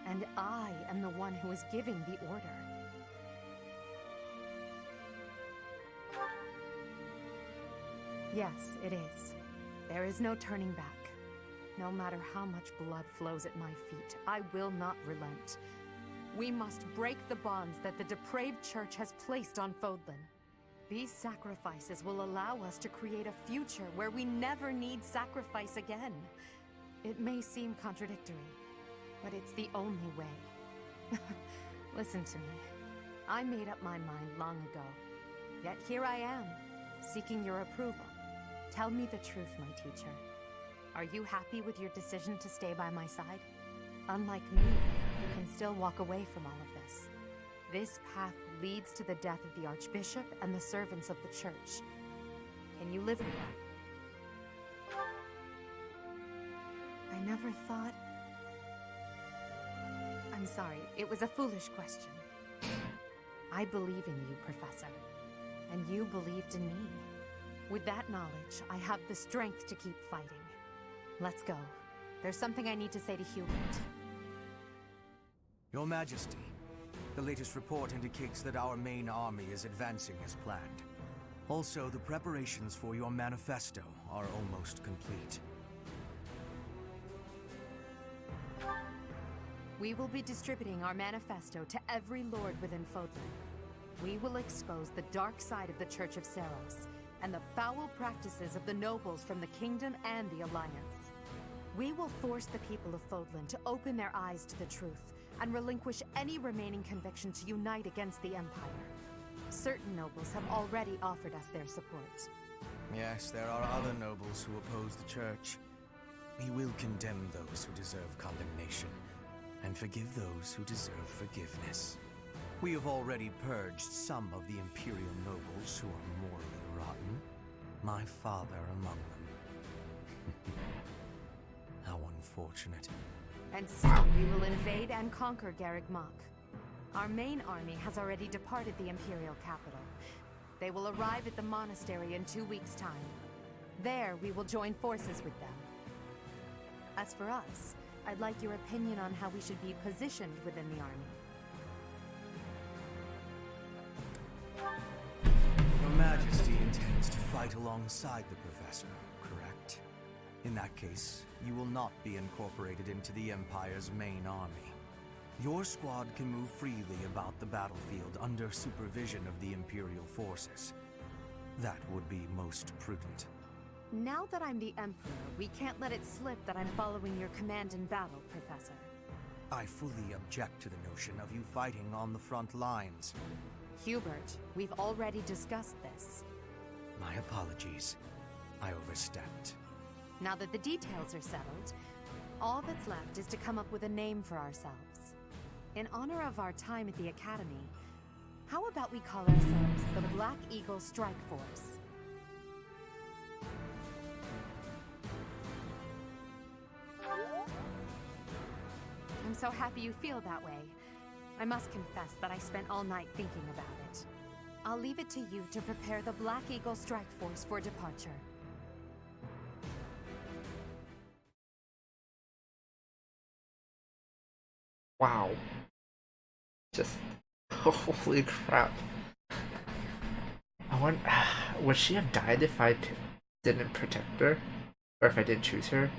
Speaker 20: And I am the one who is giving the order. Yes, it is. There is no turning back. No matter how much blood flows at my feet, I will not relent. We must break the bonds that the depraved church has placed on Fodlan. These sacrifices will allow us to create a future where we never need sacrifice again. It may seem contradictory, but it's the only way. Listen to me. I made up my mind long ago. Yet here I am, seeking your approval. Tell me the truth, my teacher. Are you happy with your decision to stay by my side? Unlike me, you can still walk away from all of this. This path leads to the death of the Archbishop and the servants of the Church. Can you live with that? I never thought... I'm sorry, it was a foolish question. I believe in you, Professor. And you believed in me. With that knowledge, I have the strength to keep fighting. Let's go. There's something I need to say to Hubert.
Speaker 6: Your Majesty, the latest report indicates that our main army is advancing as planned. Also, the preparations for your manifesto are almost complete.
Speaker 20: We will be distributing our manifesto to every lord within Fodlan. We will expose the dark side of the Church of Seiros and the foul practices of the nobles from the Kingdom and the Alliance. We will force the people of Fodlan to open their eyes to the truth and relinquish any remaining conviction to unite against the Empire. Certain nobles have already offered us their support.
Speaker 6: Yes, there are other nobles who oppose the Church. We will condemn those who deserve condemnation, and forgive those who deserve forgiveness. We have already purged some of the Imperial nobles who are morally rotten. My father among them. How unfortunate.
Speaker 20: And soon we will invade and conquer Garreg Mach. Our main army has already departed the Imperial capital. They will arrive at the monastery in 2 weeks' time. There, we will join forces with them. As for us, I'd like your opinion on how we should be positioned within the army.
Speaker 6: Your Majesty intends to fight alongside the Professor, correct? In that case, you will not be incorporated into the Empire's main army. Your squad can move freely about the battlefield under supervision of the Imperial forces. That would be most prudent.
Speaker 20: Now that I'm the Emperor, we can't let it slip that I'm following your command in battle, Professor.
Speaker 6: I fully object to the notion of you fighting on the front lines.
Speaker 20: Hubert, we've already discussed this.
Speaker 6: My apologies. I overstepped.
Speaker 20: Now that the details are settled, all that's left is to come up with a name for ourselves. In honor of our time at the Academy, how about we call ourselves the Black Eagle Strike Force? I'm so happy you feel that way. I must confess that I spent all night thinking about it. I'll leave it to you to prepare the Black Eagle Strike Force for departure.
Speaker 2: Wow. Just holy crap. I wonder, would she have died if I didn't protect her? Or if I didn't choose her?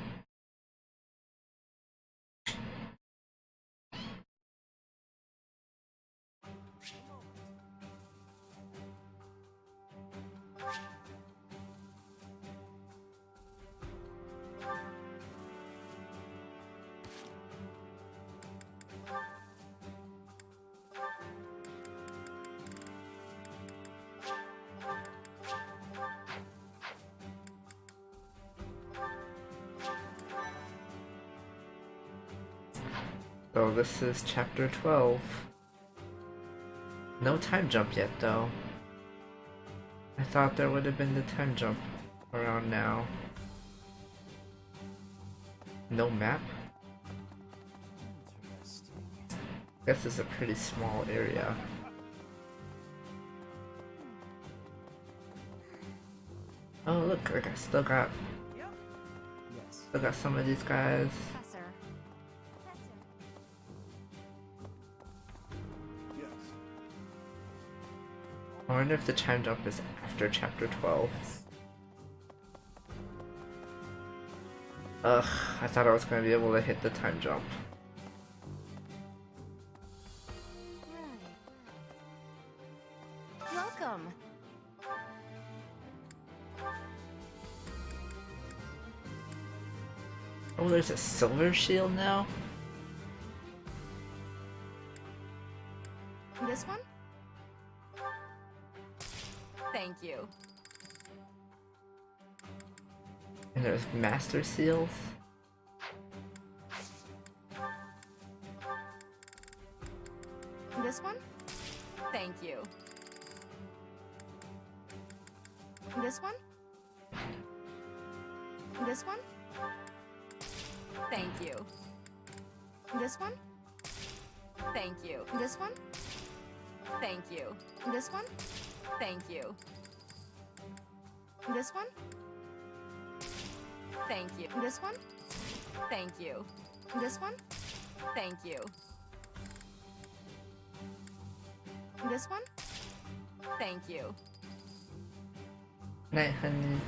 Speaker 2: So this is chapter 12. No time jump yet though. I thought there would have been the time jump around now. No map? Guess it's a pretty small area. Oh look, like I still got some of these guys. I wonder if the time jump is after chapter 12. Ugh, I thought I was going to be able to hit the time jump.
Speaker 20: Welcome.
Speaker 2: Oh, there's a silver shield now?
Speaker 20: This one? Thank you.
Speaker 2: And there's master seals?
Speaker 20: This one? Thank you. This one? This one? Thank you. This one? Thank you. This one? Thank you. This one? Thank you. This one? Thank you. This one? Thank you. This one? Thank you. This one? Thank you.
Speaker 2: Night, honey.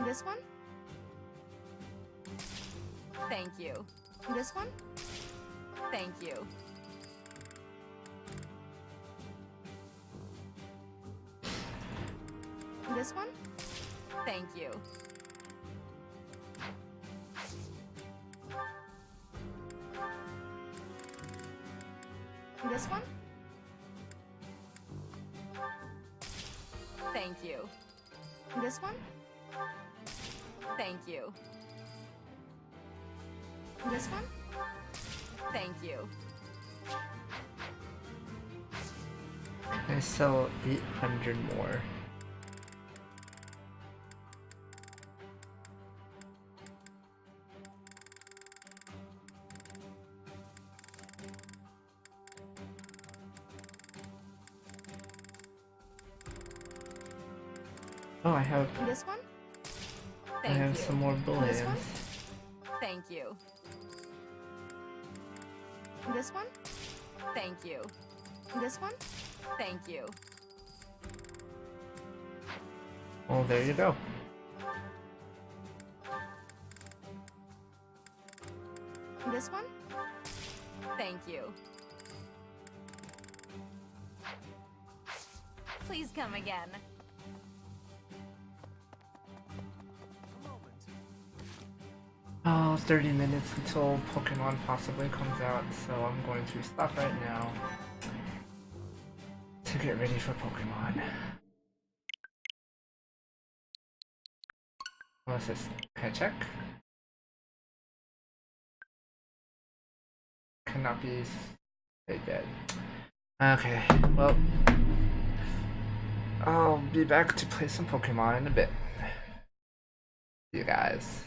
Speaker 20: This one? Thank you. This one? Thank you. This one?
Speaker 11: Thank you.
Speaker 20: This one?
Speaker 11: Thank you.
Speaker 20: This one?
Speaker 11: Thank you.
Speaker 20: This one?
Speaker 11: Thank you.
Speaker 2: I sell 800 more. Oh, I have.
Speaker 20: This one?
Speaker 2: I have some more bullions.
Speaker 11: Thank you.
Speaker 20: This one?
Speaker 11: Thank you.
Speaker 20: This one?
Speaker 11: Thank you.
Speaker 2: Well, there you go.
Speaker 20: This one?
Speaker 11: Thank you. Please come again.
Speaker 2: Oh, 30 minutes until Pokemon possibly comes out, so I'm going to stop right now to get ready for Pokemon. What's this? Can I check? Cannot be dead. Okay, well, I'll be back to play some Pokemon in a bit. See you guys.